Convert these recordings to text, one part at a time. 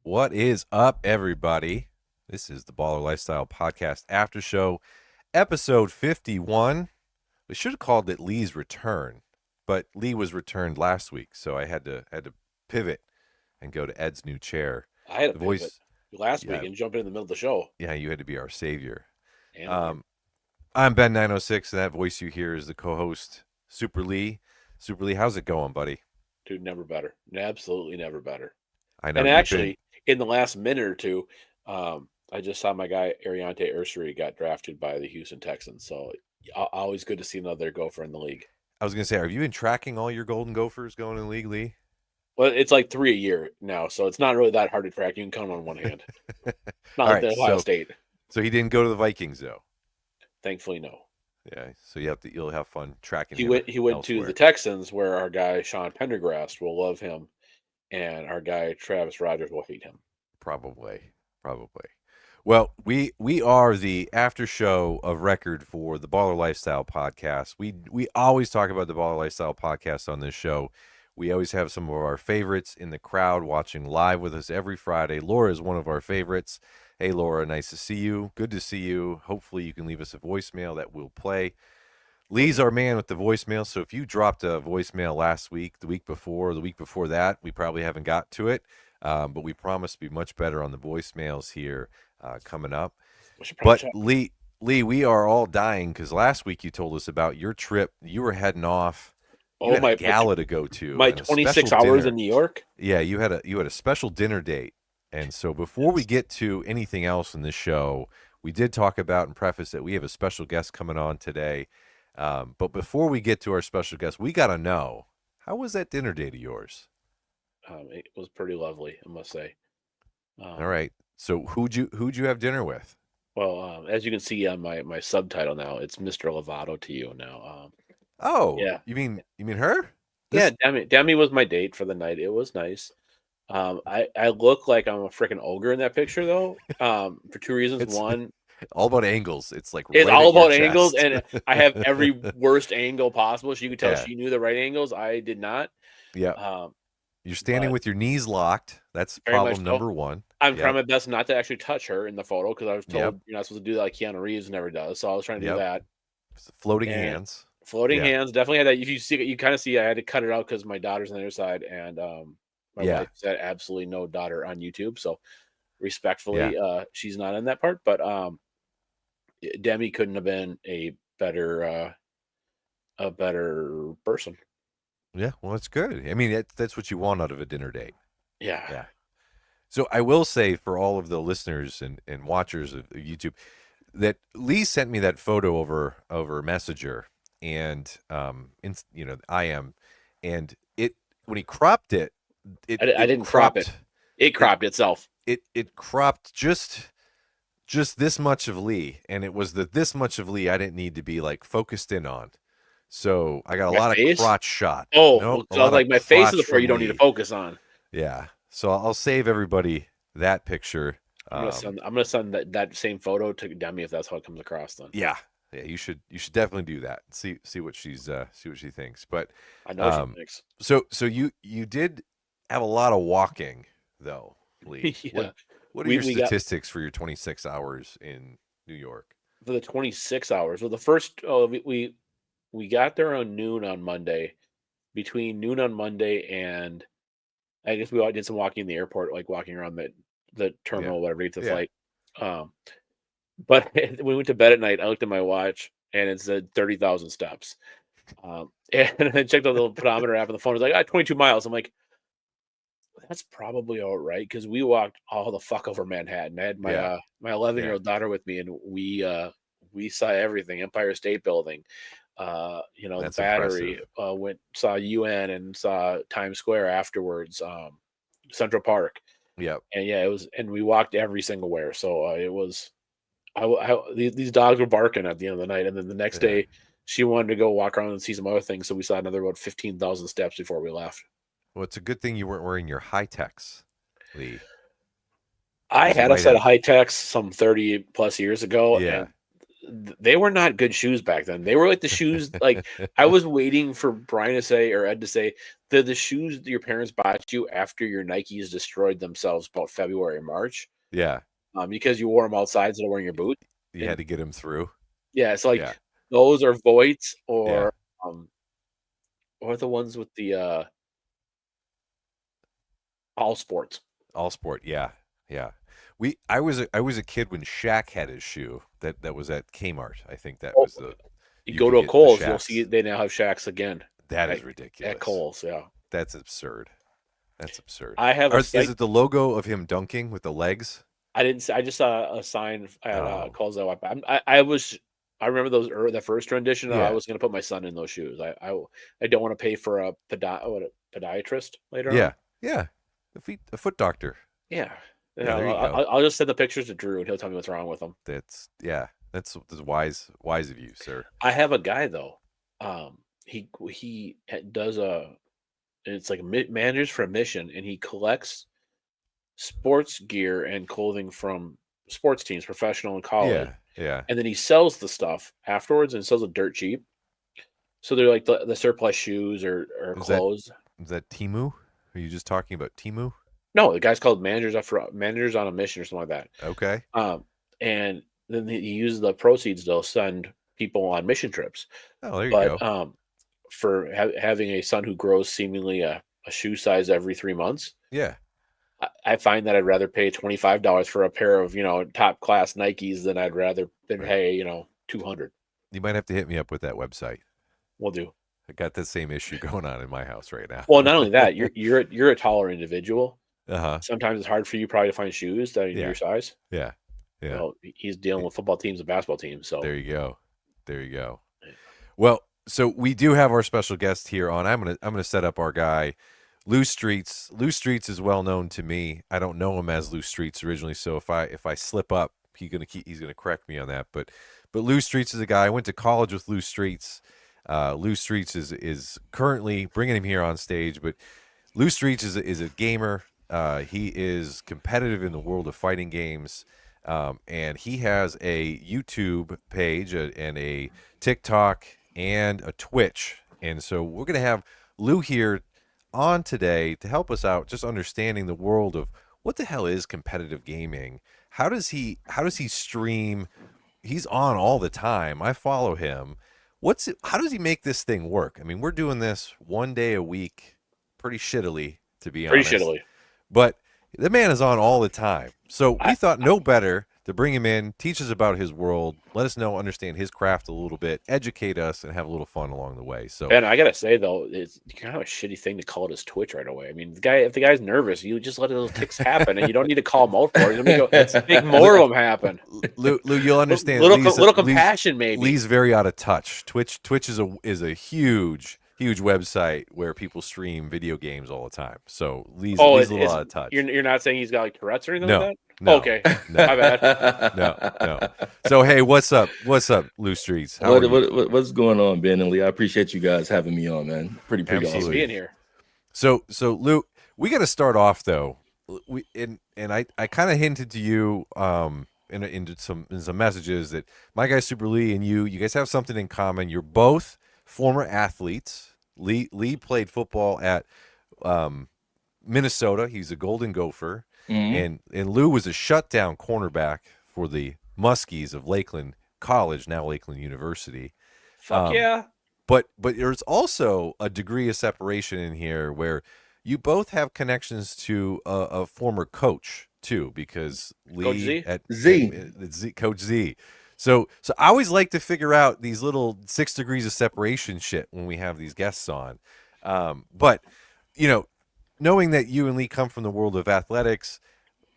What is up, everybody? This is the Baller Lifestyle Podcast After Show, episode 51. We should have called it Lee's Return, but Lee was returned last week, so I had to pivot and go to Ed's new chair. I had a The pivot voice, last week yeah, and jump in the middle of the show. yeah, you had to be our savior. And Lord, Um, I'm Ben 906, and that voice you hear is the co-host Super Lee. Super Lee, how's it going, buddy? dude, never better. Absolutely never better. I know And you've been. actually, in the last minute or two, I just saw my guy Ariante Ursary got drafted by the Houston Texans. So always good to see another gopher in the league. I was gonna say, have you been tracking all your Golden Gophers going in the league, Lee? Well, it's like 3 a year now, so it's not really that hard to track. You can count 'em on one hand. Not All like right, the Ohio so State. he didn't go to the Vikings though. Thankfully, no. Yeah, so you'll have fun tracking He him went to the elsewhere. Texans, where our guy Sean Pendergrast will love him, and our guy Travis Rogers will hate him. Probably, probably. Well, we are the after show of record for the Baller Lifestyle Podcast. We always talk about the Baller Lifestyle Podcast on this show. We always have some of our favorites in the crowd watching live with us every Friday. Laura is one of our favorites. Hey, Laura, nice to see you. Good to see you. Hopefully, you can leave us a voicemail that we'll play. Lee's our man with the voicemail. So if you dropped a voicemail last week, the week before, the week before that, we probably haven't got to it. But we promise to be much better on the voicemails here coming up. We should probably But check. Lee, we are all dying because last week you told us about your trip. You were heading off. You Oh, had a gala to go to my and a special 26 hours in dinner. New York. Yeah, you had a special dinner date. And so before we Yes. get to anything else in this show, we did talk about and preface that we have a special guest coming on today. But before we get to our special guest, we got to know, how was that dinner date of yours? It was pretty lovely, I must say. All Um, right. So who'd you have dinner with? well, as you can see on my subtitle now, it's Mr. Lovato to you now. Oh, Yeah, you mean her? yeah. This Demi was my date for the night. It was nice. I look like I'm a freaking ogre in that picture though. For two reasons. it's One, all about angles. It's like it's right all at your about angles, chest. and I have every worst angle possible. She could tell Yeah. she knew the right angles. I did not. Yeah. Um, You're standing but with your knees locked. That's very much problem so. number one. I'm trying Yep. my best not to actually touch her in the photo because I was Yep. told you're not supposed to do that like Keanu Reeves never does. So I was trying to do Yep. that. Floating And hands. floating Yeah. hands definitely had that. If you see it, you kind of see I had to cut it out because my daughter's on the other side, and my Yeah. wife said absolutely no daughter on YouTube. So Yeah. respectfully, she's not in that part. But Demi couldn't have been a better person. Yeah. Well, it's good. I mean, that's what you want out of a dinner date. Yeah. Yeah. So I will say for all of the listeners and watchers of YouTube that Lee sent me that photo over Messenger and I am and it when he cropped it it I it didn't crop it. cropped It it cropped itself. it cropped just this much of Lee, and it was this much of Lee I didn't need to be like focused in on. So I got a My lot of face. crotch shot. Oh, Nope, well, a so I was lot of like, my face is the crotch part you from don't need to Lee. focus on. Yeah. So I'll save everybody that picture. I'm gonna send that same photo to Demi if that's how it comes across. Then Yeah. Yeah, you should definitely do that. See what see what she thinks. But I know she um thinks. so you did have a lot of walking though, Lee. Yeah, What are your we got statistics for your 26 hours in New York? for the 26 hours. Well, the first we got there on noon on Monday. Between noon on Monday and I guess we all did some walking in the airport, like walking around the Yeah. terminal, whatever, to get to the Yeah. flight. Um, but when we went to bed at night, I looked at my watch and it said 30,000 steps. And I checked out the pedometer app on the phone. It was like 22 miles. I'm like, that's probably all right because we walked all the fuck over Manhattan. I had Yeah. my 11-year Yeah. old daughter with me, and we saw everything: Empire State Building, the That's Battery. impressive. Went saw UN and saw Times Square afterwards. Central Park, Yep. and yeah, it was. And we walked every single where. So it was. These dogs were barking at the end of the night, and then the next Yeah. day she wanted to go walk around and see some other things. So we saw another about 15,000 steps before we left. Well, it's a good thing you weren't wearing your high techs, Lee, I because you had a might set of have. high techs some 30 plus years ago, Yeah. and they were not good shoes back then. They were like the shoes. Like I was waiting for Brian to say or Ed to say the shoes that your parents bought you after your Nikes destroyed themselves about February or March. Yeah. Because you wore them outside instead of wearing your boot. You had to get him through. Yeah, it's like Yeah. those are Voits Yeah. or the ones with the All Sports. All Sport. Yeah. Yeah. I was a kid when Shaq had his shoe that was at Kmart. I think that was the You you go could to a get the Kohl's, you'll Shaqs. see they now have Shaqs again That is at ridiculous. Kohl's. Yeah, That's absurd. That's absurd. I have Is it the logo of him dunking with the legs? I didn't. I just saw a sign at Oh. Kohl's. I remember those that first rendition. Yeah. I was going to put my son in those shoes. I don't want to pay for a podiatrist later on. Yeah. Yeah. A foot doctor. Yeah. Yeah, there you go. I'll just send the pictures to Drew and he'll tell me what's wrong with them. That's wise of you, sir. I have a guy though. He does it's like managers for a mission, and he collects sports gear and clothing from sports teams, professional and college. Yeah. Yeah. And then he sells the stuff afterwards and sells it dirt cheap. So they're like the surplus shoes or clothes. Is that Timu? Are you just talking about Timu? No, the guy's called Managers on a Mission or something like that. Okay. And then he uses the proceeds to send people on mission trips. Oh, there you go. But for having a son who grows seemingly a shoe size every 3 months, Yeah. I find that I'd rather pay $25 for a pair of top class Nikes than I'd rather pay $200. You might have to hit me up with that website. We'll do. I got the same issue going on in my house right now. Well, not only that, you're a taller individual. Uh-huh. Sometimes it's hard for you probably to find shoes that are your size. Yeah. Yeah. Well, he's dealing with football teams and basketball teams. So There you go. There you go. Well, so we do have our special guest here on. I'm gonna set up our guy, Lou Streets. Lou Streets is well known to me. I don't know him as Lou Streets originally, so if I slip up, he's gonna correct me on that. But Lou Streets is a guy. I went to college with Lou Streets. Lou Streets is currently bringing him here on stage, but Lou Streets is a gamer. He is competitive in the world of fighting games, and he has a YouTube page and a TikTok and a Twitch. And so we're going to have Lou here on today to help us out, just understanding the world of what the hell is competitive gaming. How does he stream? He's on all the time. I follow him. How does he make this thing work? I mean, we're doing this one day a week, pretty shittily, to be honest. pretty shittily. But the man is on all the time. So we thought no better to bring him in, teach us about his world, let us know, understand his craft a little bit, educate us, and have a little fun along the way. So, And I gotta say though, it's kind of a shitty thing to call it his Twitch right away. I mean, if the guy's nervous, you just let those ticks happen, and you don't need to call him out for it. Make more of them happen. Lou, you'll understand. Little compassion, maybe. Lee's very out of touch. Twitch is a huge website where people stream video games all the time. So Lee's a little out of touch. You're not saying he's got like Tourette's or anything No. like that? No, Okay. no. My bad. No. So hey, what's up, Lou Streets? How are you? What's going on, Ben and Lee? I appreciate you guys having me on, man. Pretty Absolutely. He's awesome. being here. So Lou, we got to start off though. I kind of hinted to you in some messages that my guy Super Lee and you guys have something in common. You're both former athletes. Lee played football at Minnesota. He's a Golden Gopher. Mhm. And Lou was a shutdown cornerback for the Muskies of Lakeland College, now Lakeland University. Fuck yeah. But there's also a degree of separation in here where you both have connections to a former coach too, because Lee Coach Z? Coach Z. So I always like to figure out these little 6 degrees of separation shit when we have these guests on. But knowing that you and Lee come from the world of athletics,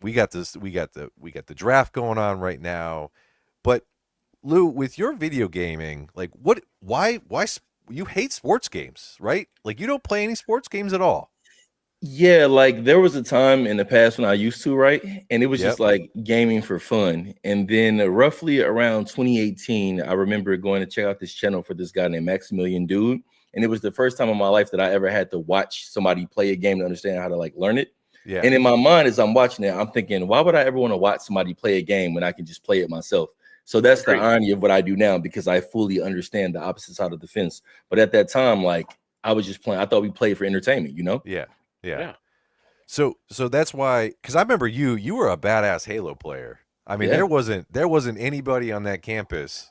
we got the draft going on right now. But Lou, with your video gaming, like why you hate sports games, right? Like you don't play any sports games at all. Yeah, like there was a time in the past when I used to, right? And it was just like gaming for fun. And then roughly around 2018, I remember going to check out this channel for this guy named Maximilian Dude. And it was the first time in my life that I ever had to watch somebody play a game to understand how to like learn it. Yeah. And in my mind, as I'm watching it, I'm thinking, why would I ever want to watch somebody play a game when I can just play it myself? So that's the Agreed. irony of what I do now, because I fully understand the opposite side of the fence. But at that time, like, I was just playing. I thought we played for entertainment, you know? Yeah. Yeah. So that's why, because I remember you were a badass Halo player. I mean, Yeah. there wasn't anybody on that campus,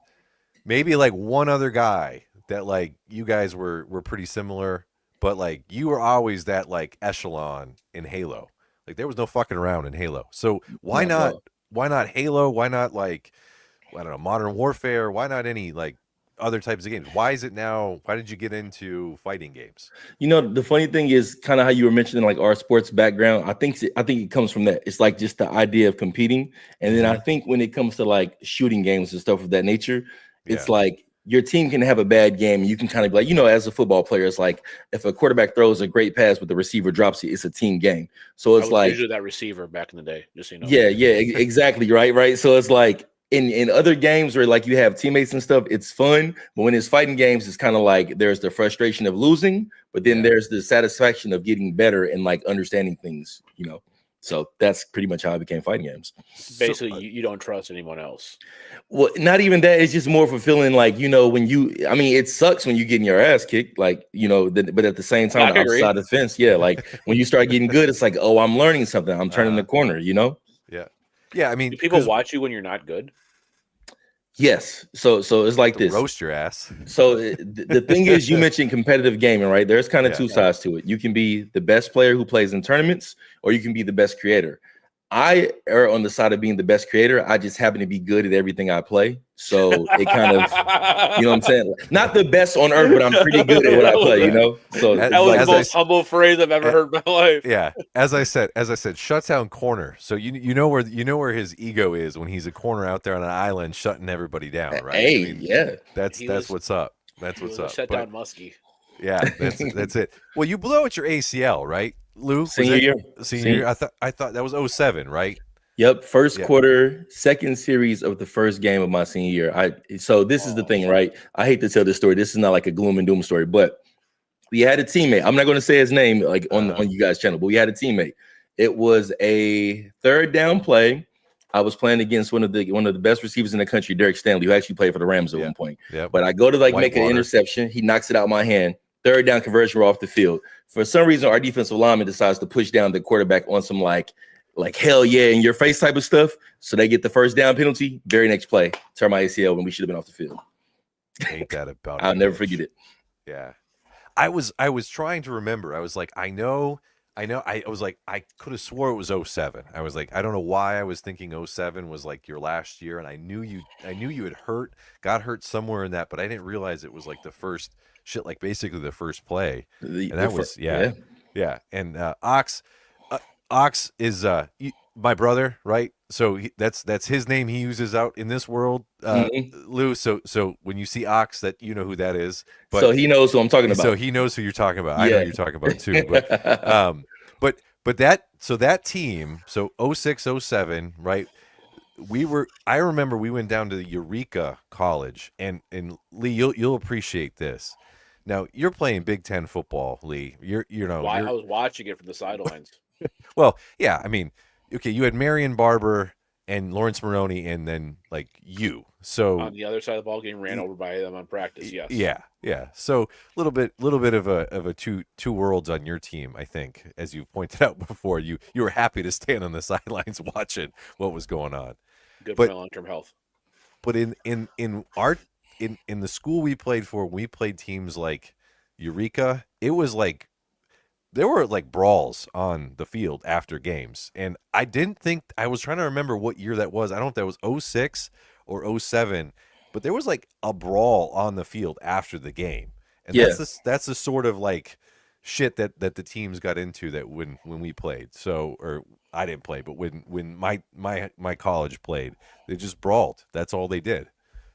maybe like one other guy that like you guys were pretty similar, but like you were always that like echelon in Halo. Like there was no fucking around in Halo. So why Not at not all. why not Halo? Why not like, I don't know, Modern Warfare? Why not any like other types of games? Why is it now? Why did you get into fighting games? You know, the funny thing is kind of how you were mentioning like our sports background. I think it comes from that. It's like just the idea of competing. And then I think when it comes to like shooting games and stuff of that nature, it's Yeah. like your team can have a bad game. You can kind of be like, you know, as a football player, it's like if a quarterback throws a great pass but the receiver drops it, it's a team game. So I it's was like, usually that receiver back in the day, just so you know. yeah, exactly, right. So it's like in other games where like you have teammates and stuff, it's fun. But when it's fighting games, it's kind of like there's the frustration of losing, but then there's the satisfaction of getting better and like understanding things, you know. So that's pretty much how I became fighting games. Basically, you don't trust anyone else. Well, not even that. It's just more fulfilling. Like, you know, when I mean, it sucks when you getting your ass kicked, like, you know, but at the same time, I the agree. opposite side of the fence. Yeah. Like when you start getting good, it's like, oh, I'm learning something. I'm turning the corner, you know? Yeah, I mean, Do people 'cause watch you when you're not good? Yes. So it's like to this. roast your ass. So the thing is, you mentioned competitive gaming, right? There's kind of two sides to it. You can be the best player who plays in tournaments, or you can be the best creator. I err on the side of being the best creator. I just happen to be good at everything I play. So it kind of, you know what I'm saying? Not the best on earth, but I'm pretty good at what I play, you know? So That That was like the most humble phrase I've ever heard in my life. Yeah, as I said, shut down corner. So you know where his ego is when he's a corner out there on an island shutting everybody down, right? Hey, I mean, yeah. that's He was- what's up. That's He what's was up. Shut But, down Muskie. yeah, that's it. Well, you blew out your ACL, right, Lou? Was Senior that year. Senior year. I thought that was 07, right? Yep, first Yeah. quarter, second series of the first game of my senior year. So this is the thing, right? I hate to tell this story. This is not like a gloom and doom story, but we had a teammate. I'm not going to say his name like on you guys' channel, but we had a teammate. It was a third down play. I was playing against one of the best receivers in the country, Derek Stanley, who actually played for the Rams at one point. Yeah. But I go to like make an Whitewater. interception. He knocks it out of my hand. Third down conversion, we're off the field. For some reason, our defensive lineman decides to push down the quarterback on some like hell yeah in your face type of stuff. So they get the first down penalty. Very next play, turn my ACL when we should have been off the field. Hate that about it. I'll never forget it. Yeah. I was trying to remember. I was like, I was like, I could have swore it was 07. I was like, I don't know why I was thinking 07 was like your last year, and I knew you had got hurt somewhere in that, but I didn't realize it was like the first shit, like basically the first play. And that was yeah. And Ox is my brother, right? So that's his name he uses out in this world, Lou. So when you see Ox, that you know who that is. But so he knows who I'm talking about. So he knows who you're talking about. I know who you're talking about too. But that team, so 06, 07, right? I remember we went down to the Eureka College, and Lee, you'll appreciate this. Now you're playing Big Ten football, Lee. I was watching it from the sidelines. Well, yeah, I mean, okay, you had Marion Barber and Lawrence Maroney, and then like you. So on the other side of the ball game, ran over by them on practice. Yes. Yeah. So a little bit of a two worlds on your team, I think, as you pointed out before. You were happy to stand on the sidelines watching what was going on. Good for my long-term health. But in the school we played for, when we played teams like Eureka, it was like there were like brawls on the field after games. And I was trying to remember what year that was. I don't know if that was 06 or 07, but there was like a brawl on the field after the game. And that's the sort of like shit that the teams got into that when we played. So, or I didn't play, but when my college played, they just brawled. That's all they did.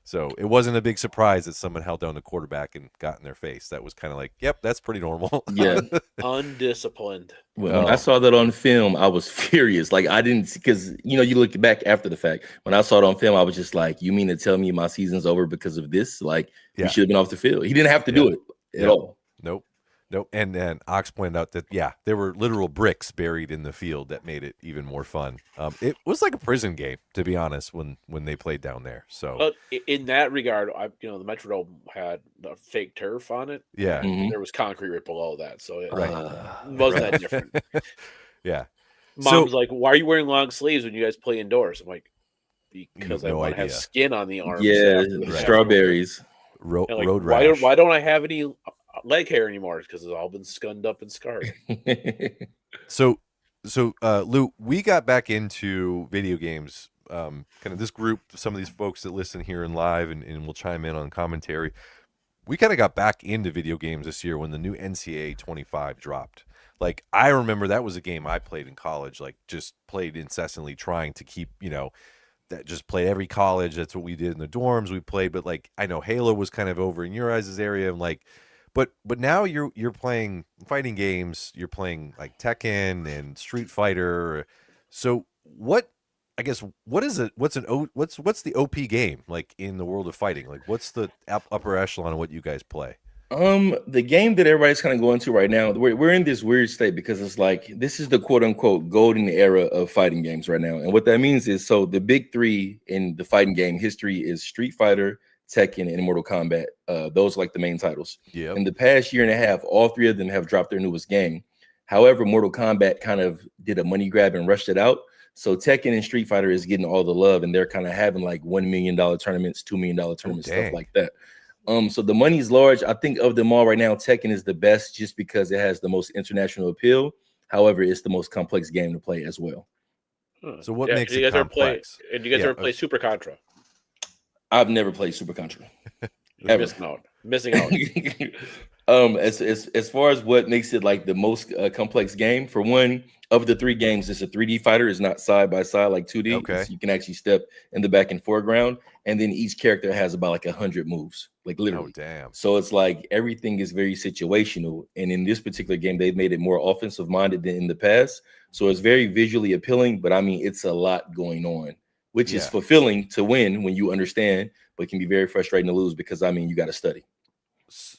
So it wasn't a big surprise that someone held down the quarterback and got in their face. That was kind of like, yep, that's pretty normal. Yeah. Undisciplined. When I saw that on film, I was furious. Like I didn't, because you look back after the fact. When I saw it on film, I was just like, you mean to tell me my season's over because of this? Like we should have been off the field. He didn't have to do it at all. Nope. Nope. And then Ox pointed out that there were literal bricks buried in the field that made it even more fun. It was like a prison game, to be honest, when they played down there. So But in that regard, the Metrodome had the fake turf on it. yeah, and there was concrete right below that, so it Right. wasn't that different. yeah. Mom's like, "Why are you wearing long sleeves when you guys play indoors?" I'm like, "Because I no want to have idea. skin on the arms." Yeah, after- strawberries. Road Like, rash. why don't I have any leg hair anymore? Because it's all been scunned up and scarred. So Lou, we got back into video games. Kind of this group, some of these folks that listen here in live and will chime in on commentary. We kind of got back into video games this year when the new NCAA 25 dropped. Like, I remember that was a game I played in college, like just played incessantly, trying to keep, that just played every college. That's what we did in the dorms. We played, but like, I know Halo was kind of over in your guys' area, and like, but now you're playing fighting games. You're playing like Tekken and Street Fighter. So what? I guess what is it? What's the OP game like in the world of fighting? Like, what's the upper echelon of what you guys play? The game that everybody's kind of going to right now, we're in this weird state because it's like this is the quote unquote golden era of fighting games right now. And what that means is, so the big three in the fighting game history is Street Fighter, Tekken, and Mortal Kombat. Those are like the main titles. Yeah. In the past year and a half, all three of them have dropped their newest game. However, Mortal Kombat kind of did a money grab and rushed it out. So Tekken and Street Fighter is getting all the love, and they're kind of having like $1 million tournaments, $2 million tournaments, stuff like that. So the money's large. I think of them all right now, Tekken is the best just because it has the most international appeal. However, it's the most complex game to play as well. So what makes it complex? And you guys ever play Super Contra? I've never played Super Contra. Missing out. As far as what makes it like the most complex game, for one, of the three games, it's a 3D fighter. It's not side by side like 2D. Okay. So you can actually step in the back and foreground, and then each character has about like 100 moves, like literally. Oh damn! So it's like everything is very situational, and in this particular game, they've made it more offensive minded than in the past. So it's very visually appealing, but I mean, it's a lot going on, which is fulfilling to win when you understand, but can be very frustrating to lose because I mean, you got to study.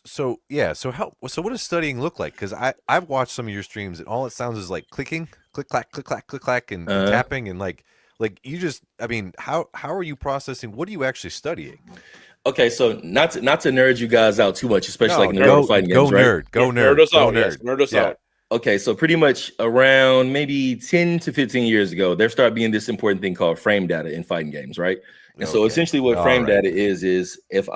So what does studying look like? Because I've watched some of your streams and all it sounds is like clicking, click clack, and tapping and like you just, I mean, how are you processing? What are you actually studying? Okay, so not to nerd you guys out too much, especially like in the fighting games, right? Nerd us out. Okay, so pretty much around maybe 10 to 15 years ago, there started being this important thing called frame data in fighting games, right? And so essentially what frame data is if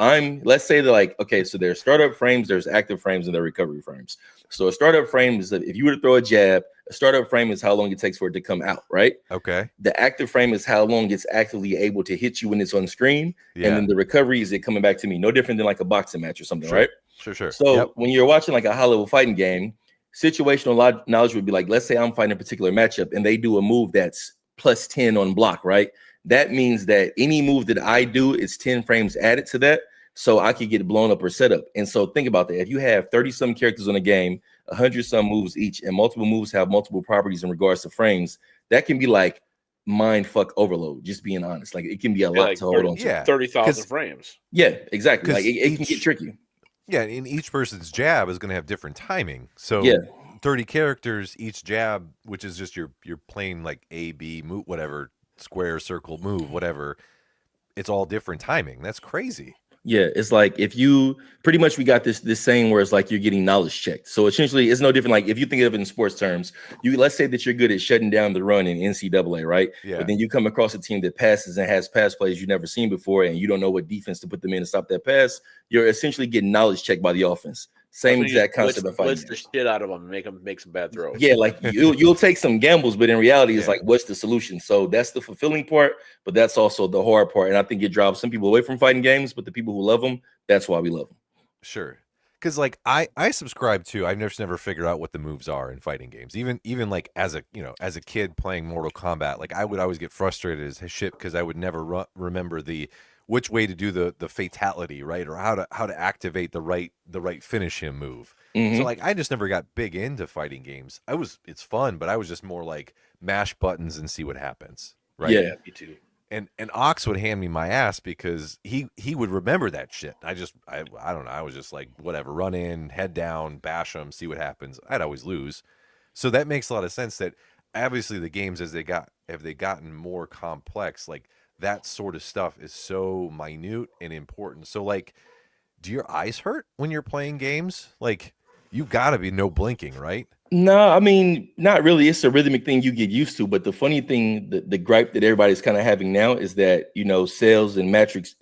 let's say that like, okay, so there's startup frames, there's active frames, and there are recovery frames. So a startup frame is that if you were to throw a jab, a startup frame is how long it takes for it to come out, right? Okay. The active frame is how long it's actively able to hit you when it's on screen. Yeah. And then the recovery is it coming back to me. No different than like a boxing match or something, right? Sure. So when you're watching like a high-level fighting game, situational knowledge would be like, let's say I'm fighting a particular matchup and they do a move that's plus 10 on block, right? That means that any move that I do is 10 frames added to that, so I could get blown up or set up. And so think about that. If you have 30-some characters on a game, 100-some moves each, and multiple moves have multiple properties in regards to frames, that can be like mind fuck overload, just being honest. Like it can be a lot to hold on to. Yeah, 30,000 frames. Yeah, exactly. Like it can get tricky. Yeah, and each person's jab is going to have different timing. So 30 characters, each jab, which is just your plain like A, B, move, whatever, square, circle, move, whatever. It's all different timing. That's crazy. Yeah, it's like if you pretty much we got this saying where it's like you're getting knowledge checked. So essentially, it's no different. Like if you think of it in sports terms, let's say that you're good at shutting down the run in NCAA, right? Yeah. But then you come across a team that passes and has pass plays you've never seen before, and you don't know what defense to put them in to stop that pass. You're essentially getting knowledge checked by the offense. Same exact concept of fighting. Blitz the shit out of them and make them make some bad throws. Yeah, like you'll take some gambles, but in reality, it's like, what's the solution? So that's the fulfilling part, but that's also the hard part. And I think it drives some people away from fighting games, but the people who love them, that's why we love them. Sure. Because like I subscribe to, I've never figured out what the moves are in fighting games. Even like as a kid playing Mortal Kombat, like I would always get frustrated as shit because I would never remember which way to do the fatality, right, or how to activate the right finish him move. So like I just never got big into fighting games. It's fun, but I was just more like mash buttons and see what happens, right? Yeah, me too. And Ox would hand me my ass because he would remember that shit. I don't know. I was just like, whatever, run in, head down, bash them, see what happens. I'd always lose. So that makes a lot of sense that obviously the games have they gotten more complex, like that sort of stuff is so minute and important. So like, do your eyes hurt when you're playing games? Like, you gotta be no blinking, right? No, I mean, not really. It's a rhythmic thing you get used to. But the funny thing, the gripe that everybody's kind of having now is that, sales and metrics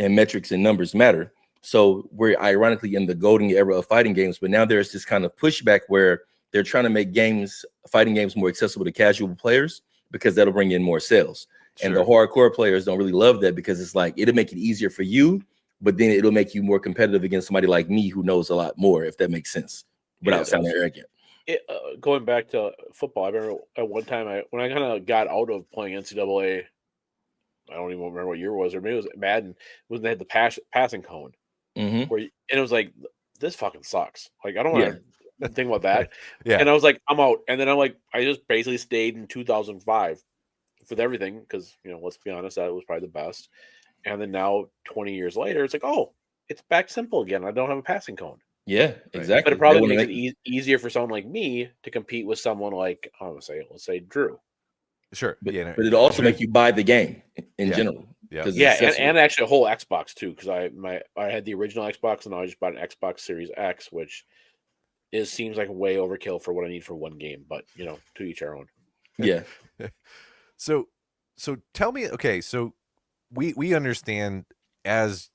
and numbers matter. So we're ironically in the golden era of fighting games, but now there's this kind of pushback where they're trying to make fighting games more accessible to casual players because that'll bring in more sales. Sure. And the hardcore players don't really love that because it's like, it'll make it easier for you, but then it'll make you more competitive against somebody like me who knows a lot more, if that makes sense, without sounding arrogant. Going back to football, I remember at one time when I kind of got out of playing NCAA, I don't even remember what year it was, or maybe it was Madden, when they had the passing cone, Mm-hmm. and it was like, this fucking sucks. Like, I don't want to think about that. Yeah. And I was like, I'm out. And then I just basically stayed in 2005 with everything because, let's be honest, that was probably the best. And then now, 20 years later, it's like, oh, it's back simple again. I don't have a passing cone. Yeah, exactly. But it probably makes it easier for someone like me to compete with someone like, let's say Drew. Sure. But it'll also make you buy the game in general. Yeah, and actually a whole Xbox too, because I had the original Xbox and now I just bought an Xbox Series X, which seems like way overkill for what I need for one game, but to each our own. Yeah. So tell me, okay, so we understand as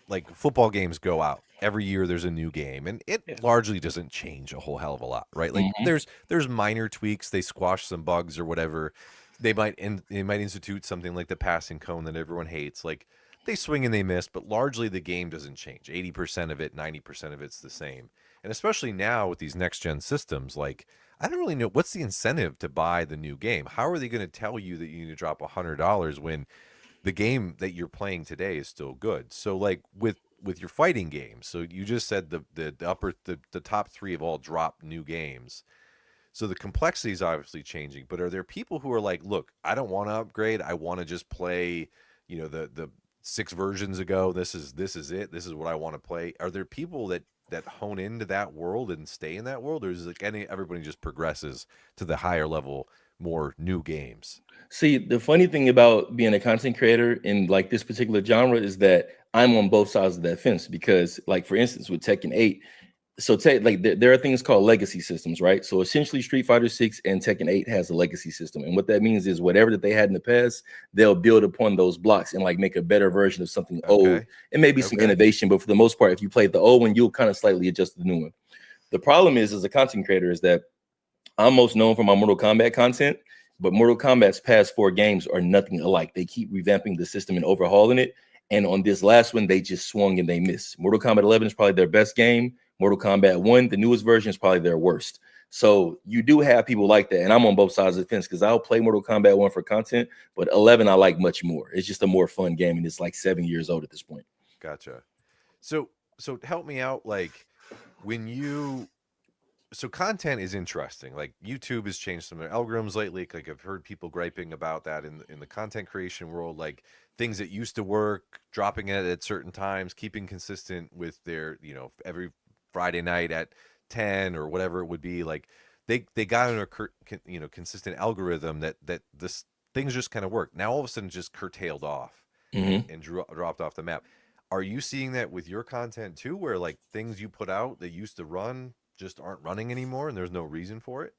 like football games go out every year, there's a new game, and it largely doesn't change a whole hell of a lot, right? Like there's minor tweaks, they squash some bugs or whatever. They might institute something like the passing cone that everyone hates. Like they swing and they miss, but largely the game doesn't change. 80% of it, 90% of it's the same. And especially now with these next gen systems, like I don't really know what's the incentive to buy the new game. How are they going to tell you that you need to drop $100 when the game that you're playing today is still good? So like with your fighting games, so you just said the top 3 have all dropped new games. So the complexity is obviously changing, but are there people who are like, look, I don't want to upgrade. I want to just play, the 6 versions ago. This is it. This is what I want to play. Are there people that hone into that world and stay in that world, or is it like everybody just progresses to the higher level, more new games? See, the funny thing about being a content creator in like this particular genre is that I'm on both sides of that fence because, like, for instance, with Tekken 8, so there are things called legacy systems, right? So essentially Street Fighter 6 and Tekken 8 has a legacy system. And what that means is whatever that they had in the past, they'll build upon those blocks and like make a better version of something old and maybe some innovation. But for the most part, if you play the old one, you'll kind of slightly adjust the new one. The problem is, as a content creator, is that I'm most known for my Mortal Kombat content, but Mortal Kombat's past 4 games are nothing alike. They keep revamping the system and overhauling it. And on this last one, they just swung and they missed. Mortal Kombat 11 is probably their best game. Mortal Kombat 1, the newest version, is probably their worst. So you do have people like that. And I'm on both sides of the fence because I'll play Mortal Kombat 1 for content, but 11 I like much more. It's just a more fun game, and it's like 7 years old at this point. Gotcha. So help me out. Like so content is interesting. Like YouTube has changed some of their algorithms lately. Like I've heard people griping about that in the content creation world, like things that used to work, dropping it at certain times, keeping consistent with their, every Friday night at 10 or whatever it would be. Like they got in a consistent algorithm that this things just kind of work. Now all of a sudden just curtailed off and dropped off the map. Are you seeing that with your content too, where like things you put out that used to run just aren't running anymore and there's no reason for it?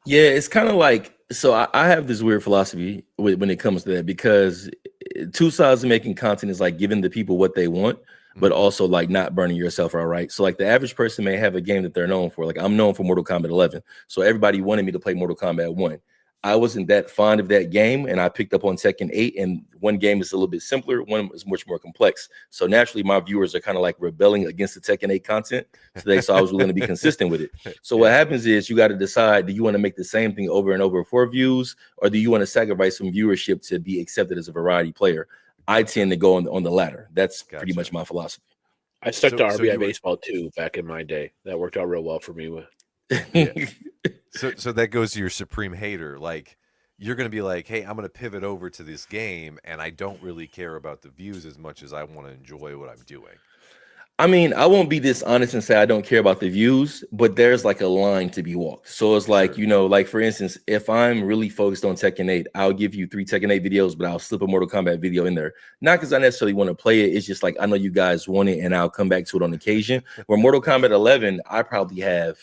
Yeah, it's kind of like, so I have this weird philosophy when it comes to that, because 2 sides of making content is like giving the people what they want, but also like not burning yourself out, right? So like the average person may have a game that they're known for. Like I'm known for Mortal Kombat 11. So everybody wanted me to play Mortal Kombat 1. I wasn't that fond of that game, and I picked up on Tekken 8, and one game is a little bit simpler, one is much more complex. So naturally, my viewers are kind of like rebelling against the Tekken 8 content today, so I was willing to be consistent with it. So what happens is you got to decide, do you want to make the same thing over and over for views, or do you want to sacrifice some viewership to be accepted as a variety player? I tend to go on the latter. That's pretty much my philosophy. I stuck to RBI baseball too back in my day. That worked out real well for me. So that goes to your supreme hater. Like you're going to be like, hey, I'm going to pivot over to this game, and I don't really care about the views as much as I want to enjoy what I'm doing. I mean, I won't be dishonest and say I don't care about the views, but there's like a line to be walked. So it's like, Sure. you know, like for instance, if I'm really focused on Tekken 8, I'll give you 3 Tekken 8 videos, but I'll slip a Mortal Kombat video in there. Not because I necessarily want to play it. It's just like I know you guys want it and I'll come back to it on occasion. Where Mortal Kombat 11, I probably have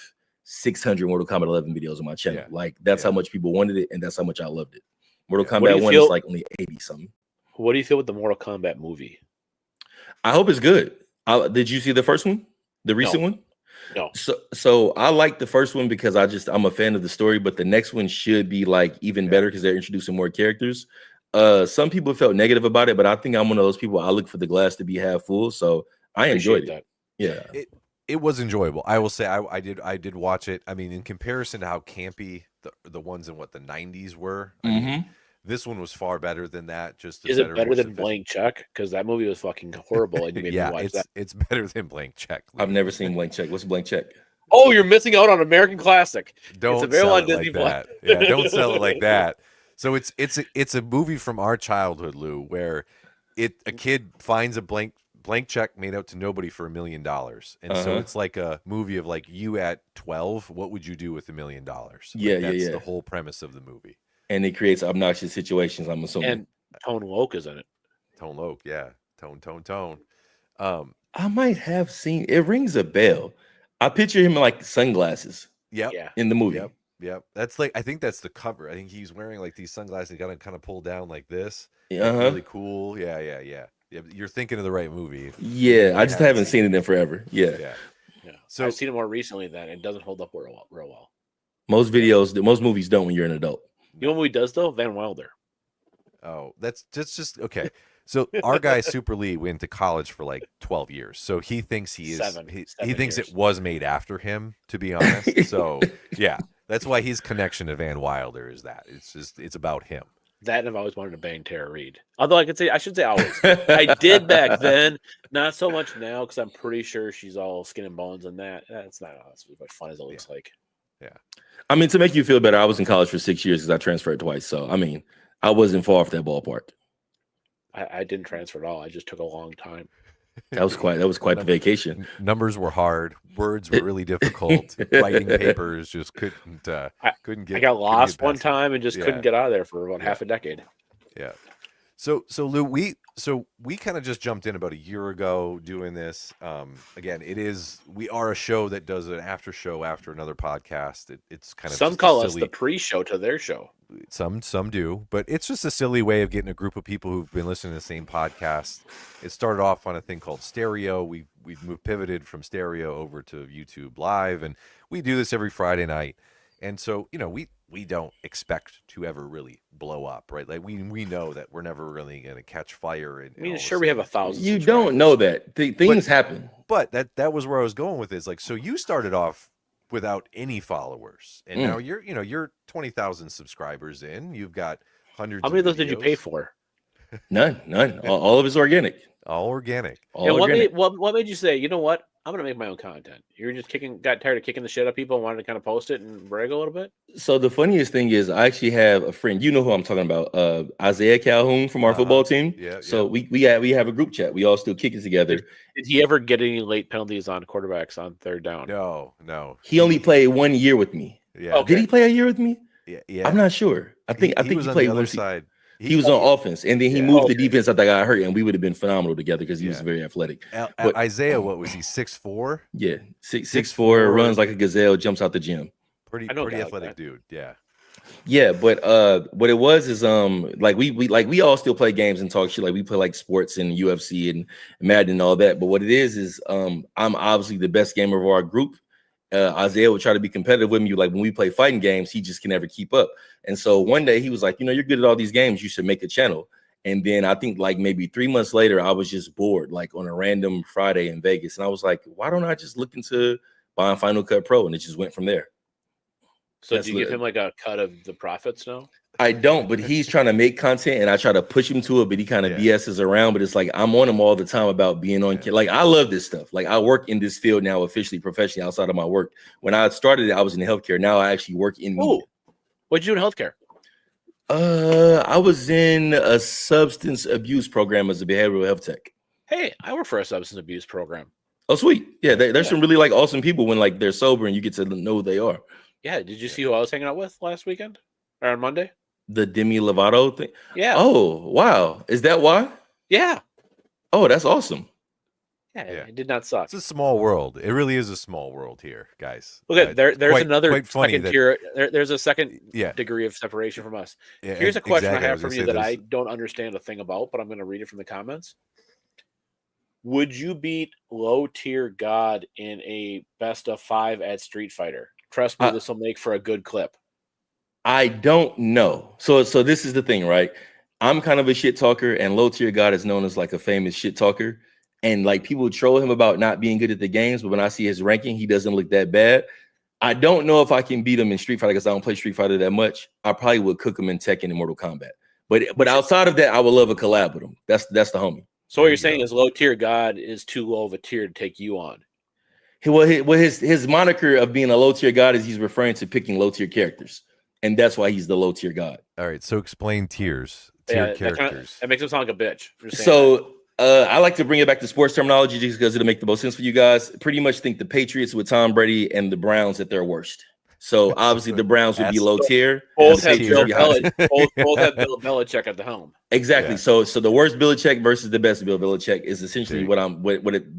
600 Mortal Kombat 11 videos on my channel. Yeah. Like that's Yeah. how much people wanted it and that's how much I loved it. Mortal Yeah. What do Kombat you 1 feel- is like only 80 something. What do you feel with the Mortal Kombat movie? I hope it's good. Did you see the first one? The recent one? No. So I like the first one because I'm a fan of the story, but the next one should be like even better because they're introducing more characters. Some people felt negative about it, but I think I'm one of those people. I look for the glass to be half full, so I enjoyed it. Appreciate Yeah, It was enjoyable. I will say I did watch it. I mean, in comparison to how campy the ones in the 90s were, I mean, this one was far better than that. Just Is it better than Blank Check? Because that movie was fucking horrible, and you made me Yeah, watch that. it's better than Blank Check. I've never seen Blank Check. What's Blank Check? Oh, you're missing out on American classic. Don't available sell on it Disney like Plus. that. Yeah, don't sell it like that. So it's a movie from our childhood, Lou, where a kid finds a blank check made out to nobody for $1 million, and so it's like a movie of like you at 12. What would you do with $1 million? Yeah, that's the whole premise of the movie. And it creates obnoxious situations, I'm assuming. And Tone Loc is in it. Tone Loc, yeah, tone. I might have seen it. Rings a bell. I picture him in like sunglasses Yep. Yeah. in the movie. Yep. That's like, I think that's the cover. I think he's wearing like these sunglasses, gonna kind of pull down like this. Really cool. Yeah. You're thinking of the right movie. Yeah, I just haven't seen it in forever. Yeah. Yeah. So I've seen it more recently than it doesn't hold up real well. Most movies don't when you're an adult. You know what movie does though? Van Wilder. Oh, that's just okay. So our guy Super Lee went to college for like 12 years. So he thinks he thinks years. it was made after him, to be honest. So yeah, that's why his connection to Van Wilder is that. It's about him. That and I've always wanted to bang Tara Reid. Although I should say always. I did back then, not so much now because I'm pretty sure she's all skin and bones and that. That's not as much fun as it looks like. Yeah. I mean, to make you feel better, I was in college for 6 years because I transferred twice. So I mean, I wasn't far off that ballpark. I didn't transfer at all. I just took a long time. That was quite the vacation. Numbers were hard. Words were really difficult. Writing papers just couldn't get. I got lost one past it. time and just couldn't get out of there for about half a decade. Yeah. So Lou, we kind of just jumped in about a year ago doing this. Again, we are a show that does an after show after another podcast. It's kind of some call us the pre-show to their show. Some do, but it's just a silly way of getting a group of people who've been listening to the same podcast. It started off on a thing called Stereo. We've pivoted from Stereo over to YouTube Live, and we do this every Friday night. And so, we don't expect to ever really blow up, right? Like we know that we're never really going to catch fire. And I mean, sure, we have 1,000. You don't know that things happen, but that was where I was going with this. Like, so you started off without any followers, and now you're 20,000 subscribers in. You've got hundreds. How many of those videos. did you pay for? None. All of it's organic. All organic. What made you say, you know what? I'm gonna make my own content. You were just got tired of kicking the shit out of people and wanted to kind of post it and brag a little bit. So the funniest thing is, I actually have a friend. You know who I'm talking about? Isaiah Calhoun from our football team. Yeah. So we have a group chat. We all still kick it together. Did he ever get any late penalties on quarterbacks on third down? No. He only played 1 year with me. Yeah. Okay. Did he play a year with me? Yeah. I'm not sure. I think he was he on played the other one side. He was on offense, and then he moved to defense after I got hurt, and we would have been phenomenal together because he was very athletic. But Isaiah, what was he? 6'4"? Yeah, 6'4", runs like a gazelle, jumps out the gym. Pretty athletic dude. Yeah. Yeah, but what it was is like we all still play games and talk shit. Like we play like sports and UFC and Madden and all that. But what it is I'm obviously the best gamer of our group. Isaiah would try to be competitive with me. Like when we play fighting games, he just can never keep up. And so one day he was like, you're good at all these games. You should make a channel. And then I think like maybe 3 months later, I was just bored, like on a random Friday in Vegas. And I was like, why don't I just look into buying Final Cut Pro? And it just went from there. So do you give him like a cut of the profits now? I don't, but he's trying to make content and I try to push him to it, but he kind of BS's around. But it's like I'm on him all the time about being on. Like I love this stuff. Like I work in this field now officially, professionally outside of my work. When I started it, I was in healthcare. Now I actually work in media. What'd you do in healthcare? I was in a substance abuse program as a behavioral health tech. Hey, I work for a substance abuse program. Oh, sweet. Yeah, there's Yeah. some really like awesome people when like they're sober and you get to know who they are. Yeah, did you see who I was hanging out with last weekend or on Monday? The Demi Lovato thing. Yeah. Oh, wow. Is that why? Yeah. Oh, that's awesome. Yeah, Yeah. it did not suck. It's a small world. It really is a small world here, guys. Look at there's another quite funny second that- tier. There's a second Yeah. degree of separation from us. Yeah, Here's a question exactly. I have was from gonna you say that I there's- don't understand a thing about, but I'm going to read it from the comments. Would you beat low tier God in a best of 5 at Street Fighter? Trust me, this will make for a good clip. I don't know. So this is the thing, right? I'm kind of a shit talker, and low tier God is known as like a famous shit talker. And like people troll him about not being good at the games, but when I see his ranking, he doesn't look that bad. I don't know if I can beat him in Street Fighter because I don't play Street Fighter that much. I probably would cook him in Tekken and Mortal Kombat. But outside of that, I would love a collab with him. That's the homie. So what There you're you saying go. is low tier God is too low of a tier to take you on. His moniker of being a low tier God is he's referring to picking low tier characters, and that's why he's the low tier God. All right, so explain tiers, Yeah, tiered characters. that makes him sound like a bitch. for saying So I like to bring it back to sports terminology just because it'll make the most sense for you guys. Pretty much think the Patriots with Tom Brady and the Browns at their worst. So obviously the Browns would be low tier. both and have the Bill Patriots would be high. both have Bill Belichick at the helm. Exactly. Yeah. So the worst Belichick versus the best Bill Belichick is essentially See. what a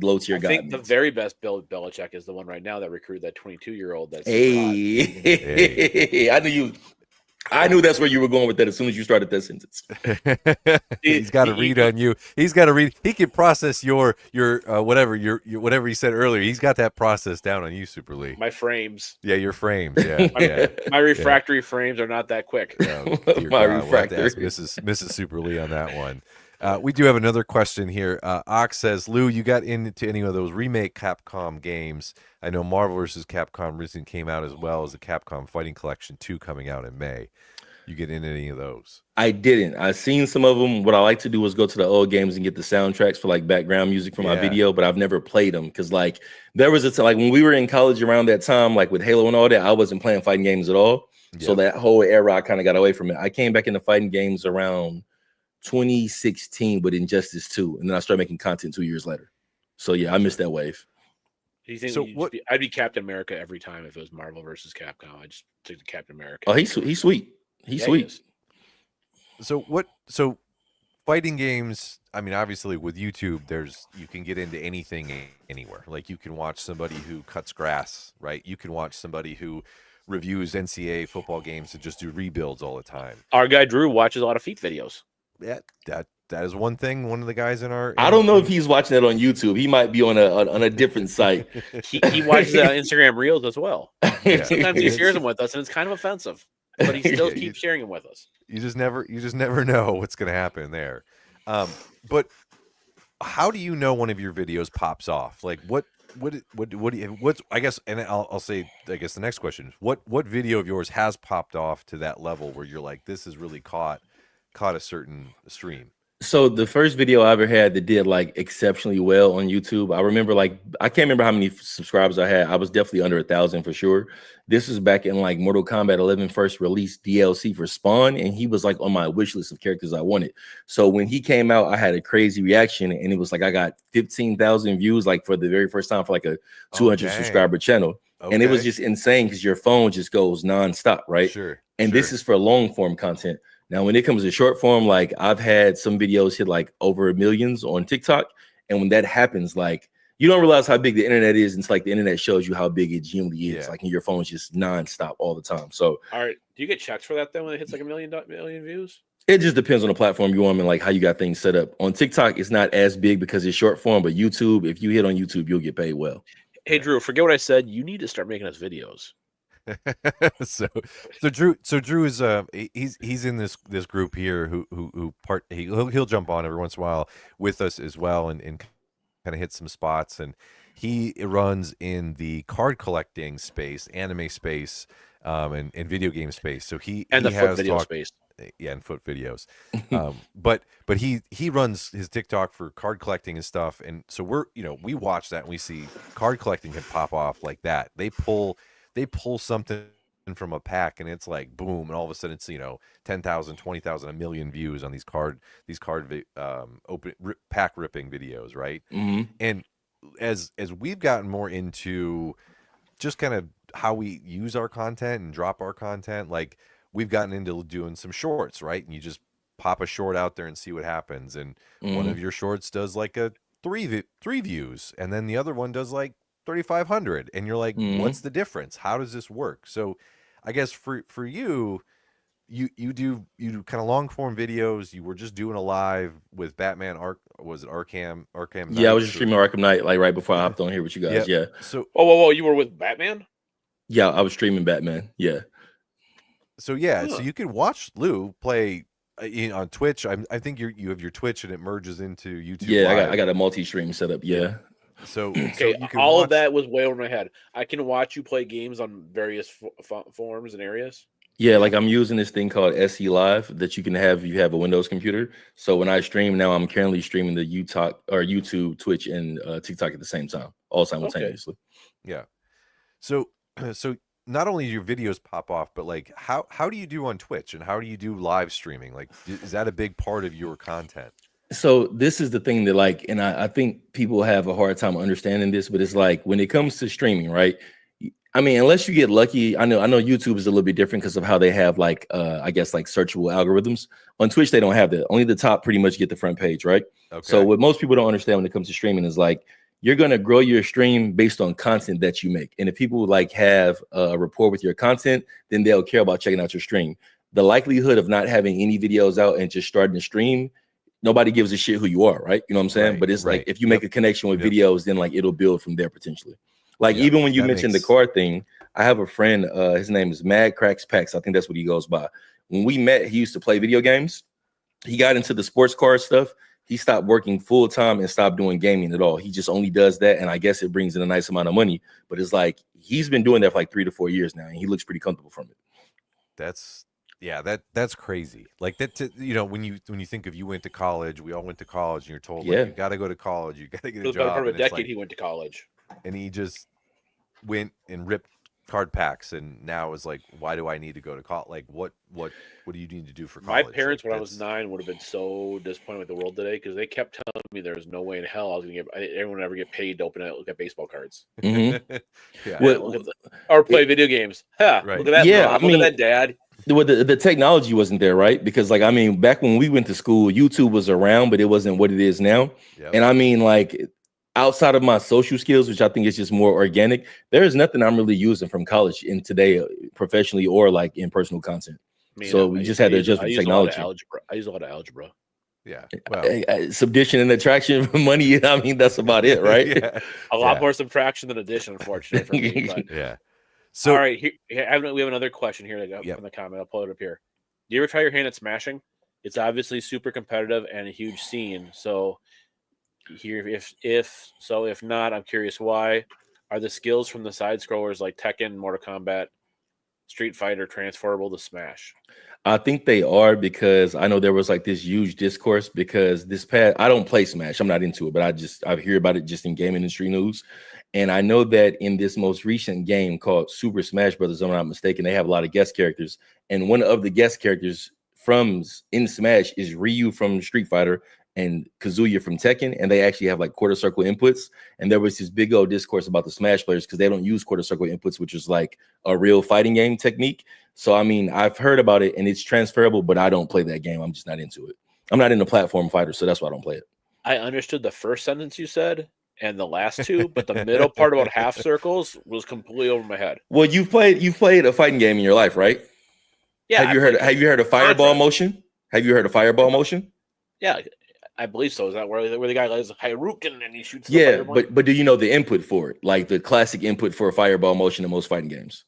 low tier I guy think the means. very best Bill Belichick is the one right now that recruited that 22-year-old. That's Hey, I knew that's where you were going with that as soon as you started that sentence. He's got to read on you. He's got to read. He can process your whatever whatever he said earlier. He's got that process down on you, Super Lee. my frames. Yeah, your frames. Yeah, yeah. My refractory frames are not that quick. Oh, dear My God, we'll have to ask refractor. Mrs. Super Lee on that one. We do have another question here. Ox says, Lou, you got into any of those remake Capcom games? I know Marvel vs. Capcom recently came out as well as the Capcom Fighting Collection 2 coming out in May. You get into any of those? I didn't. I've seen some of them. What I like to do is go to the old games and get the soundtracks for like background music for my Yeah. video, but I've never played them because like there was a time like when we were in college around that time, like with Halo and all that, I wasn't playing fighting games at all. So Yep. that whole era, I kind of got away from it. I came back into fighting games around 2016 with Injustice 2, and then I started making content 2 years later. So yeah, I missed that wave. Do you think So you'd what- I'd be Captain America every time if it was Marvel versus Capcom. I just took the Captain America. Oh, he's sweet. He's sweet. He's Yeah, he sweet. is. So fighting games, I mean, obviously with YouTube, you can get into anything anywhere. Like you can watch somebody who cuts grass, right? You can watch somebody who reviews NCAA football games and just do rebuilds all the time. Our guy Drew watches a lot of feet videos. Yeah, that is one thing. One of the guys in our I don't know if he's watching that on YouTube. He might be on a different site. He watches Instagram Reels as well. Yeah. Sometimes he shares them with us, and it's kind of offensive, but he still Yeah, keeps sharing them with us. you just never know what's going to happen there. But how do you know one of your videos pops off? Like what do you, what's, I guess, and I'll say, I guess the next question is what video of yours has popped off to that level where you're like, this has really caught a certain stream? So the first video I ever had that did like exceptionally well on YouTube, I remember like I can't remember how many subscribers I had. I was definitely under 1,000 for sure. This was back in like Mortal Kombat 11 first released DLC for Spawn, and he was like on my wish list of characters I wanted. So when he came out, I had a crazy reaction, and it was like I got 15,000 views like for the very first time for like a 200 dang. subscriber channel, and it was Okay. just insane because your phone just goes nonstop, right? Sure. And this is for long form content. Now, when it comes to short form, like I've had some videos hit like over millions on TikTok. And when that happens, like you don't realize how big the internet is until like the internet shows you how big it genuinely is. Yeah. Like your phone's just nonstop all the time. So All right, do you get checks for that then when it hits like a million views? it just depends on the platform you're on and like how you got things set up. On TikTok, it's not as big because it's short form, but YouTube, if you hit on YouTube, you'll get paid well. Hey Drew, forget what I said. You need to start making us videos. so Drew is he's in this group here he'll jump on every once in a while with us as well and kind of hit some spots, and he runs in the card collecting space, anime space, and video game space. So he And the has foot video talked- space. yeah, and foot videos. But he runs his TikTok for card collecting and stuff, and so we watch that and we see card collecting can pop off like that. They pull something from a pack, and it's like boom, and all of a sudden it's 10,000, 20,000, a million views on these card pack ripping videos, right? Mhm. And as we've gotten more into just kind of how we use our content and drop our content, like we've gotten into doing some shorts, right? And you just pop a short out there and see what happens. And one of Mhm. your shorts does like a three views, and then the other one does like 3,500, and you're like, what's Mhm. the difference? How does this work? So I guess for you, you do kind of long form videos. You were just doing a live with Batman was it Arkham Yeah, I was just Knights, or streaming Arkham Knight like right before I hopped on here with you guys. yep. Yeah. So Whoa! You were with Batman? Yeah, I was streaming Batman. Yeah. yeah, so Huh. you can watch Lou play on Twitch. I think you have your Twitch and it merges into YouTube Yeah, Live. I got a multi-stream set up. Yeah. So Okay, you can all watch of that was way over my head. I can watch you play games on various forms and areas. Yeah, like I'm using this thing called SE Live that you can have if you have a Windows computer. So when I stream now, I'm currently streaming the YouTube, Twitch, and TikTok at the same time, all simultaneously. Yeah. So so not only do your videos pop off, but like how do you do on Twitch, and how do you do live streaming? Like is that a big part of your content? So this is the thing that like, and I think people have a hard time understanding this, but it's like when it comes to streaming, right? I mean, unless you get lucky, I know YouTube is a little bit different because of how they have like I guess like searchable algorithms. On Twitch, they don't have that. Only the top pretty much get the front page, right? So Okay. what most people don't understand when it comes to streaming is like you're gonna grow your stream based on content that you make. And if people like have a rapport with your content, then they'll care about checking out your stream. The likelihood of not having any videos out and just starting to stream, nobody gives a shit who you are, right? You know what I'm saying? Right, But it's like right. if you make a connection with Yep. videos, then like it'll build from there potentially. Like Yep. even when you That mentioned the makes- car thing, I have a friend, his name is Mad Cracks Packs. I think that's what he goes by. When we met, he used to play video games. He got into the sports car stuff. He stopped working full time and stopped doing gaming at all. He just only does that, and I guess it brings in a nice amount of money. But it's like he's been doing that for like 3 to 4 years now, and he looks pretty comfortable from it. That's crazy. Like when you think of you went to college, we all went to college, and you're told Yeah. like you got to go to college, you got to get For a the better job, part of and a it's decade, like, he went to college. and he just went and ripped card packs, and now is like, why do I need to go to college? Like what do you need to do for My college? parents, Like, when I was 9, would have been so disappointed with the world today because they kept telling me there was no way in hell I was going to get everyone would ever get paid to look at baseball cards. Mhm. Yeah. Well, Look at or play video games. Ha! Right. Look at that. Yeah, Mom. I Look mean- at that, Dad. Well, the technology wasn't there, right? Because like I mean, back when we went to school, YouTube was around, but it wasn't what it is now. Yep. And I mean, like outside of my social skills, which I think is just more organic, there is nothing I'm really using from college in today, professionally or like in personal content. I mean, So we just had to adjust with I use a lot of technology. algebra. I use a lot of algebra. Yeah. Well, Subdition and attraction, money. I mean, that's about it, right? yeah. A lot Yeah. more subtraction than addition, unfortunately for me. But Yeah. So all right, we have another question here that got Yep. from the comment. I'll pull it up here. Do you ever try your hand at smashing? It's obviously super competitive and a huge scene. So here, if not, I'm curious why. Are the skills from the side scrollers like Tekken, Mortal Kombat, Street Fighter transferable to Smash? I think they are because I know there was like this huge discourse because I don't play Smash. I'm not into it, but I hear about it just in game industry news. And I know that in this most recent game called Super Smash Brothers, if I'm not mistaken, they have a lot of guest characters. And one of the guest characters in Smash is Ryu from Street Fighter and Kazuya from Tekken, and they actually have like quarter circle inputs. And there was this big old discourse about the Smash players because they don't use quarter circle inputs, which is like a real fighting game technique. So I mean, I've heard about it and it's transferable, but I don't play that game. I'm just not into it. I'm not into platform fighters, so that's why I don't play it. I understood the first sentence you said and the last two, but the middle part about half circles was completely over my head. Well, you've played a fighting game in your life, right? Yeah, Have you heard of Fireball Contra. motion? Have you heard of Fireball motion? Yeah, I believe so. Is that where the guy is Hadouken and he shoots? The Yeah, fireball? but do you know the input for it? Like the classic input for a Fireball motion in most fighting games.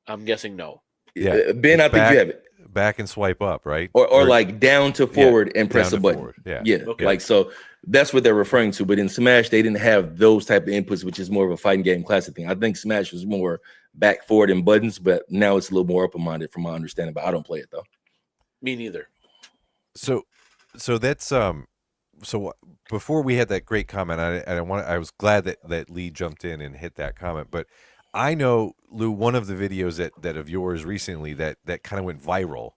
I'm guessing no. Yeah, Ben, I think you have it. back and swipe up, right? Or like down to forward and press a down to button. forward. Yeah. Yeah, Okay. like so that's what they're referring to. But in Smash, they didn't have those type of inputs, which is more of a fighting game classic thing. I think Smash was more back, forward, and buttons, but now it's a little more open-minded from my understanding. But I don't play it though. Me neither. So that's so before we had that great comment, I was glad that Lee jumped in and hit that comment, but I know, Lou, one of the videos that of yours recently that kind of went viral,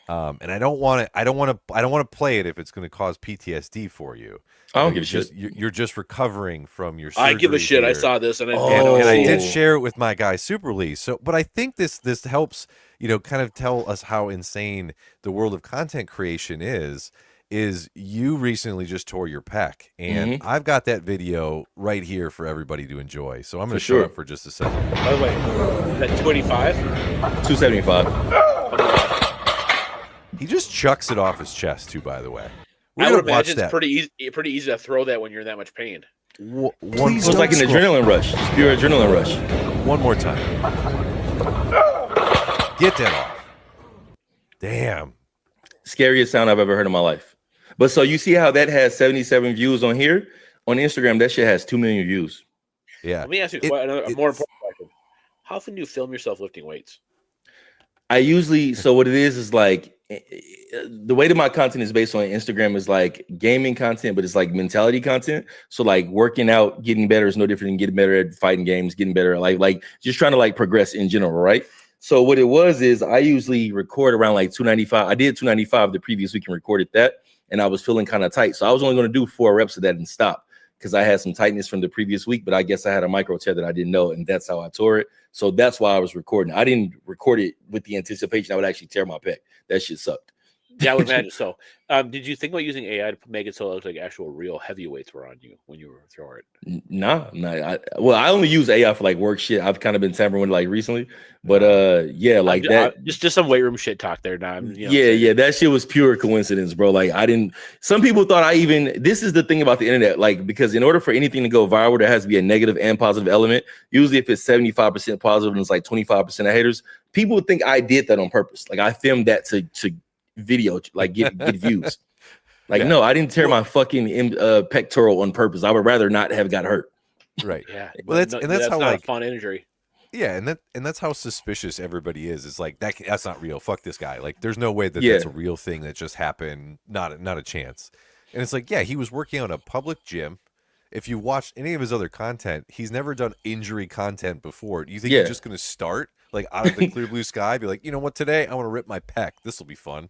and I don't want to play it if it's going to cause PTSD for you. I don't But give a shit. you're just recovering from your I give a surgery shit. I here. saw this and I And I did Oh. share it with my guy Super Lee. So, but I think this helps, kind of tell us how insane the world of content creation is. Is you recently just tore your pec, and I've got that video right here for everybody to enjoy. So I'm going to show sure. it for just a second. By the way, is that 25? 275. He just chucks it off his chest too. By the way, we're I gonna would watch imagine that. it's pretty easy to throw that when you're in that much pain. One, It was like an adrenaline rush, just pure adrenaline rush. one more time. Get that off. Damn. Scariest sound I've ever heard in my life. But so you see how that has 77 views on here? On Instagram, that shit has 2 million views. Yeah. Let me ask you a more important question. How often do you film yourself lifting weights? I usually, so what it is like the way that my content is based on Instagram is like gaming content, but it's like mentality content. So like working out, getting better is no different than getting better at fighting games, getting better at like just trying to like progress in general, right? So what it was is I usually record around like 295. I did 295 the previous week and recorded that, and I was feeling kind of tight. So I was only going to do 4 reps of that and stop because I had some tightness from the previous week, but I guess I had a micro tear that I didn't know, and that's how I tore it. So that's why I was recording. I didn't record it with the anticipation I would actually tear my pec. That shit sucked. Yeah, I would imagine so. Did you think about using AI to make it so it looked like actual real heavyweights were on you when you were throwing it? Nah. I only use AI for like work shit. I've kind of been tampering with it like recently, but yeah, like that. Just some weight room shit talk there. Now, Yeah, that shit was pure coincidence, bro. Like I didn't. Some people thought I even. This is the thing about the internet, like because in order for anything to go viral, there has to be a negative and positive element. Usually, if it's 75% positive and it's like 25% of haters, people would think I did that on purpose. Like I filmed that to video, like get views. Like Yeah. no, I didn't tear my fucking pectoral on purpose. I would rather not have got hurt. Right. Yeah. Well, that's how not like a fun injury. yeah, and that's how suspicious everybody is. It's like that's not real. Fuck this guy. Like there's no way that Yeah. that's a real thing that just happened. Not a chance. And it's like, yeah, he was working out a public gym. If you watch any of his other content, he's never done injury content before. Do you think Yeah. he's just going to start like out of the clear blue sky? Be like, you know what? Today I want to rip my pec. This will be fun.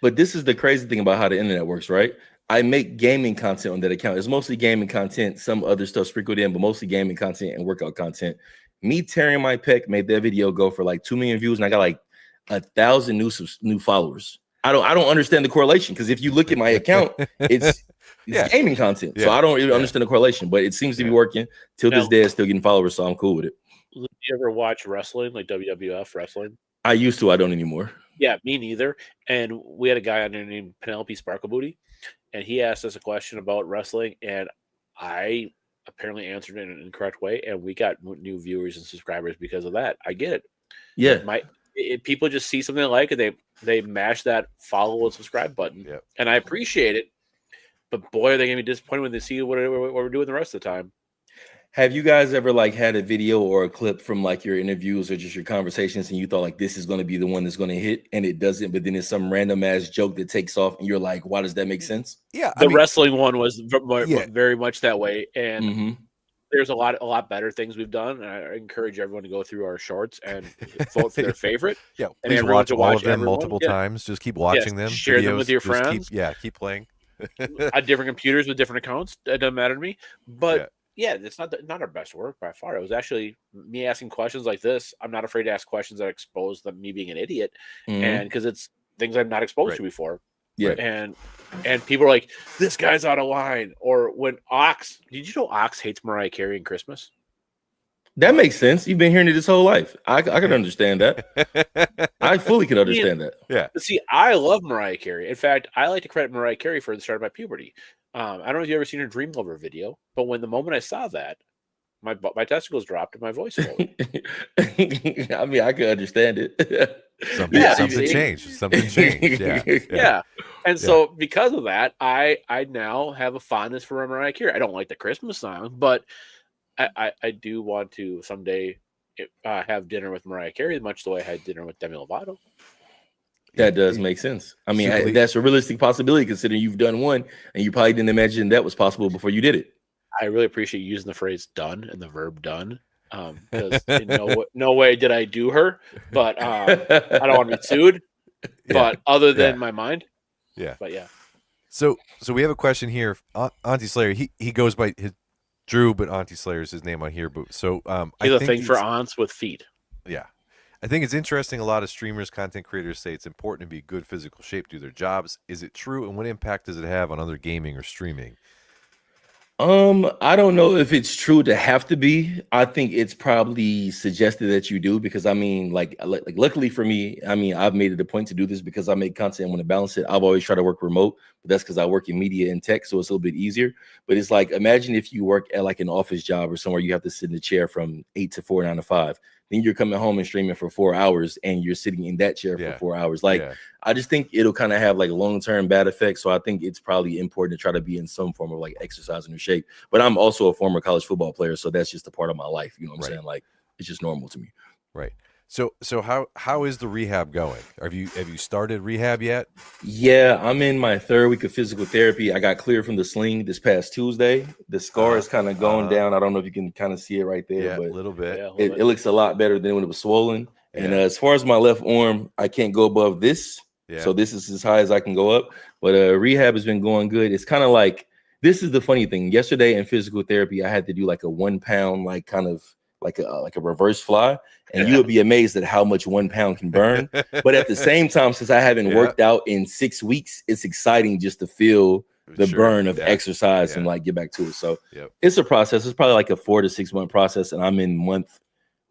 But this is the crazy thing about how the internet works, right? I make gaming content on that account. It's mostly gaming content, some other stuff sprinkled in, but mostly gaming content and workout content. Me tearing my pec made that video go for like 2 million views, and I got like 1,000 new followers. I don't understand the correlation because if you look at my account, it's Yeah. gaming content. So Yeah. I don't really understand the correlation, but it seems to be working till this Now- day. It's still getting followers, so I'm cool with it. Did you ever watch wrestling, like WWF wrestling? I used to, I don't anymore. Yeah, me neither. And we had a guy on there named Penelope Sparklebooty, and he asked us a question about wrestling, and I apparently answered it in an incorrect way, and we got new viewers and subscribers because of that. I get it. Yeah. People just see something they like, and they mash that follow and subscribe button, Yep. and I appreciate it. But boy, are they gonna be disappointed when they see what we're doing the rest of the time. Have you guys ever like had a video or a clip from like your interviews or just your conversations and you thought like this is going to be the one that's going to hit and it doesn't, but then it's some random ass joke that takes off and you're like, why does that make sense? Yeah. The wrestling one was Yeah. very much that way, and Mhm. there's a lot better things we've done. And I encourage everyone to go through our shorts and vote for their favorite. Yeah, And please everyone watch to all watch of them everyone. multiple Yeah. times. Just keep watching them. share them with your Just friends. keep playing. On different computers with different accounts. It doesn't matter to me. But yeah, it's not our best work by far. It was actually me asking questions like this. I'm not afraid to ask questions that expose me being an idiot, Mhm. and because it's things I'm not exposed Right. to before. Yeah. And people are like, "This guy's out of line." Or when Ox, did you know Ox hates Mariah Carey and Christmas? That makes sense. You've been hearing it this whole life. I can understand that. I fully can understand that. But see, I love Mariah Carey. In fact, I like to credit Mariah Carey for the start of my puberty. I don't know if you ever seen her Dream Lover video, but when the moment I saw that, my testicles dropped and my voice lowered. I mean, I can understand it. Something changed. Something changed. Yeah. Yeah. And so because of that, I now have a fondness for Mariah Carey. I don't like the Christmas song, but I do want to someday have dinner with Mariah Carey, much the way I had dinner with Demi Lovato. That does make sense. I mean, Super Lee- that's a realistic possibility considering you've done one and you probably didn't imagine that was possible before you did it. I really appreciate using the phrase "done" and the verb "done." because in no way did I do her, but I don't want to be sued. Yeah. But other than Yeah. my mind, Yeah. but yeah. So we have a question here. Auntie Slayer, he goes by his Drew, but Auntie Slayer is his name on here. But so He has I a think thing for aunts with feet. yeah, I think it's interesting. A lot of streamers, content creators say it's important to be in good physical shape to do their jobs. Is it true? And what impact does it have on other gaming or streaming? I don't know if it's true to have to be. I think it's probably suggested that you do because I mean, like luckily for me, I mean, I've made it a point to do this because I make content. I want to balance it. I've always tried to work remote, but that's because I work in media and tech, so it's a little bit easier. But it's like imagine if you work at like an office job or somewhere you have to sit in the chair from 8 to 4, 9 to 5. Then you're coming home and streaming for 4 hours, and you're sitting in that chair for 4 hours. Like I just think it'll kind of have like long-term bad effects. So I think it's probably important to try to be in some form of like exercising or shape. But I'm also a former college football player, so that's just a part of my life. You know what I'm saying? Like it's just normal to me. Right. So how is the rehab going? Have you started rehab yet? Yeah, I'm in my 3rd week of physical therapy. I got cleared from the sling this past Tuesday. The scar is kind of going down. I don't know if you can kind of see it right there, but a little bit. Yeah, it looks a lot better than when it was swollen. Yeah. And as far as my left arm, I can't go above this. Yeah. So this is as high as I can go up. But rehab has been going good. It's kind of like this is the funny thing. Yesterday in physical therapy, I had to do like a 1 pound, like kind of like a reverse fly. And you would be amazed at how much 1 pound can burn. But at the same time, since I haven't worked out in 6 weeks, it's exciting just to feel the burn of exercise and like get back to it. So it's a process. It's probably like a 4 to 6 month process. And I'm in month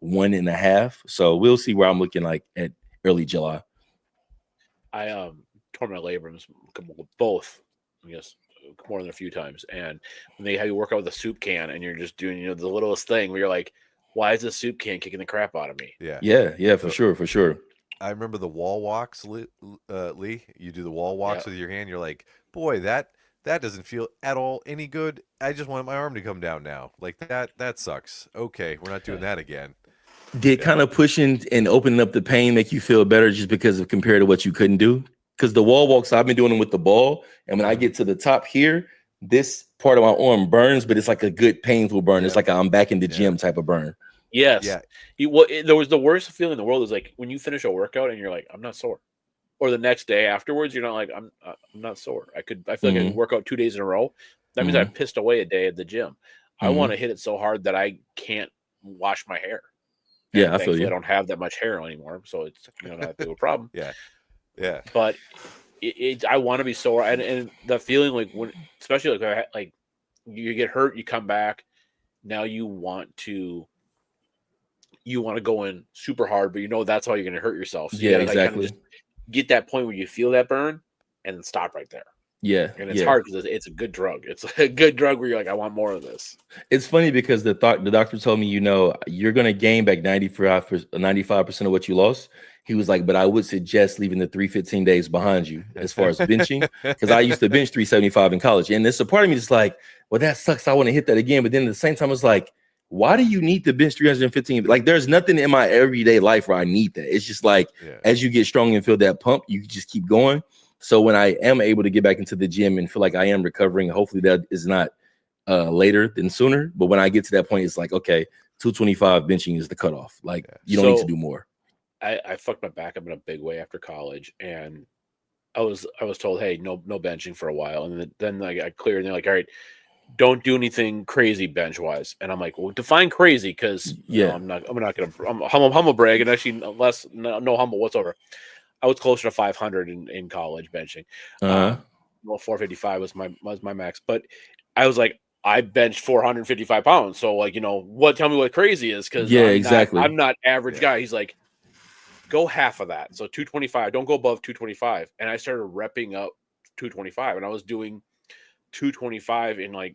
1.5. So we'll see where I'm looking like at early July. I tore my labrums both, I guess, more than a few times. And when they have you work out with a soup can and you're just doing, the littlest thing where you're like, why is this soup can kicking the crap out of me? Yeah, for sure. I remember the wall walks, Lee. You do the wall walks with your hand. You're like, boy, that doesn't feel at all any good. I just want my arm to come down now. Like that sucks. Okay, we're not doing that again. Did kind of pushing and opening up the pain make you feel better just because of compared to what you couldn't do? Because the wall walks, I've been doing them with the ball, and when I get to the top here, this part of my arm burns, but it's like a good painful burn. It's like I'm back in the gym type of burn. Yes. Yeah. There was the worst feeling in the world is like when you finish a workout and you're like, I'm not sore. Or the next day afterwards, you're not like, I'm not sore. I feel like I could work out 2 days in a row. That means I pissed away a day at the gym. I want to hit it so hard that I can't wash my hair. And I feel you. I don't have that much hair anymore, so it's not that big of a problem. Yeah. But I want to be sore, and the feeling like when, especially like you get hurt, you come back. Now you want to go in super hard, but that's how you're going to hurt yourself. So you gotta, exactly. Just get that point where you feel that burn, and then stop right there. Yeah, and it's hard because it's a good drug. It's a good drug where you're like, I want more of this. It's funny because the doctor told me, you're going to gain back 95% of what you lost. He was like, but I would suggest leaving the 315 days behind you as far as benching, because I used to bench 375 in college. And there's a part of me that's like, well, that sucks. I want to hit that again. But then at the same time, it's like, why do you need to bench 315? Like, there's nothing in my everyday life where I need that. It's just like, as you get strong and feel that pump, you just keep going. So when I am able to get back into the gym and feel like I am recovering, hopefully that is not later than sooner. But when I get to that point, it's like, okay, 225 benching is the cutoff. Like you don't need to do more. I fucked my back up in a big way after college, and I was told, hey, no benching for a while, and then I got cleared, and they're like, all right, don't do anything crazy bench wise. And I'm like, well, define crazy, because I'm not gonna humble brag, and actually no humble whatsoever. I was closer to 500 in college benching. Well, 455 was my max, but I was like, I benched 455 pounds. So like, tell me what crazy is. Cause I'm not average guy. He's like, go half of that. So 225, don't go above 225. And I started repping up 225, and I was doing 225 in like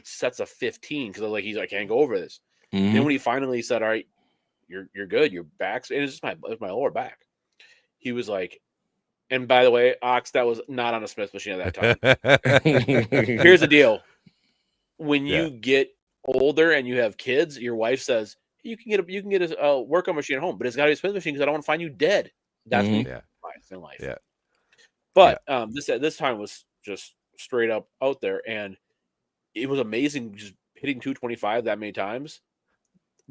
sets of 15. Cause I was like, I can't go over this. Then when he finally said, all right, you're good. Your back's, and it's just my lower back. He was like, and by the way, Ox, that was not on a Smith machine at that time. Here's the deal. When you get older and you have kids, your wife says, you can get a workout machine at home, but it's got to be a Smith machine because I don't want to find you dead. That's me in life. Yeah. But this time was just straight up out there, and it was amazing just hitting 225 that many times.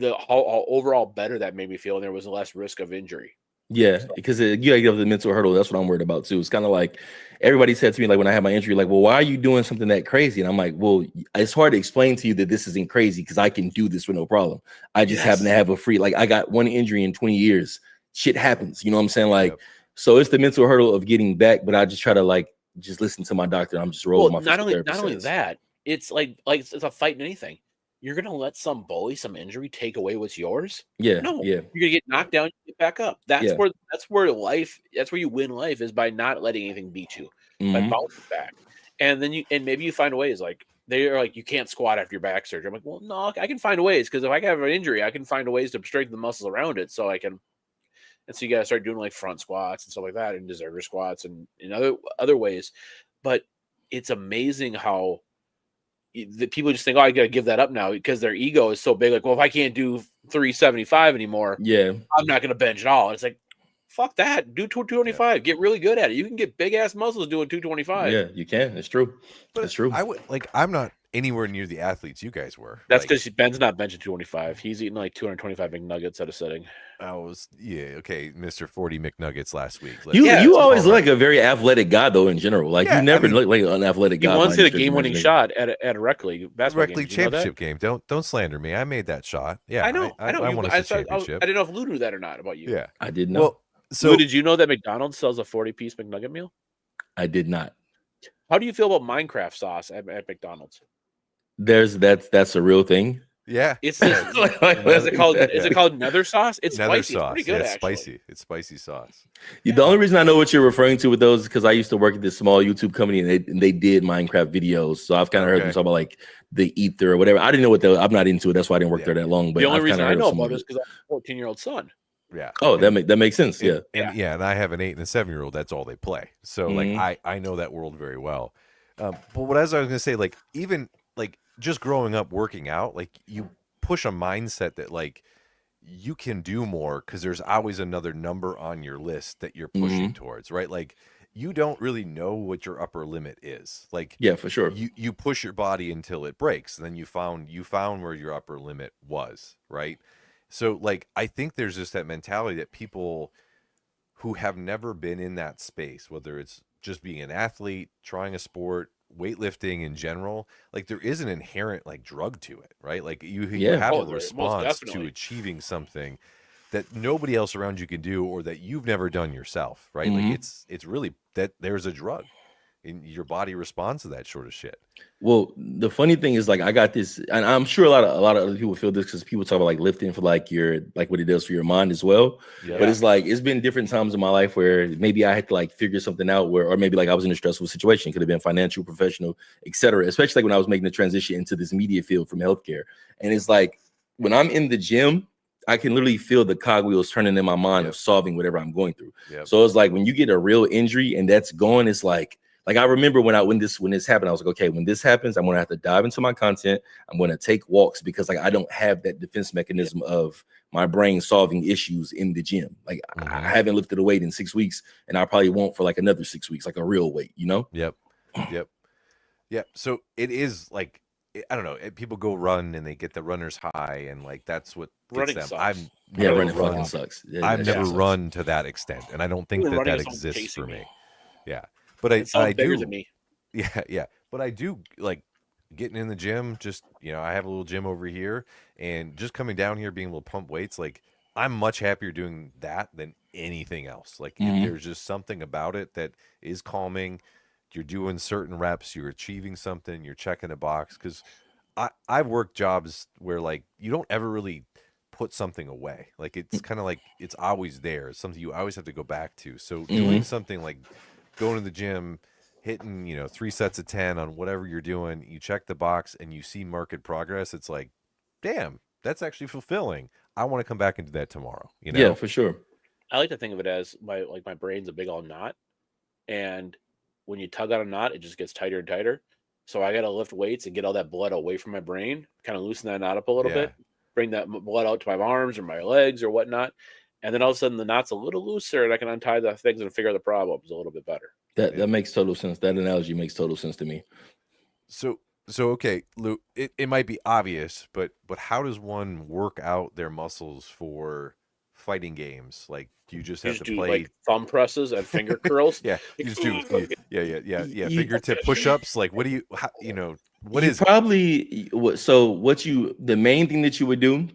how overall better that made me feel, and there was less risk of injury. Yeah, because you gotta get over the mental hurdle. That's what I'm worried about too. It's kind of like everybody said to me, like when I had my injury, like, well, why are you doing something that crazy? And I'm like, well, it's hard to explain to you that this isn't crazy because I can do this with no problem. I just happen to have a free, like I got one injury in 20 years. Shit happens, you know what I'm saying? Like, so it's the mental hurdle of getting back, but I just try to like just listen to my doctor. I'm just rolling my not only that, it's like it's a fight in anything. You're gonna let some bully, some injury take away what's yours? Yeah, No, yeah. you're gonna get knocked down, get back up. That's where life. That's where you win life, is by not letting anything beat you, by bouncing back. And then maybe you find ways. Like they are like, you can't squat after your back surgery. I'm like, well, no, I can find ways, because if I have an injury, I can find ways to strengthen the muscles around it, so I can. And so you gotta start doing like front squats and stuff like that, and deserter squats and in other ways. But it's amazing how the people just think, oh, I got to give that up now, because their ego is so big. Like, well, if I can't do 375 anymore, I'm not going to bench at all. And it's like, fuck that. Do 225. Yeah. Get really good at it. You can get big ass muscles doing 225. Yeah, you can. It's true. But it's true. I'm not anywhere near the athletes you guys were. That's because Ben's not benching 225. He's eating like 225 McNuggets at a sitting. Okay, Mr. 40 McNuggets last week. You always look like a very athletic guy though in general. Like you never look like an athletic guy. He once hit a game-winning shot at a rec league basketball rec league championship game. Don't slander me. I made that shot. Yeah, I know. I won a championship. I didn't know if Lou knew that or not about you. Yeah, I did not. Well, so Lou, did you know that McDonald's sells a 40-piece McNugget meal? I did not. How do you feel about Minecraft sauce at McDonald's? That's a real thing. Yeah, it's is it called? Is it called Nether sauce? It's Nether spicy. Sauce. It's pretty good. It's actually. spicy. It's spicy sauce. The only reason I know what you're referring to with those is because I used to work at this small YouTube company and they did Minecraft videos. So I've kind of heard them talk about like the Ether or whatever. I didn't know what I'm not into it. That's why I didn't work there that long. But the only reason I know about it is because I have a 14-year-old son. Yeah. Oh, that makes sense. And I have an 8 and a 7-year-old. That's all they play. So like I know that world very well. But what I was gonna say, like even like just growing up working out, like you push a mindset that like you can do more because there's always another number on your list that you're pushing towards, right? Like you don't really know what your upper limit is. Like for sure. You push your body until it breaks, and then you found where your upper limit was, right? So like I think there's just that mentality that people who have never been in that space, whether it's just being an athlete, trying a sport, weightlifting in general, like there is an inherent like drug to it, right? Like you have a response to achieving something that nobody else around you can do, or that you've never done yourself, right? Like it's really that there's a drug and your body responds to that sort of shit. Well, the funny thing is, like, I got this, and I'm sure a lot of other people feel this because people talk about like lifting for like your like what it does for your mind as well. Yeah. But it's like it's been different times in my life where maybe I had to like figure something out, or maybe like I was in a stressful situation, could have been financial, professional, etc. Especially like when I was making the transition into this media field from healthcare, and it's like when I'm in the gym, I can literally feel the cogwheels turning in my mind of solving whatever I'm going through. So it's like when you get a real injury and that's gone, it's like I remember when this happened, I was like, okay, when this happens, I'm gonna have to dive into my content. I'm gonna take walks because like I don't have that defense mechanism of my brain solving issues in the gym. Like I haven't lifted a weight in 6 weeks, and I probably won't for like another 6 weeks, like a real weight, you know? Yep. So it is like I don't know. People go run and they get the runner's high, and like that's what running gets them. sucks. Running fucking sucks. I've never run to that extent, and I don't think that exists for me. Yeah. But I do. Than me. Yeah. But I do like getting in the gym. Just I have a little gym over here, and just coming down here, being able to pump weights. Like I'm much happier doing that than anything else. Like there's just something about it that is calming. You're doing certain reps. You're achieving something. You're checking a box. Because I've worked jobs where like you don't ever really put something away. Like it's kind of like it's always there. It's something you always have to go back to. So doing something like going to the gym, hitting 3 sets of 10 on whatever you're doing, you check the box and you see market progress. It's like, damn, that's actually fulfilling. I want to come back and do that tomorrow. Yeah, for sure. I like to think of it as my brain's a big old knot, and when you tug on a knot, it just gets tighter and tighter. So I got to lift weights and get all that blood away from my brain, kind of loosen that knot up a little bit, bring that blood out to my arms or my legs or whatnot. And then all of a sudden the knot's a little looser and I can untie the things and figure out the problems a little bit better. That makes total sense. That analogy makes total sense to me. So okay, Lou, it might be obvious, but how does one work out their muscles for fighting games? Like, do you just You have just to do play? like thumb presses and finger curls. Yeah, you Like, just do. Yeah. You, Fingertip push-ups. Like, what do you? How, what you is it? probably what you the main thing that you would do,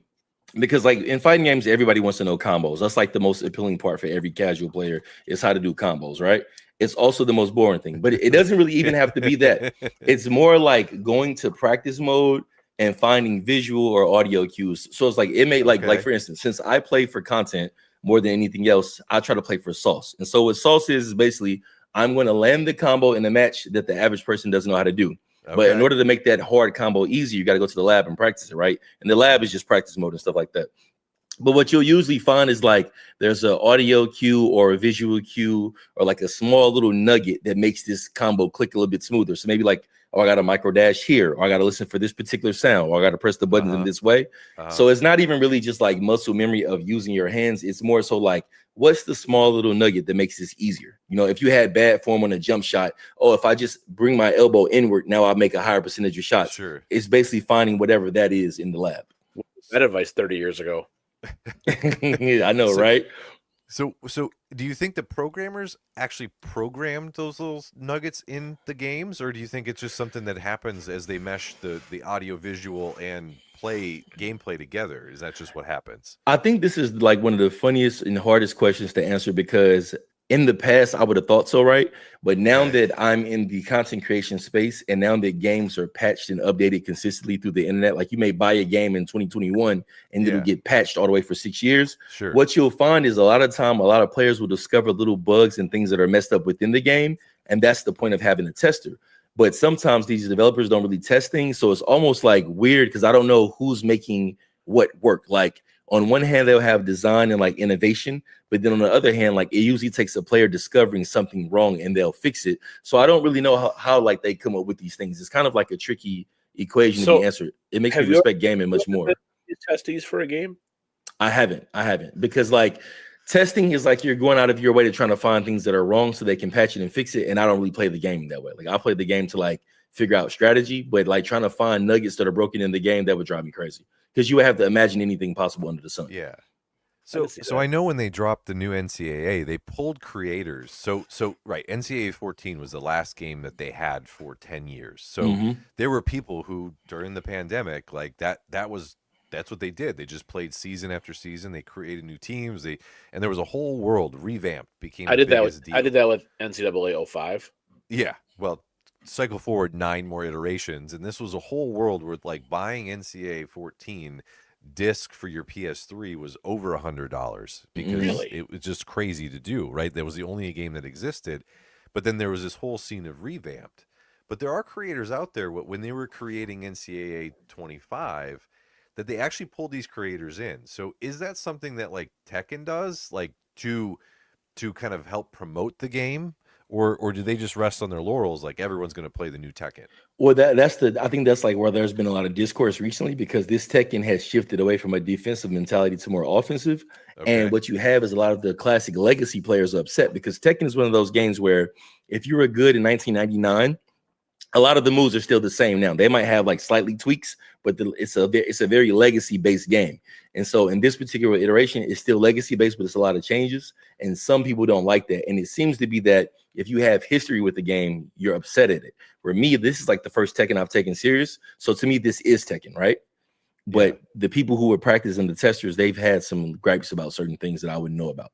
because like in fighting games everybody wants to know combos. That's like the most appealing part for every casual player is how to do combos, right? It's also the most boring thing, but it doesn't really even have to be that. It's more like going to practice mode and finding visual or audio cues. So it's like it may like Okay. for instance, since I play for content more than anything else, I try to play for sauce. And so what sauce is basically I'm going to land the combo in a match that the average person doesn't know how to do. But in Okay. order to make that hard combo easy, you got to go to the lab and practice it, right? And the lab is just practice mode and stuff like that. But what you'll usually find is like there's an audio cue or a visual cue or like a small little nugget that makes this combo click a little bit smoother. So maybe like, oh, I got a micro dash here, or I got to listen for this particular sound, or I got to press the buttons in Uh-huh. this way. Uh-huh. So it's not even really just like muscle memory of using your hands. It's more so like, what's the small little nugget that makes this easier? You know, if you had bad form on a jump shot, oh, if I just bring my elbow inward, now I'll make a higher percentage of shots. Sure. It's basically finding whatever that is in the lab. that advice 30 years ago. I know, So- right? So do you think the programmers actually programmed those little nuggets in the games, or do you think it's just something that happens as they mesh the audio visual and gameplay together? Is that just what happens? I think this is like one of the funniest and hardest questions to answer, because in the past I would have thought so, right? But now that I'm in the content creation space and now that games are patched and updated consistently through the internet, like you may buy a game in 2021 and it'll Yeah. get patched all the way for 6 years. Sure. What you'll find is a lot of time, a lot of players will discover little bugs and things that are messed up within the game. And that's the point of having a tester. But sometimes these developers don't really test things. So it's almost like weird because I don't know who's making what work. Like on one hand, they'll have design and like innovation, but then on the other hand, like it usually takes a player discovering something wrong and they'll fix it. So I don't really know how like they come up with these things. It's kind of like a tricky equation to be answered. It makes me respect gaming much more. Test these for a game? I haven't because like testing is like you're going out of your way to trying to find things that are wrong so they can patch it and fix it. And I don't really play the game that way. Like I play the game to like figure out strategy, but like trying to find nuggets that are broken in the game, that would drive me crazy because you would have to imagine anything possible under the sun. Yeah. I can see So that. I know when they dropped the new NCAA, they pulled creators. So right, NCAA 14 was the last game that they had for 10 years. So Mhm. there were people who during the pandemic, like that's what they did. They just played season after season. They created new teams. And there was a whole world revamped, became I the did that biggest with deal. I did that with NCAA 05. Yeah. Well, cycle forward 9 more iterations, and this was a whole world where like buying NCAA 14 disc for your PS3 was over $100 because Really? it was just crazy to do, right? That was the only game that existed. But then there was this whole scene of revamped. But there are creators out there when they were creating NCAA 25 that they actually pulled these creators in. So is that something that like Tekken does, like to kind of help promote the game? Or do they just rest on their laurels like everyone's going to play the new Tekken? Well, I think that's like where there's been a lot of discourse recently because this Tekken has shifted away from a defensive mentality to more offensive. Okay. And what you have is a lot of the classic legacy players are upset because Tekken is one of those games where if you were good in 1999, a lot of the moves are still the same now. They might have like slightly tweaks, but it's a very legacy based game. And so in this particular iteration, it's still legacy based, but it's a lot of changes. And some people don't like that. And it seems to be that if you have history with the game, you're upset at it. For me, this is like the first Tekken I've taken serious. So to me, this is Tekken, right? But the people who were practicing, the testers, they've had some gripes about certain things that I wouldn't know about.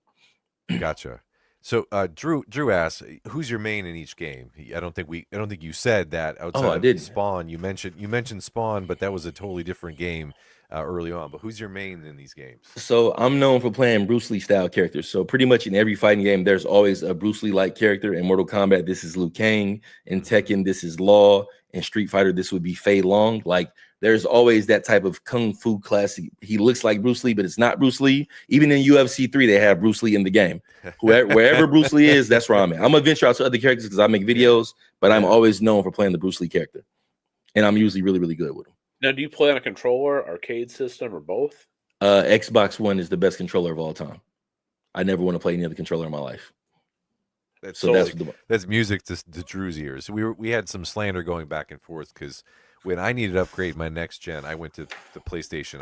Gotcha. So Drew asks, who's your main in each game? I don't think you said that outside I of didn't. Spawn. You mentioned Spawn, but that was a totally different game early on. But who's your main in these games? So I'm known for playing Bruce Lee style characters. So pretty much in every fighting game, there's always a Bruce Lee like character. In Mortal Kombat, this is Liu Kang. In Tekken, this is Law. In Street Fighter, this would be Fei Long. Like there's always that type of kung fu classic. He looks like Bruce Lee, but it's not Bruce Lee. Even in UFC 3, they have Bruce Lee in the game. Wherever Bruce Lee is, that's where I'm at. I'm gonna venture out to other characters because I make videos, but I'm always known for playing the Bruce Lee character. And I'm usually really, really good with him. Now, do you play on a controller, arcade system, or both? Xbox One is the best controller of all time. I never want to play any other controller in my life. That's So that's music to Drew's ears. We had some slander going back and forth because when I needed to upgrade my next gen, I went to the PlayStation.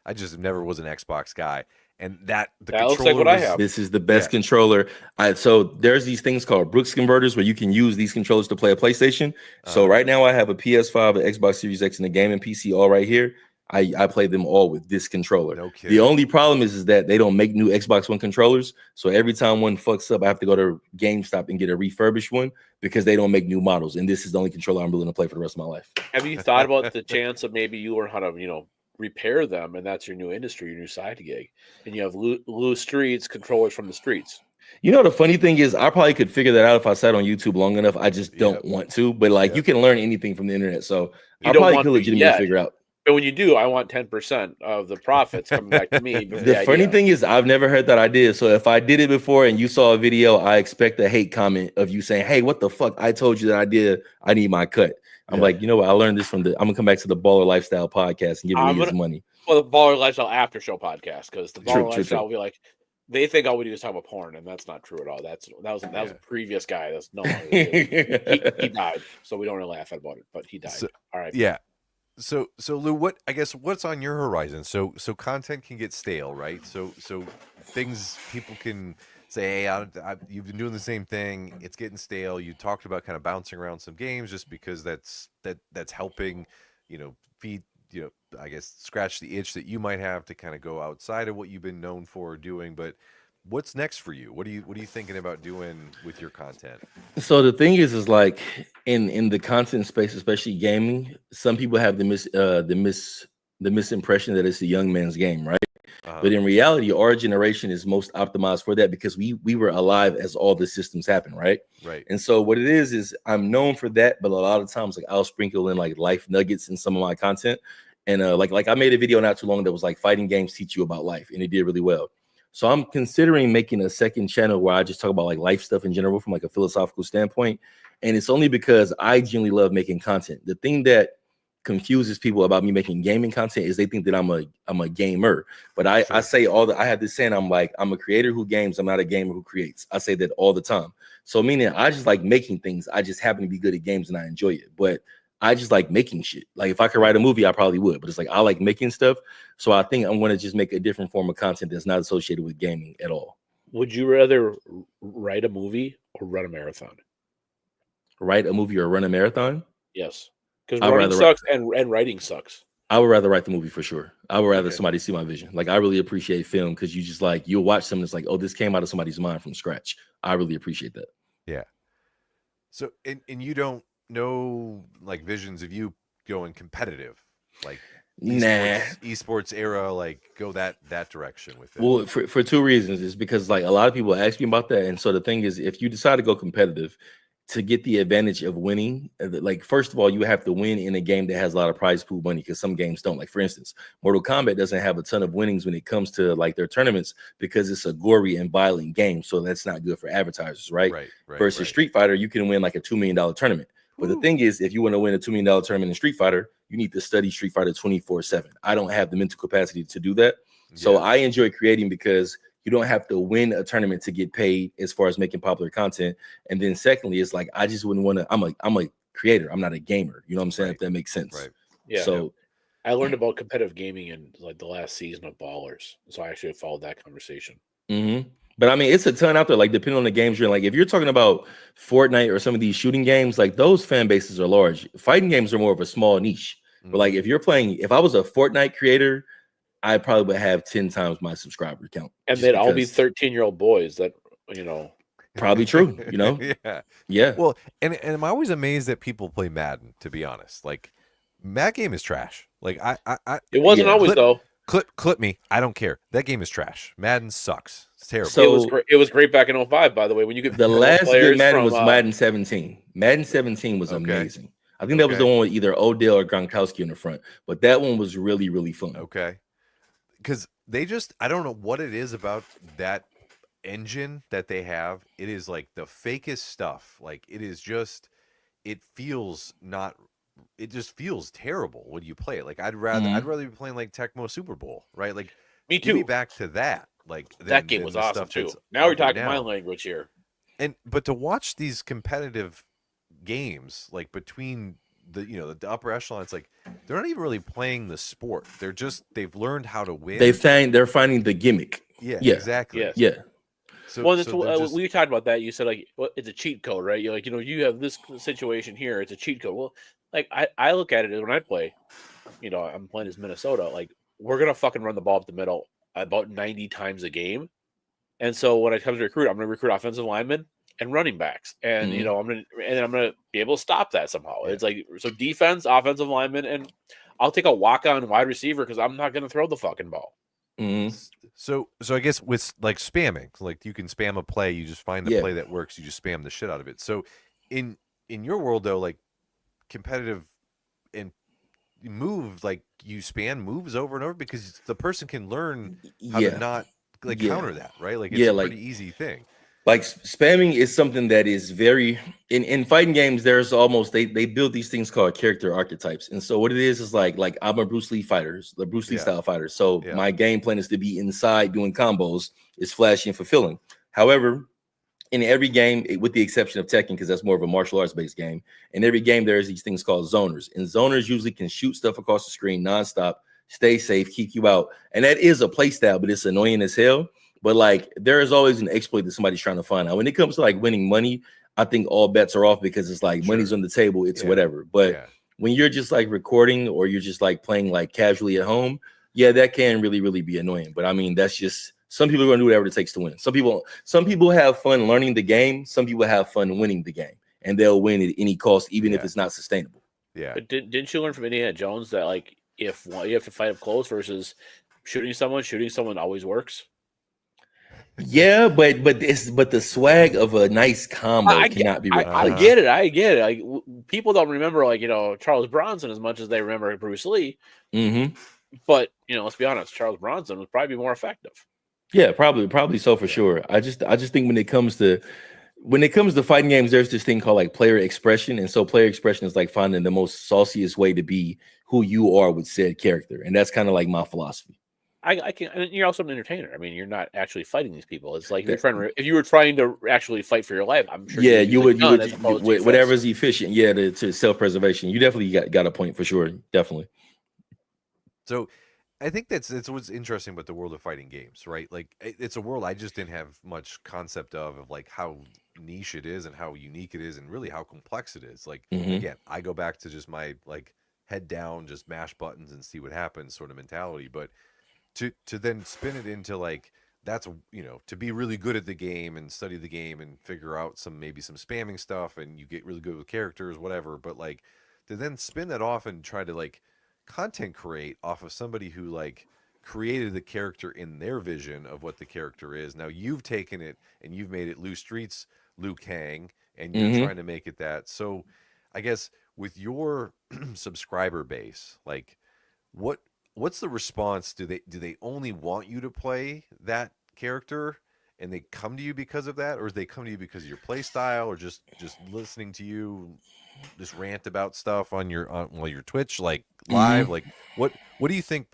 I just never was an Xbox guy, and the That looks like what I was- have. This is the best controller. So there's these things called Brooks converters where you can use these controllers to play a PlayStation. So right now I have a PS5, an Xbox Series X, and a gaming PC all right here. I play them all with this controller. No kidding. The only problem is that they don't make new Xbox One controllers. So every time one fucks up, I have to go to GameStop and get a refurbished one because they don't make new models. And this is the only controller I'm willing to play for the rest of my life. Have you thought about the chance of maybe you learn how to, repair them, and that's your new industry, your new side gig, and you have loose streets controllers from the streets? You know, the funny thing is, I probably could figure that out if I sat on YouTube long enough. I just don't want to. But like, you can learn anything from the internet. So You I don't probably want could to legitimately yet. figure out. But when you do, I want 10% of the profits coming back to me. The funny thing is, I've never heard that idea. So if I did it before and you saw a video, I expect a hate comment of you saying, "Hey, what the fuck? I told you that idea. I need my cut." I'm like, you know what? I learned this from I'm gonna come back to the Baller Lifestyle podcast and give me his money. Well, the Baller Lifestyle After Show podcast, because the Baller True, Lifestyle true. will be like, they think all we do is talk about porn, and that's not true at all. That was a previous guy. That's no longer he died, so we don't really laugh about it, but he died. All right. Yeah. So Lou, what's on your horizon? So content can get stale, right? So things people can say, hey, you've been doing the same thing. It's getting stale. You talked about kind of bouncing around some games just because that's helping, feed, I guess scratch the itch that you might have to kind of go outside of what you've been known for doing. But what's next for you? What are you thinking about doing with your content? So the thing is like in the content space, especially gaming, some people have the misimpression that it's a young man's game, right? But in reality, our generation is most optimized for that because we were alive as all the systems happen, right? Right. And so what it is I'm known for that, but a lot of times like I'll sprinkle in like life nuggets in some of my content. And like I made a video not too long that was like fighting games teach you about life, and it did really well. So I'm considering making a second channel where I just talk about like life stuff in general from like a philosophical standpoint. And it's only because I genuinely love making content. The thing that confuses people about me making gaming content is they think that I'm a gamer. But I say I have this saying, I'm a creator who games, I'm not a gamer who creates. I say that all the time. So meaning I just like making things. I just happen to be good at games and I enjoy it. But I just like making shit. Like if I could write a movie, I probably would. But it's like I like making stuff. So I think I'm going to just make a different form of content that's not associated with gaming at all. Would you rather write a movie or run a marathon? Write a movie or run a marathon? Yes. Because running sucks and writing sucks. I would rather write the movie for sure. I would rather somebody see my vision. Like I really appreciate film because you just like you'll watch something that's like, oh, this came out of somebody's mind from scratch. I really appreciate that. Yeah. So and you don't know like visions of you going competitive, like esports era, like go that direction with it? Well, for two reasons. It's because like a lot of people ask me about that, and so the thing is, if you decide to go competitive, to get the advantage of winning, like first of all, you have to win in a game that has a lot of prize pool money because some games don't. Like for instance, Mortal Kombat doesn't have a ton of winnings when it comes to like their tournaments because it's a gory and violent game, so that's not good for advertisers, right? Versus Street Fighter, you can win like a $2 million tournament. But the thing is, if you want to win a $2 million tournament in Street Fighter, you need to study Street Fighter 24/7. I don't have the mental capacity to do that. So I enjoy creating because you don't have to win a tournament to get paid as far as making popular content. And then secondly, it's like, I just wouldn't want to, I'm a creator. I'm not a gamer. You know what I'm saying? If that makes sense. Right. Yeah. So I learned about competitive gaming in like the last season of Ballers. So I actually followed that conversation. But I mean, it's a ton out there, like depending on the games you're in. Like if you're talking about Fortnite or some of these shooting games, like those fan bases are large. Fighting games are more of a small niche. But like if I was a Fortnite creator, I probably would have 10 times my subscriber count. And they'd all be 13-year-old boys that, Probably true, Yeah. Well, and I'm always amazed that people play Madden, to be honest. Like, that game is trash. Like, it wasn't always, though. Clip me. I don't care. That game is trash. Madden sucks. It's terrible. So, it was great back in 05, by the way, when you could. The last good Madden was Madden 17. Madden 17 was amazing. I think that was the one with either Odell or Gronkowski in the front. But that one was really, really fun. Okay. Because I don't know what it is about that engine that they have. It is like the fakest stuff. Like it just feels terrible when you play it. Like I'd rather be playing like Tecmo Super Bowl, right? Like me too. Give me back to that. Like that game was awesome too. Now we're talking my language here. But to watch these competitive games like between the upper echelon, it's like they're not even really playing the sport. They've learned how to win. They're finding the gimmick. Yeah, Yeah. exactly. Yes. Yeah. So, Well, that's so they're just, we talked about that. You said like, well, it's a cheat code, right? You're like, you have this situation here. It's a cheat code. Well, like I look at it as when I play, I'm playing as Minnesota. Like we're gonna fucking run the ball up the middle about 90 times a game, and so when it comes to recruit, I'm gonna recruit offensive linemen and running backs, and I'm gonna be able to stop that somehow. Yeah. It's like so defense, offensive lineman, and I'll take a walk on wide receiver because I'm not gonna throw the fucking ball. Mm-hmm. So I guess with like spamming, like you can spam a play, you just find the play that works, you just spam the shit out of it. So in your world though, like competitive and move, like you spam moves over and over because the person can learn how to not like counter that, right? Like it's a pretty easy thing. Like spamming is something that is very in fighting games. There's almost they build these things called character archetypes, and so what it is like I'm a Bruce Lee fighter, the Bruce Lee style fighter. So my game plan is to be inside doing combos, is flashy and fulfilling. However, in every game, with the exception of Tekken, because that's more of a martial arts based game, in every game there's these things called zoners, and zoners usually can shoot stuff across the screen nonstop, stay safe, keep you out, and that is a play style, but it's annoying as hell. But like there is always an exploit that somebody's trying to find out. When it comes to like winning money, I think all bets are off because it's like money's on the table, it's whatever. But when you're just like recording or you're just like playing like casually at home, that can really, really be annoying. But I mean, that's just some people are gonna do whatever it takes to win. Some people have fun learning the game, some people have fun winning the game, and they'll win at any cost, even if it's not sustainable. Yeah. But didn't you learn from Indiana Jones that like if you have to fight up close versus shooting someone always works? Yeah, but the swag of a nice combo cannot be replaced. I get it. Like people don't remember like Charles Bronson as much as they remember Bruce Lee. Mm-hmm. But let's be honest, Charles Bronson would probably be more effective. Yeah, probably so for sure. I just think when it comes to fighting games, there's this thing called like player expression, and so player expression is like finding the most sauciest way to be who you are with said character, and that's kind of like my philosophy. I can, and you're also an entertainer. I mean, you're not actually fighting these people. It's like if you were trying to actually fight for your life, I'm sure. Yeah, you would whatever's efficient. Yeah, to self-preservation. You definitely got a point for sure. Definitely. So, I think that's what's interesting about the world of fighting games, right? Like it's a world I just didn't have much concept of like how niche it is and how unique it is and really how complex it is. Like again, I go back to just my like head down, just mash buttons and see what happens sort of mentality, but to then spin it into like that's to be really good at the game and study the game and figure out maybe some spamming stuff and you get really good with characters, whatever, but like to then spin that off and try to like content create off of somebody who like created the character in their vision of what the character is. Now you've taken it and you've made it Lou Street's Liu Kang and you're trying to make it that. So I guess with your subscriber base, like what's the response? Do they only want you to play that character and they come to you because of that, or do they come to you because of your play style, or just listening to you just rant about stuff on your Twitch like live? Like what do you think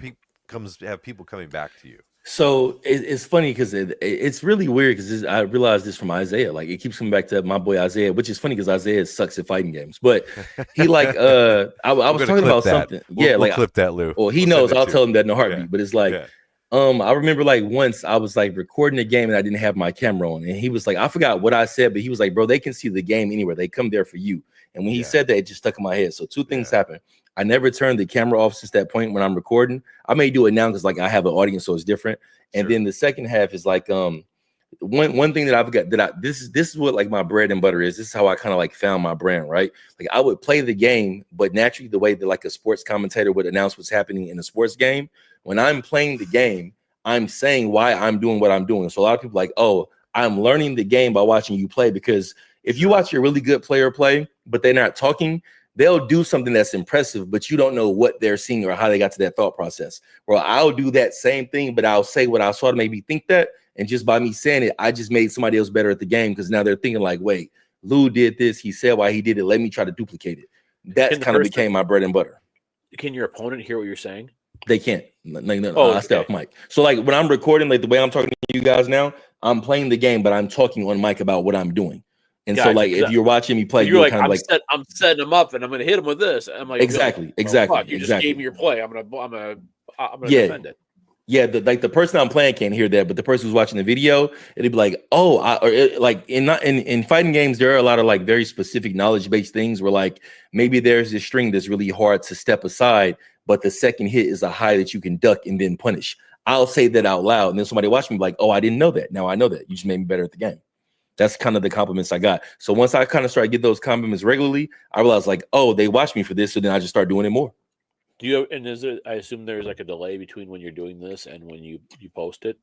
have people coming back to you? So it's funny because it's really weird because I realized this from Isaiah. Like it keeps coming back to my boy Isaiah, which is funny because Isaiah sucks at fighting games. But he like I was talking about something. We'll clip that, Lou. Well, he knows. I'll tell him that in a heartbeat. But it's like I remember like once I was like recording a game and I didn't have my camera on, and he was like, I forgot what I said, but he was like, bro, they can see the game anywhere. They come there for you. And when he said that, it just stuck in my head. So two things happened. I never turned the camera off since that point when I'm recording. I may do it now because like I have an audience, so it's different. And then the second half is like one thing that I've got this is what like my bread and butter is. This is how I kind of like found my brand, right? Like I would play the game, but naturally the way that like a sports commentator would announce what's happening in a sports game, when I'm playing the game, I'm saying why I'm doing what I'm doing. So a lot of people like, oh, I'm learning the game by watching you play, because if you watch a really good player play, but they're not talking, they'll do something that's impressive, but you don't know what they're seeing or how they got to that thought process. Well, I'll do that same thing, but I'll say what I saw to make me think that. And just by me saying it, I just made somebody else better at the game, because now they're thinking like, wait, Lou did this. He said why he did it. Let me try to duplicate it. That's kind of became my bread and butter. Can your opponent hear what you're saying? They can't. No, I stay off mic. So like when I'm recording, like the way I'm talking to you guys now, I'm playing the game, but I'm talking on mic about what I'm doing. And Yeah, so like if you're watching me play, you're you're like, kind of like I'm setting him up, and I'm gonna hit him with this. And I'm like, exactly. fuck, you just gave me your play. I'm gonna Yeah. defend it. Yeah, the person I'm playing can't hear that, but the person who's watching the video, it'd be like, oh, like in fighting games, there are a lot of like very specific knowledge-based things where like maybe there's this string that's really hard to step aside, but the second hit is a high that you can duck and then punish. I'll say that out loud, and then somebody watching me be like, oh, I didn't know that. Now I know that. You just made me better at the game. That's kind of the compliments I got. So once I kind of started get those compliments regularly, I realized like, oh, they watch me for this, so then I just start doing it more. Do you? And is there? I assume there's like a delay between when you're doing this and when you post it,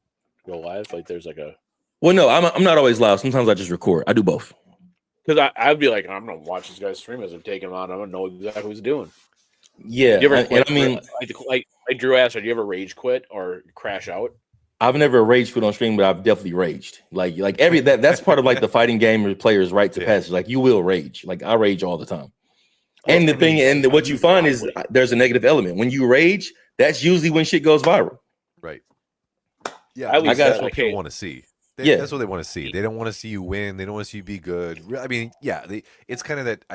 go live. Like there's like a. Well, no, I'm not always live. Sometimes I just record. I do both. Because I'd be like, I'm gonna watch this guy's stream as I'm taking him on. I'm gonna know exactly what he's doing. Yeah, You ever and I mean, like Drew asked, do you ever rage quit or crash out? I've never raged quit on stream, but I've definitely raged. Like that's part of like the fighting game players' right to passage. Like you will rage. Like I rage all the time. And what you find is there's a negative element. When you rage, that's usually when shit goes viral. Right. Yeah, that's what people want to see. That's what they want to see. They don't want to see you win. They don't want to see you be good. I mean, yeah, it's kind of that.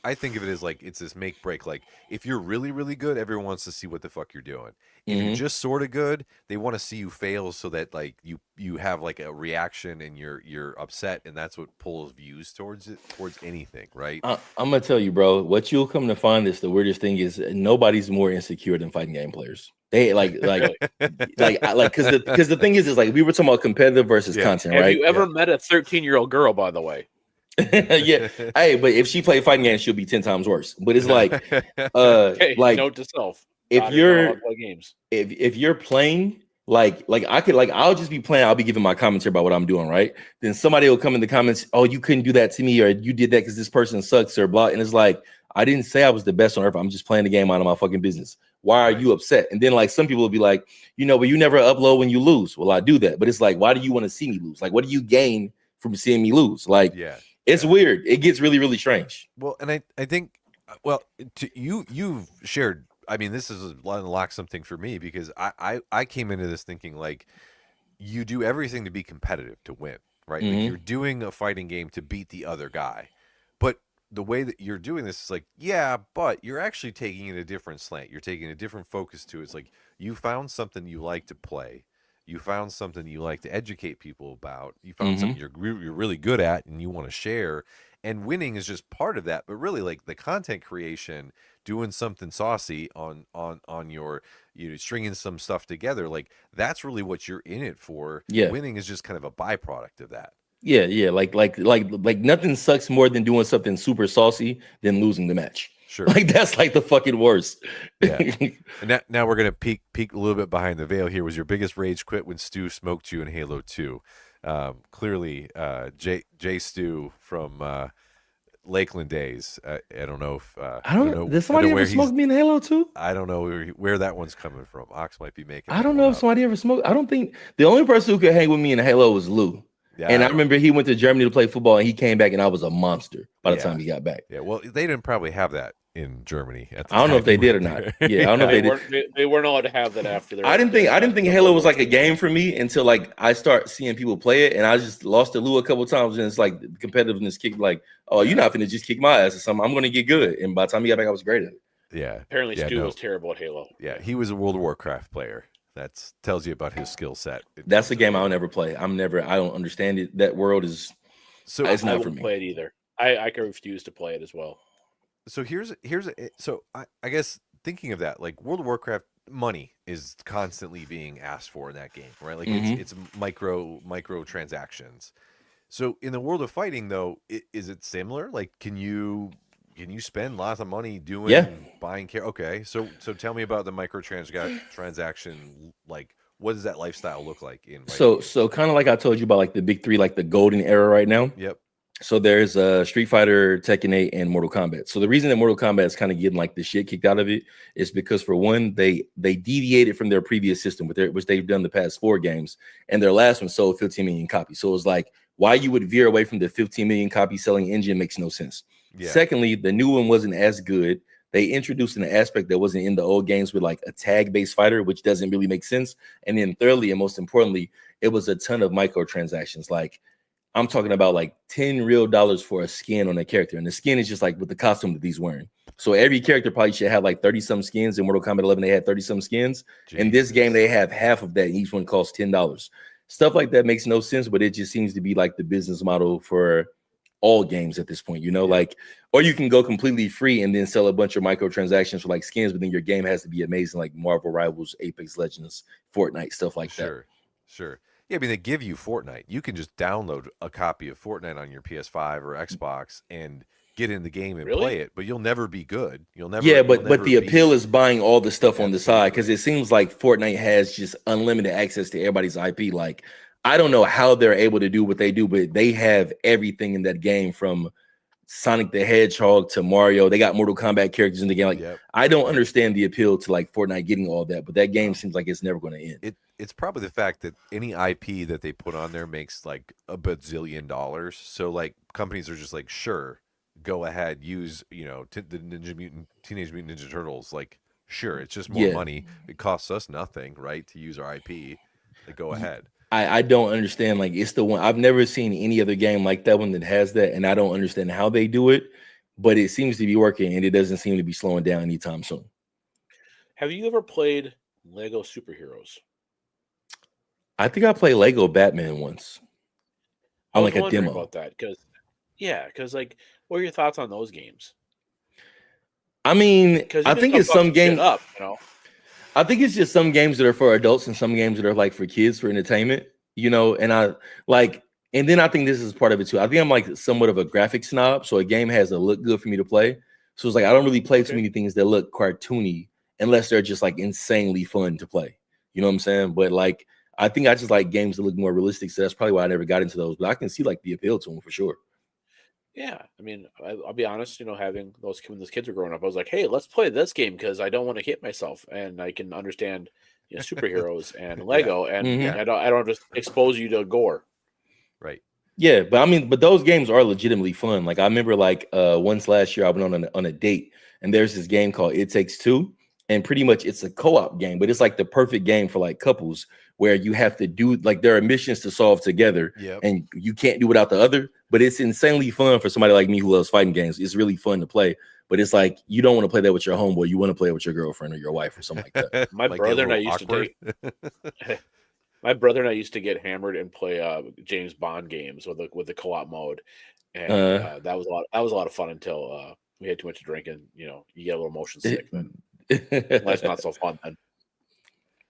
I think of it as like it's this make break. Like if you're really really good, everyone wants to see what the fuck you're doing. If you're just sort of good, they want to see you fail so that like you have like a reaction and you're upset, and that's what pulls views towards anything, right? I'm gonna tell you, bro. What you'll come to find is the weirdest thing is nobody's more insecure than fighting game players. They like because the thing is like we were talking about competitive versus content, right? Have you ever met a 13-year-old girl, by the way? Yeah. Hey, but if she played fighting games, she'll be 10 times worse. But it's like, hey, like note to self. If you're playing, like I'll just be playing. I'll be giving my commentary about what I'm doing, right? Then somebody will come in the comments, oh, you couldn't do that to me, or you did that because this person sucks, or blah. And it's like, I didn't say I was the best on earth. I'm just playing the game out of my fucking business. Why are you upset? And then like some people will be like, but you never upload when you lose. Well, I do that, but it's like, why do you want to see me lose? Like, what do you gain from seeing me lose? Like, it's weird. It gets really, really strange. Well, and I think, well, you've shared. I mean, this is unlock something for me because I came into this thinking like you do everything to be competitive to win, right? Like you're doing a fighting game to beat the other guy, but the way that you're doing this is like, yeah, but you're actually taking it a different slant. You're taking a different focus to it. It's like you found something you like to play. You found something you like to educate people about. You found something you're really good at and you want to share. And winning is just part of that. But really, like the content creation, doing something saucy on your, stringing some stuff together, like that's really what you're in it for. Yeah. Winning is just kind of a byproduct of that. Yeah. Like nothing sucks more than doing something super saucy than losing the match. Sure. Like that's like the fucking worst. Yeah. And now we're gonna peek a little bit behind the veil here. Was your biggest rage quit when Stu smoked you in Halo 2? Clearly, J Stu from Lakeland days. I don't know if I don't know. Did somebody ever smoke me in Halo 2? I don't know where that one's coming from. Ox might be making. I don't know if somebody ever smoked. I don't think the only person who could hang with me in Halo was Lou. Yeah, and I remember he went to Germany to play football, and he came back, and I was a monster by the time he got back. Yeah, well, they didn't probably have that in Germany. I don't know if they did or not. Yeah, I don't know if they did. They weren't allowed to have that after their. I didn't think Halo was like a game for me until like I start seeing people play it, and I just lost to Lou a couple of times, and it's like the competitiveness kicked. Like, oh, you're not finna just kick my ass or something. I'm gonna get good, and by the time he got back, I was great at it. Yeah. Apparently, Stu was terrible at Halo. Yeah, he was a World of Warcraft player. That tells you about his skill set. That's a game I'll never play. I don't understand it. That world is it's not for me. Play it either. I can refuse to play it as well. So I guess thinking of that, like World of Warcraft, money is constantly being asked for in that game, right? Like it's micro transactions. So in the world of fighting, though, is it similar? Like, can you spend lots of money buying care? Okay, so tell me about the micro transaction. Like, what does that lifestyle look like in? So kind of like I told you about, like the big three, like the golden era right now. Yep. So there's Street Fighter, Tekken 8, and Mortal Kombat. So the reason that Mortal Kombat is kind of getting like the shit kicked out of it is because, for one, they deviated from their previous system which they've done the past 4 games, and their last one sold 15 million copies. So it was like, why you would veer away from the 15 million copy selling engine makes no sense. Yeah. Secondly, the new one wasn't as good. They introduced an aspect that wasn't in the old games with like a tag-based fighter, which doesn't really make sense. And then thirdly, and most importantly, it was a ton of microtransactions. Like I'm talking about like $10 real for a skin on a character, and the skin is just like with the costume that he's wearing. So every character probably should have like 30 some skins. In Mortal Kombat 11, they had 30 some skins. In this game, they have half of that. And each one costs $10. Stuff like that makes no sense, but it just seems to be like the business model for all games at this point, you know, like, or you can go completely free and then sell a bunch of microtransactions for like skins, but then your game has to be amazing, like Marvel Rivals, Apex Legends, Fortnite, stuff like that. Sure. Yeah, I mean, they give you Fortnite. You can just download a copy of Fortnite on your PS5 or Xbox and get in the game and play it, but you'll never be good. You'll never. Yeah, but the appeal is buying all the stuff on the side, because it seems like Fortnite has just unlimited access to everybody's IP. Like, I don't know how they're able to do what they do, but they have everything in that game, from Sonic the Hedgehog to Mario. They got Mortal Kombat characters in the game. Like, I don't understand the appeal to like Fortnite getting all that, but that game seems like it's never going to end. It's probably the fact that any IP that they put on there makes like a bazillion dollars. So like companies are just like, sure, go ahead, use, you know, the Teenage Mutant Ninja Turtles. Like, sure, it's just more money. It costs us nothing, right, to use our IP. Like, go ahead. I don't understand. Like, it's the one, I've never seen any other game like that one that has that, and I don't understand how they do it, but it seems to be working, and it doesn't seem to be slowing down anytime soon. Have you ever played Lego Superheroes? I think I played Lego Batman once on like a demo. About that, because like, what are your thoughts on those games? I mean, I think it's some games. I think it's just some games that are for adults and some games that are like for kids for entertainment, you know. And I like, and then I think this is part of it too. I think I'm like somewhat of a graphic snob, so a game has to look good for me to play. So it's like I don't really play too many things that look cartoony unless they're just like insanely fun to play. You know what I'm saying? But like, I think I just like games that look more realistic, so that's probably why I never got into those. But I can see like the appeal to them for sure. Yeah, I mean, I'll be honest. You know, having those when those kids were growing up, I was like, "Hey, let's play this game because I don't want to hit myself, and I can understand, you know, superheroes and Lego, and I don't just expose you to gore." Right. Yeah, but I mean, but those games are legitimately fun. Like I remember, like once last year, I went on a date, and there's this game called It Takes Two, and pretty much it's a co-op game, but it's like the perfect game for like couples where you have to do like there are missions to solve together, and you can't do without the other. But it's insanely fun for somebody like me who loves fighting games. It's really fun to play, but it's like you don't want to play that with your homeboy. You want to play it with your girlfriend or your wife or something like that. My brother and I used to date. My brother and I used to get hammered and play James Bond games with the co-op mode, and that was a lot of fun until we had too much to drink, and you know, you get a little motion sick. Then life's not so fun then.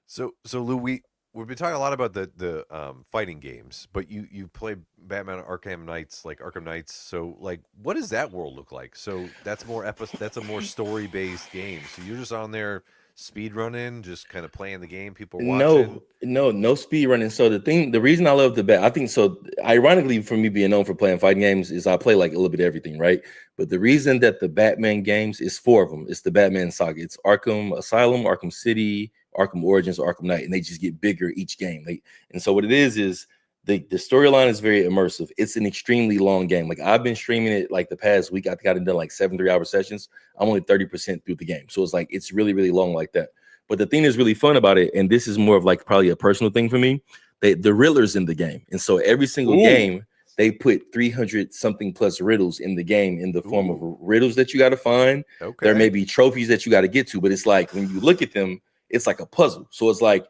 So Lou, we've been talking a lot about the fighting games, but you play Batman Arkham Knights, like Arkham Knights. So like, what does that world look like? So that's a more story based game. So you're just on there speed running, just kind of playing the game. People are watching. No speed running. So the reason I love I think so. Ironically, for me being known for playing fighting games, is I play like a little bit of everything, right? But the reason that the Batman games is 4 of them. It's the Batman saga. It's Arkham Asylum, Arkham City, Arkham Origins, Arkham Knight, and they just get bigger each game. And so what it is the storyline is very immersive. It's an extremely long game. Like I've been streaming it like the past week. I think I've done like 7 3-hour sessions. I'm only 30% through the game. So it's like, it's really, really long like that. But the thing that's really fun about it, and this is more of like probably a personal thing for me, the Riddler's in the game. And so every single game, they put 300 something plus riddles in the game in the form of riddles that you got to find. There may be trophies that you got to get to, but it's like when you look at them, it's like a puzzle. So it's like,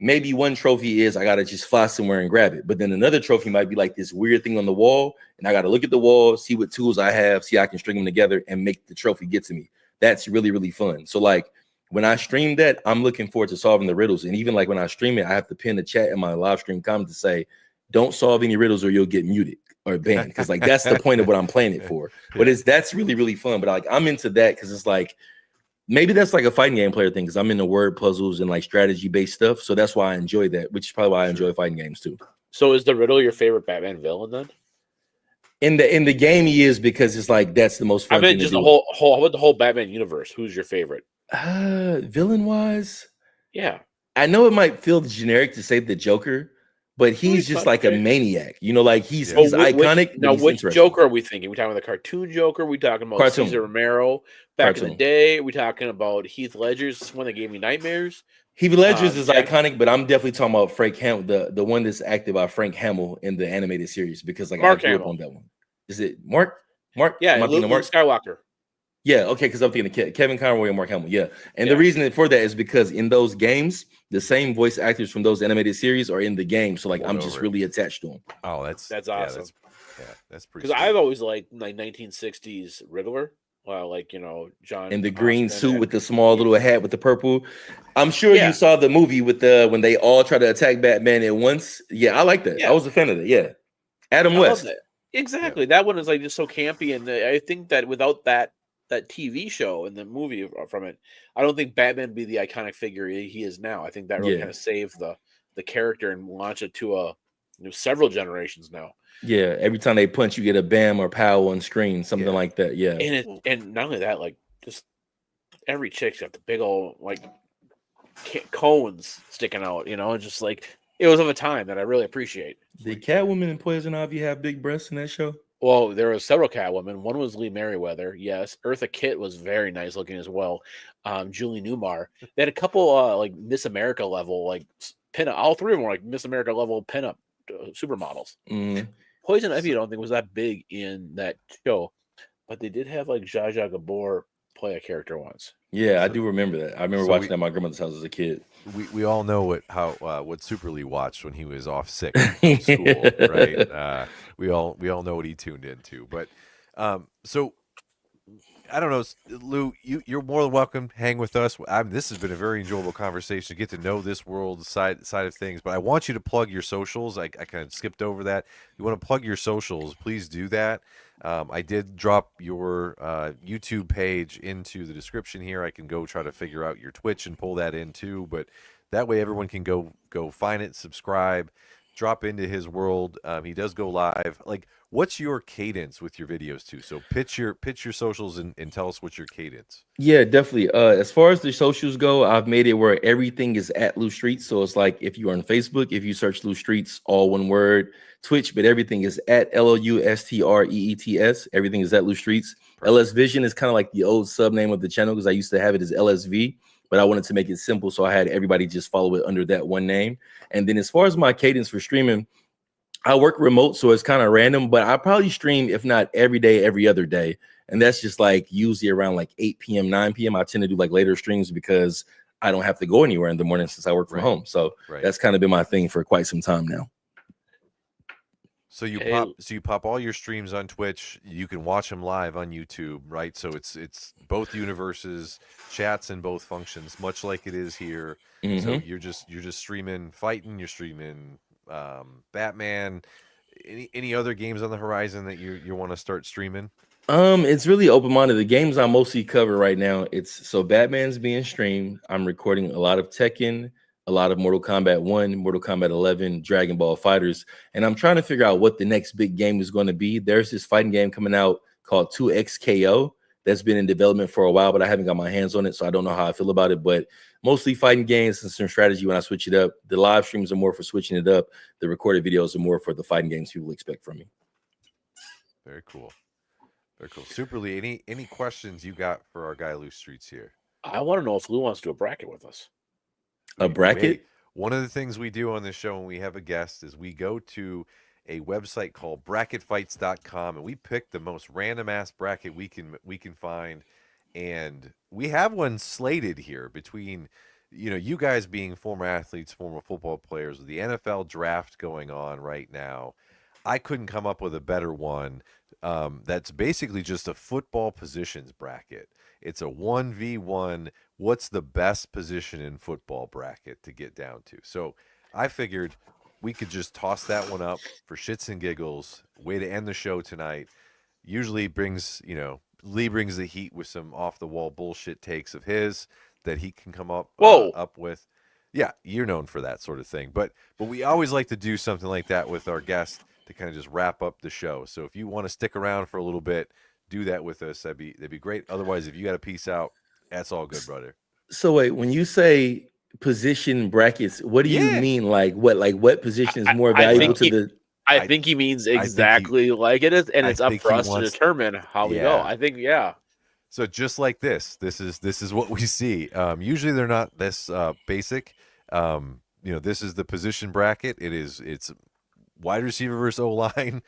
maybe one trophy is I got to just fly somewhere and grab it. But then another trophy might be like this weird thing on the wall. And I got to look at the wall, see what tools I have, see how I can string them together and make the trophy get to me. That's really, really fun. So like when I stream that, I'm looking forward to solving the riddles. And even like when I stream it, I have to pin the chat in my live stream comment to say, don't solve any riddles or you'll get muted or banned. Because like that's the point of what I'm playing it for. But that's really, really fun. But like I'm into that because it's like, maybe that's like a fighting game player thing because I'm into word puzzles and like strategy based stuff. So that's why I enjoy that, which is probably why I enjoy fighting games too. So is the Riddle your favorite Batman villain then? In the game he is, because it's like that's the most fun. I mean, just the whole Batman universe. Who's your favorite? Villain wise? Yeah. I know it might feel generic to say the Joker, but he's just like a maniac. You know, like he's iconic. Which Joker are we thinking? Are we talking about the cartoon Joker? Are we talking about Cesar Romero back in the day? Are we talking about Heath Ledger's one that gave me nightmares? Heath Ledger's is Jack- iconic, but I'm definitely talking about Frank Hamill, the one that's acted by Frank Hamill in the animated series, because like Mark I grew up Hamill. on that one. Is it Mark? Mark? Yeah, Am I thinking Luke of Mark? Skywalker. Yeah, okay, because I'm thinking of Kevin Conroy and Mark Hamill. Yeah, and Yeah. the reason for that is because in those games, the same voice actors from those animated series are in the game. So like, I'm just Over. really attached to them. Oh, that's awesome. That's pretty. Because I've always liked like 1960s Riddler. Well, like John In the green Austin suit and- with the small little hat with the purple. I'm sure Yeah. you saw the movie with when they all try to attack Batman at once. Yeah, I like that. Yeah. I was a fan of that. Yeah, Adam I love West. that. Exactly. That one is like just so campy, and I think that without that TV show and the movie from it, I don't think Batman would be the iconic figure he is now. I think that really Yeah. kind of saved the character and launched it to several generations now. Yeah, every time they punch, you get a bam or pow on screen, something Yeah. like that. Yeah, And not only that, like just every chick's got the big old like cones sticking out. It's just like it was of a time that I really appreciate. did Catwoman and Poison Ivy have big breasts in that show? Well, there were several Catwomen. One was Lee Merriweather. Yes. Eartha Kitt was very nice looking as well. Julie Newmar. They had a couple like Miss America level, like pinup. All three of them were like Miss America level pinup supermodels. Mm. Poison Ivy, I don't think was that big in that show, but they did have like Zsa Zsa Gabor play a character once. Yeah, I do remember that. I remember So watching that at my grandmother's house as a kid. We all know what Super Lee watched when he was off sick from school, right? We all know what he tuned into. But so I don't know, Lou. You're more than welcome. Hang with us. This has been a very enjoyable conversation to get to know this world side of things. But I want you to plug your socials. I kind of skipped over that. You want to plug your socials? Please do that. I did drop your YouTube page into the description here. I can go try to figure out your Twitch and pull that in too. But that way, everyone can go find it, subscribe, drop into his world. He does go live. Like, what's your cadence with your videos too? So pitch your socials and tell us what's your cadence. Yeah, definitely. As far as the socials go, I've made it where everything is at Lou Streets. So it's like if you're on Facebook, if you search Lou Streets, all one word, Twitch, but everything is at LOUSTREETS. Everything is at Lou Streets. LS Vision is kind of like the old sub name of the channel because I used to have it as LSV, but I wanted to make it simple. So I had everybody just follow it under that one name. And then as far as my cadence for streaming, I work remote, so it's kind of random, but I probably stream, if not every day, every other day. And that's just like usually around like 8 p.m., 9 p.m. I tend to do like later streams because I don't have to go anywhere in the morning since I work from home. So that's kind of been my thing for quite some time now. So you pop all your streams on Twitch. You can watch them live on YouTube, right? So it's both universes, chats in both functions, much like it is here. Mm-hmm. So you're just streaming fighting, you're streaming Batman. Any other games on the horizon that you want to start streaming? It's really open-minded. The games I mostly cover right now, so Batman's being streamed. I'm recording a lot of Tekken, a lot of Mortal Kombat 1, Mortal Kombat 11, Dragon Ball Fighters, and I'm trying to figure out what the next big game is going to be. There's this fighting game coming out called 2XKO that's been in development for a while, but I haven't got my hands on it, so I don't know how I feel about it. But mostly fighting games and some strategy when I switch it up. The live streams are more for switching it up. The recorded videos are more for the fighting games people expect from me. Very cool. Very cool. Super Lee, any questions you got for our guy Lou Streets here? I want to know if Lou wants to do a bracket with us. A bracket? One of the things we do on this show when we have a guest is we go to a website called bracketfights.com and we pick the most random ass bracket we can find, and we have one slated here between you guys being former athletes, former football players, with the NFL draft going on right now. I couldn't come up with a better one. That's basically just a football positions bracket. It's a 1v1. What's the best position in football bracket to get down to? So I figured we could just toss that one up for shits and giggles. Way to end the show tonight. Usually Lee brings the heat with some off the wall bullshit takes of his that he can come up with. Yeah, you're known for that sort of thing. But we always like to do something like that with our guests to kind of just wrap up the show. So if you want to stick around for a little bit, do that with us. That'd be great. Otherwise, if you got to peace out, that's all good, brother. So wait, when you say position brackets, what do you mean? Like what position is more valuable to the? I think he means exactly like it is, and it's up for us to determine how we go. I think, So just like this is what we see. Usually they're not this basic. This is the position bracket. It's wide receiver versus O-line,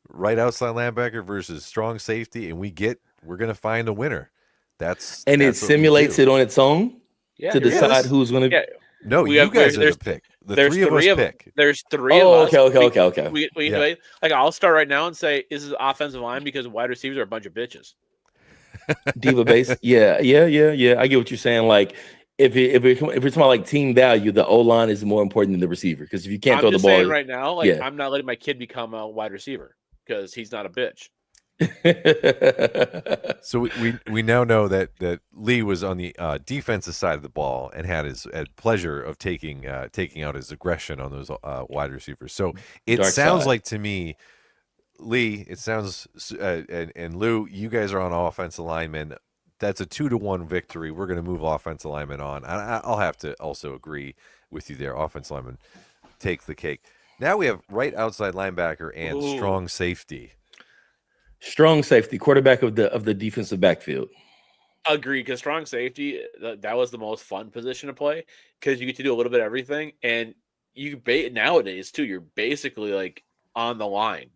right outside linebacker versus strong safety, and we're gonna find a winner. That's it what we simulates do. it on its own Yeah, to decide who's going to. Yeah. No, We you have- guys are there's- the pick. The There's three of us pick. There's three Oh, of us. okay. We Yeah. like I'll start right now and say this is offensive line because wide receivers are a bunch of bitches. Diva base. Yeah. I get what you're saying. Like if we're talking about like team value, the O line is more important than the receiver because if you can't I'm throw the just ball, saying right now, like yeah. I'm not letting my kid become a wide receiver because he's not a bitch. So we now know that Lee was on the defensive side of the ball and had pleasure of taking out his aggression on those wide receivers. So it Dark sounds side. like to me, Lee, it sounds and Lou, you guys are on offensive linemen. That's a 2-1 victory. We're going to move offensive linemen on. I'll have to also agree with you there. Offensive linemen take the cake. Now we have right outside linebacker and Ooh. strong safety. Strong safety, quarterback of the defensive backfield. Agree, because strong safety that was the most fun position to play because you get to do a little bit of everything, and nowadays too you're basically like on the line.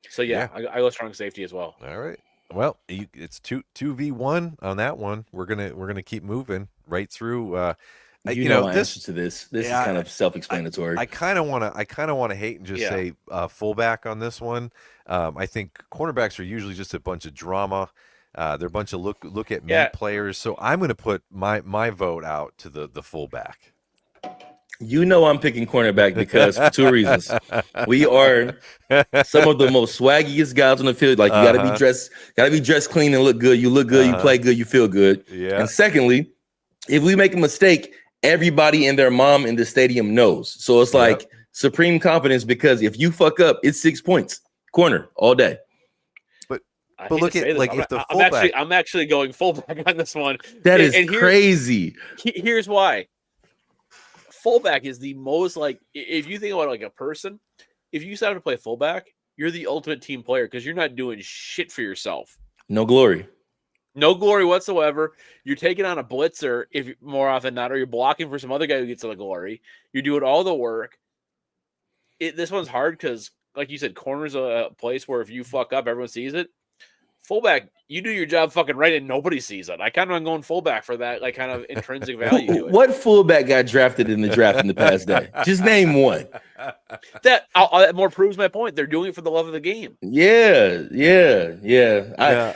So yeah. I go strong safety as well. All right. Well, it's 2v1 on that one. We're gonna keep moving right through. You know my answer to this. This is kind of self-explanatory. I kind of want to hate and just say fullback on this one. I think cornerbacks are usually just a bunch of drama. They're a bunch of look at me players. So I'm going to put my vote out to the fullback. You know I'm picking cornerback because for two reasons. We are some of the most swaggiest guys on the field. Like you gotta be dressed clean and look good. You look good, you play good, you feel good. Yeah. And secondly, if we make a mistake, everybody and their mom in the stadium knows. So it's like supreme confidence because if you fuck up, it's 6 points. Corner all day. But look at like if the fullback, I'm actually going fullback on this one. That is crazy. Here's why. Fullback is the most like if you think about it like a person, if you decide to play fullback, you're the ultimate team player because you're not doing shit for yourself. No glory. No glory whatsoever. You're taking on a blitzer if more often than not, or you're blocking for some other guy who gets to the glory. You're doing all the work. This one's hard because, like you said, corner's a place where if you fuck up, everyone sees it. Fullback, you do your job fucking right and nobody sees it. I kind of am going fullback for that, like kind of intrinsic value to it. What fullback got drafted in the draft in the past day? Just name one. That more proves my point. They're doing it for the love of the game. Yeah.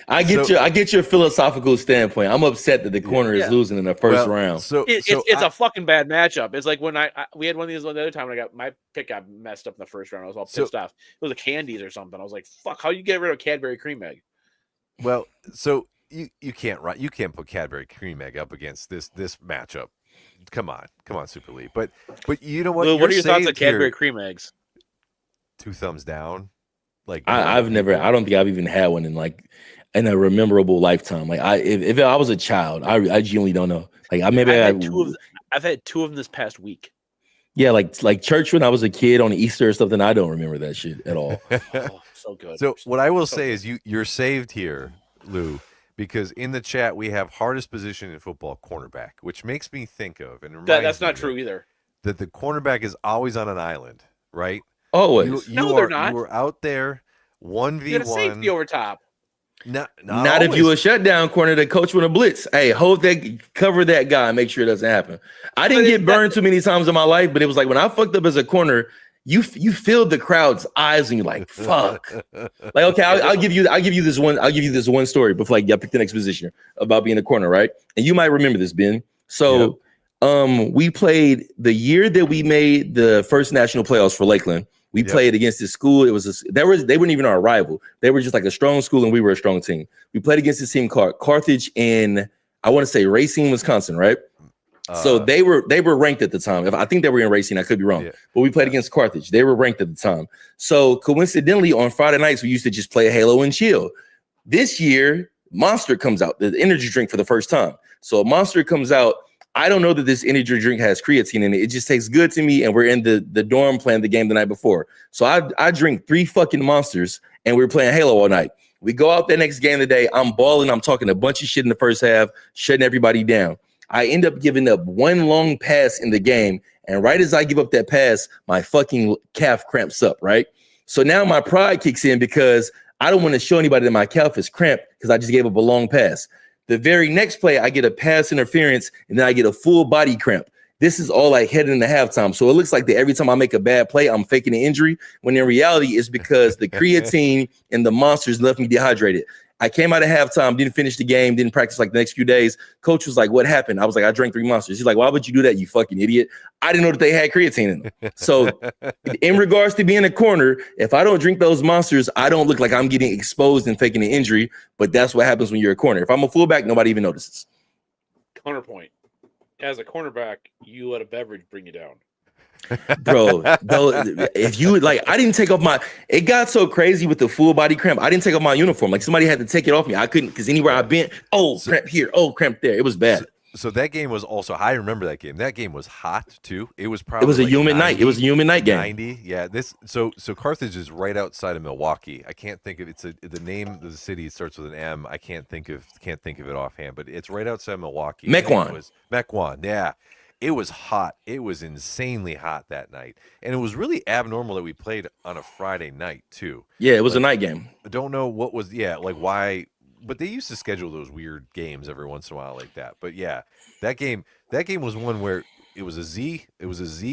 I get your philosophical standpoint. I'm upset that the corner is losing in the first round. So it's a fucking bad matchup. It's like when we had one of these the other time when my pick got messed up in the first round. I was all pissed off. It was a Candies or something. I was like, "Fuck! How you get rid of Cadbury Cream Egg?" Well, so you can't put Cadbury Cream Egg up against this matchup. Come on, Super Lee. But you know what? Well, what are your thoughts on Cadbury Cream Eggs? 2 thumbs down. Like I don't think I've even had one in a memorable lifetime. Like if I was a child, I genuinely don't know. Like I've had 2 of them this past week. Yeah, like church when I was a kid on Easter or something. I don't remember that shit at all. Oh, so good. So what I will say is you're saved here, Lou, because in the chat we have hardest position in football, cornerback, which makes me think of that's not true either. That the cornerback is always on an island, right? Always. They're not. You are out there 1v1. You got a safety over top. Not if you a shutdown corner, the coach with a blitz. Hey, hold that, cover that guy, and make sure it doesn't happen. I didn't get burned too many times in my life, but it was like when I fucked up as a corner, you feel the crowd's eyes and you're like, fuck. Like, okay, I'll give you this one story before I pick the next position about being a corner, right? And you might remember this, Ben. So we played the year that we made the first national playoffs for Lakeland. We played against this school. They weren't even our rival. They were just like a strong school, and we were a strong team. We played against this team called Carthage in, I want to say, Racine, Wisconsin, right? So they were ranked at the time. I think they were in Racine. I could be wrong, but we played against Carthage. They were ranked at the time. So coincidentally, on Friday nights, we used to just play Halo and chill. This year, Monster comes out, the energy drink for the first time. So Monster comes out. I don't know that this energy drink has creatine in it. It just tastes good to me. And we're in the dorm playing the game the night before. So I drink 3 fucking Monsters and we were playing Halo all night. We go out the next game of the day. I'm balling. I'm talking a bunch of shit in the first half, shutting everybody down. I end up giving up one long pass in the game. And right as I give up that pass, my fucking calf cramps up, right? So now my pride kicks in because I don't want to show anybody that my calf is cramped because I just gave up a long pass. The very next play, I get a pass interference, and then I get a full body cramp. This is all like heading into halftime. So it looks like that every time I make a bad play, I'm faking an injury, when in reality, it's because the creatine and the monsters left me dehydrated. I came out of halftime, didn't finish the game, didn't practice like the next few days. Coach was like, what happened? I was like, I drank 3 monsters. He's like, why would you do that, you fucking idiot? I didn't know that they had creatine in them. So in regards to being a corner, if I don't drink those monsters, I don't look like I'm getting exposed and faking an injury. But that's what happens when you're a corner. If I'm a fullback, nobody even notices. Counterpoint. As a cornerback, you let a beverage bring you down. Bro, if you like, I didn't take off my, it got so crazy with the full body cramp. I didn't take off my uniform. Like somebody had to take it off me. I couldn't, because anywhere I bent, cramp here, cramp there. It was bad. So that game was also, I remember that game. That game was hot too. It was probably It was a like humid 90, night. It was a humid night game. 90. Yeah. So Carthage is right outside of Milwaukee. I can't think of the name of the city starts with an M. I can't think of it offhand, but it's right outside Milwaukee. Mequon. Mequon. Yeah. It was hot. It was insanely hot that night. And it was really abnormal that we played on a Friday night too. Yeah, it was a night game. I don't know what was, why, but they used to schedule those weird games every once in a while like that. But yeah, that game was one where it was a Z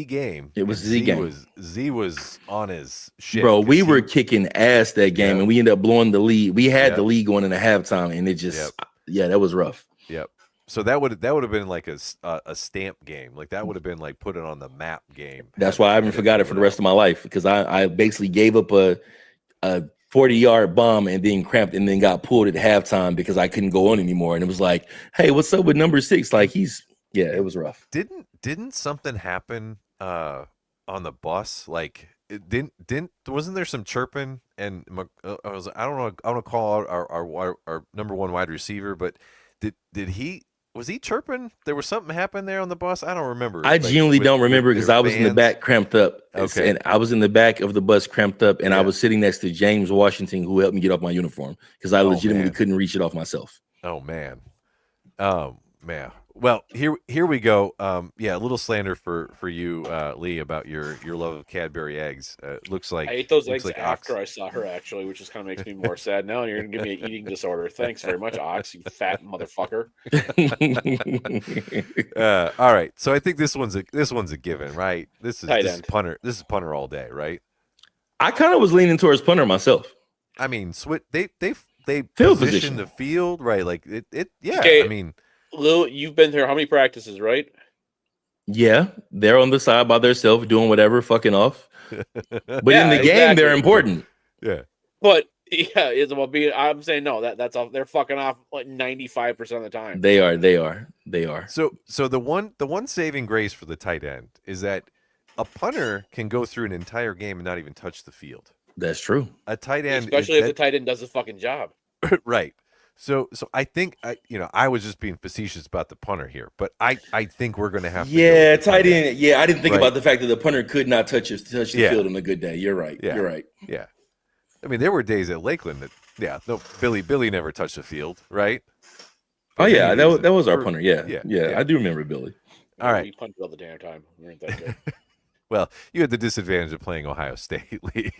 game. It was a Z game. Z was on his shit. Bro, we were kicking ass that game, and we ended up blowing the lead. We had Yep. the lead going into halftime, and it just, that was rough. Yep. So that would have been like a stamp game. Like that would have been like put it on the map game. That's why I haven't forgot it for the rest of my life, because I basically gave up a 40-yard bomb and then cramped and then got pulled at halftime because I couldn't go on anymore. And it was like, hey, what's up with number 6? Like it was rough. Didn't something happen on the bus? Like it wasn't there some chirping? And I don't want to call out our number 1 wide receiver, but was he chirping? There was something happened there on the bus. I don't remember. I genuinely don't remember because I was in the back cramped up. Okay. And I was in the back of the bus cramped up, and Yeah. I was sitting next to James Washington, who helped me get off my uniform because I legitimately couldn't reach it off myself. Oh man. Well, here we go. A little slander for you, Lee, about your love of Cadbury eggs. Looks like I ate those eggs like after Ox. I saw her, actually, which just kind of makes me more sad now. And you're gonna give me an eating disorder. Thanks very much, Ox, you fat motherfucker. All right, so I think this one's a given, right? This Tight is end. punter. This is punter all day, right? I kind of was leaning towards punter myself. I mean, they Field position position. the field right, like it. Yeah, Okay. I mean, Lou, you've been there how many practices, right? Yeah, they're on the side by themselves doing whatever, fucking off. But Yeah, in the game, exactly. they're important. yeah. But yeah, it's about being. I'm saying no. That's all. They're fucking off like 95% of the time. They are. So the one saving grace for the tight end is that a punter can go through an entire game and not even touch the field. That's true. A tight end, Especially if the tight end does his fucking job. right. So I think I was just being facetious about the punter here, but I think we're going to have to go Yeah, with the tight tight end. Yeah, I didn't think Right. about the fact that the punter could not touch the Yeah. field on a good day. You're right. Yeah. You're right. Yeah. I mean, there were days at Lakeland that Billy never touched the field, right? Oh But yeah, anyways, that was our we're- punter. Yeah. yeah, Yeah, yeah. I do remember Billy. All right. We punted all the damn time. We weren't that good. Well, you had the disadvantage of playing Ohio State, Lee.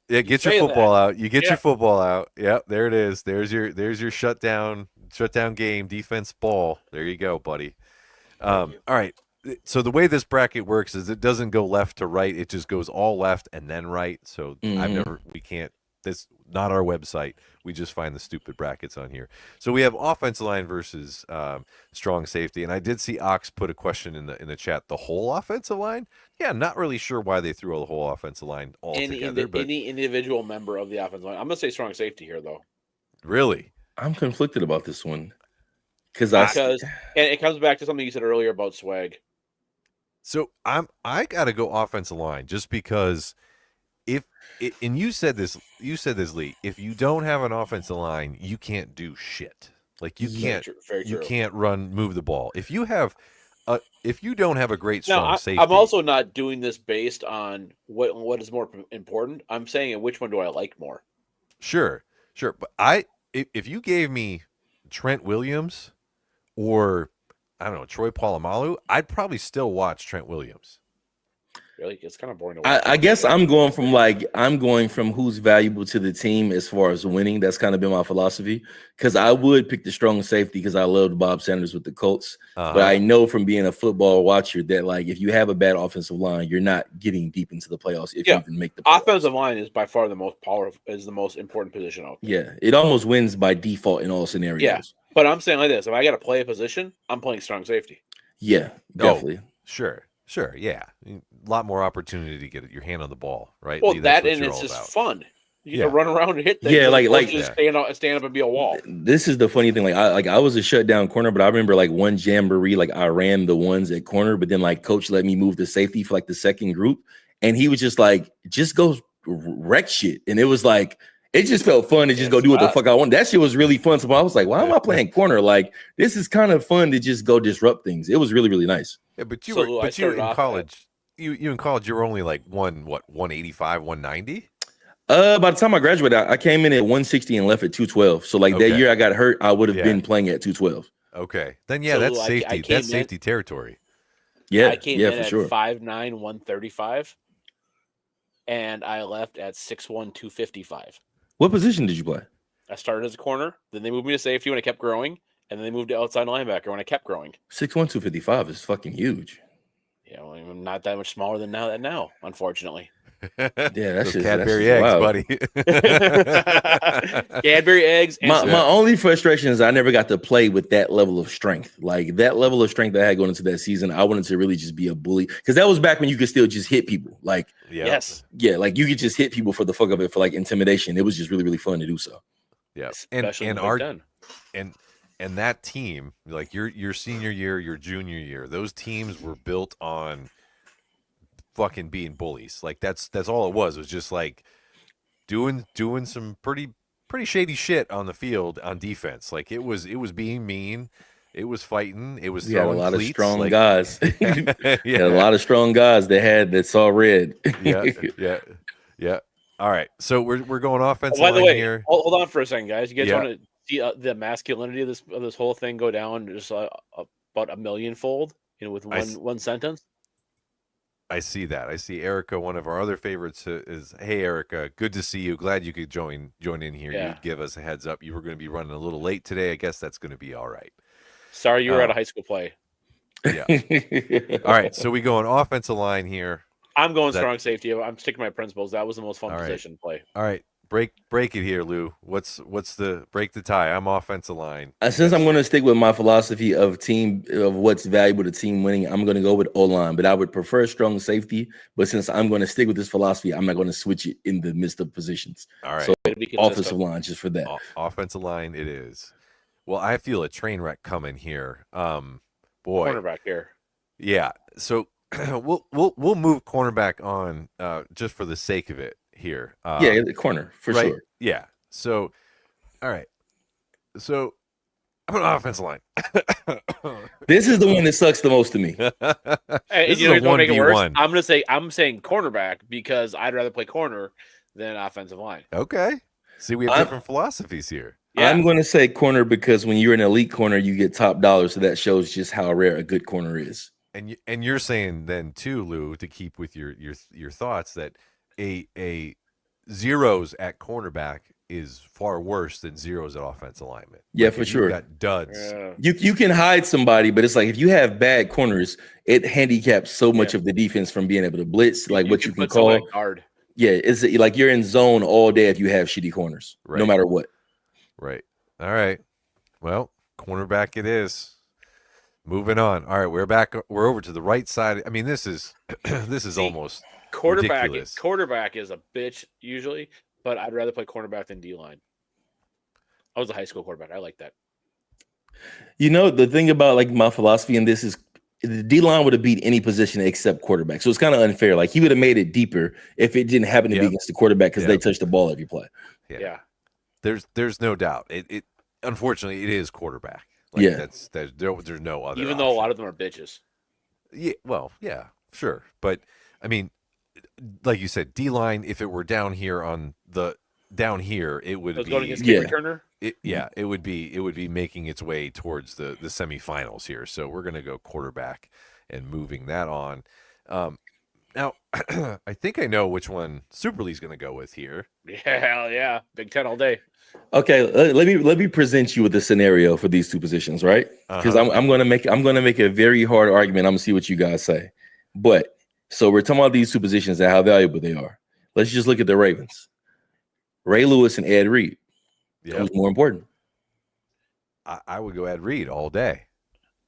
Get your say football out. You get Yeah. your football out. Yep, there it is. There's your shutdown game defense ball. There you go, buddy. All right. So the way this bracket works is it doesn't go left to right. It just goes all left and then right. So we can't. That's not our website. We just find the stupid brackets on here. So we have offensive line versus strong safety. And I did see Ox put a question in the chat. The whole offensive line? Yeah, not really sure why they threw the whole offensive line all together. But Any individual member of the offensive line. I'm gonna say strong safety here, though, really, I'm conflicted about this one because and it comes back to something you said earlier about swag. so I gotta go offensive line just because and you said this, Lee. If you don't have an offensive line, you can't do shit. Like you can't. Very You true. can't move the ball. If you have if you don't have a great Now, strong safety, I'm also not doing this based on what is more important. I'm saying which one do I like more. sure, but if you gave me Trent Williams or I don't know Troy Polamalu, I'd probably still watch Trent Williams. Really, it's kind of boring to watch. I guess I'm going from who's valuable to the team as far as winning. That's kind of been my philosophy. Because I would pick the strong safety because I loved Bob Sanders with the Colts. But I know from being a football watcher that like if you have a bad offensive line, you're not getting deep into the playoffs if you even make the playoffs. Offensive line is by far the most important position out there. Yeah, it almost wins by default in all scenarios. Yeah, but I'm saying like this: if I got to play a position, I'm playing strong safety. Yeah, definitely. Sure, yeah. A lot more opportunity to get your hand on the ball, right? Well, Lee, that what and you're it's all just about. fun. You get to run around and hit things. Yeah, just stand up and be a wall. This is the funny thing. I was a shutdown corner, but I remember like one jamboree, like I ran the ones at corner, but then like coach let me move the safety for like the second group, and he was just like, just go wreck shit, and it was like. It just felt fun to just go do what the fuck I want. That shit was really fun. So I was like, why am I playing corner? Like, this is kind of fun to just go disrupt things. It was really, really nice. Yeah, but you were in college. You in college, you were only like 185, 190? By the time I graduated, I came in at 160 and left at 212. So like that year I got hurt, I would have been playing at 212. Okay. Then that's safety. That's safety territory. Yeah, I came in for at sure. 5'9", 135, and I left at 6'1", 255. What position did you play? I started as a corner, then they moved me to safety when I kept growing, and then they moved to outside linebacker when I kept growing. 6'1", 255 is fucking huge. Yeah, well, I'm not that much smaller than now, unfortunately. Yeah, that's just Cadbury eggs, wild. buddy. Cadbury eggs. And my only frustration is I never got to play with that level of strength. Like that level of strength I had going into that season, I wanted to really just be a bully because that was back when you could still just hit people. Like, yes, yeah, like you could just hit people for the fuck of it for like intimidation. It was just really, really fun to do so. Yeah, and that team, like your senior year, your junior year, those teams were built on fucking being bullies. Like that's all it was. It was just like doing some pretty shady shit on the field on defense. Like it was being mean. It was fighting. It was throwing a lot cleats, of strong like, guys. A lot of strong guys that saw red. yeah. All right, so we're going offensive by the line way, here. Hold on for a second, guys. You guys want to see the masculinity of this whole thing go down just about a millionfold, with one sentence? I see that. I see Erica. One of our other favorites is, "Hey Erica, good to see you. Glad you could join in here. Yeah. You'd give us a heads up. You were going to be running a little late today. I guess that's going to be all right." Sorry, you were at a high school play. Yeah. All right, so we go on offensive line here. I'm going strong safety. I'm sticking to my principles. That was the most fun position to play. All right, break it here, Lou. What's the break the tie? I'm offensive line. Since I'm going to stick with my philosophy of what's valuable to team winning, I'm going to go with O-line, but I would prefer strong safety. But since I'm going to stick with this philosophy, I'm not going to switch it in the midst of positions. All right, so offensive line just for that. Offensive line, it is. Well, I feel a train wreck coming here. Boy, cornerback here. Yeah, so we'll move cornerback on just for the sake of it here. The corner for sure. Yeah. So, all right. So I'm an offensive line. This is the one that sucks the most to me. Hey, this is a 1v1. I'm saying cornerback because I'd rather play corner than offensive line. Okay. See, we have different philosophies here. Yeah. I'm going to say corner because when you're an elite corner, you get top dollar. So that shows just how rare a good corner is. And you're saying then too, Lou, to keep with your thoughts that a zeros at cornerback is far worse than zeros at offensive lineman. Yeah, like for sure. You got duds. Yeah. You can hide somebody, but it's like if you have bad corners, it handicaps so much of the defense from being able to blitz, like what you can call guard. Yeah, it's like you're in zone all day if you have shitty corners, no matter what. Right. All right. Well, cornerback it is. Moving on. All right, we're back. We're over to the right side. I mean, this is almost quarterback. ridiculous. Quarterback is a bitch usually, but I'd rather play cornerback than D-line. I was a high school quarterback. I like that. The thing about like my philosophy in this is the D-line would have beat any position except quarterback. So it's kind of unfair. Like he would have made it deeper if it didn't happen to be against the quarterback because they touch the ball every play. Yeah. There's no doubt. It unfortunately it is quarterback. Like there's no other. Even though a lot of them are bitches. Yeah, well, yeah, sure, but I mean, like you said, D line. If it were down here, it So would it's going against be. kick Yeah. returner. It would be making its way towards the semifinals here. So we're gonna go quarterback and moving that on. Now, I think I know which one Super League's gonna go with here. Yeah, hell yeah, Big Ten all day. Okay, let me present you with a scenario for these two positions, right? Because Uh-huh. I'm gonna make a very hard argument. I'm gonna see what you guys say. But so we're talking about these two positions and how valuable they are. Let's just look at the Ravens. Ray Lewis and Ed Reed. Yeah, Who's more important? I would go Ed Reed all day.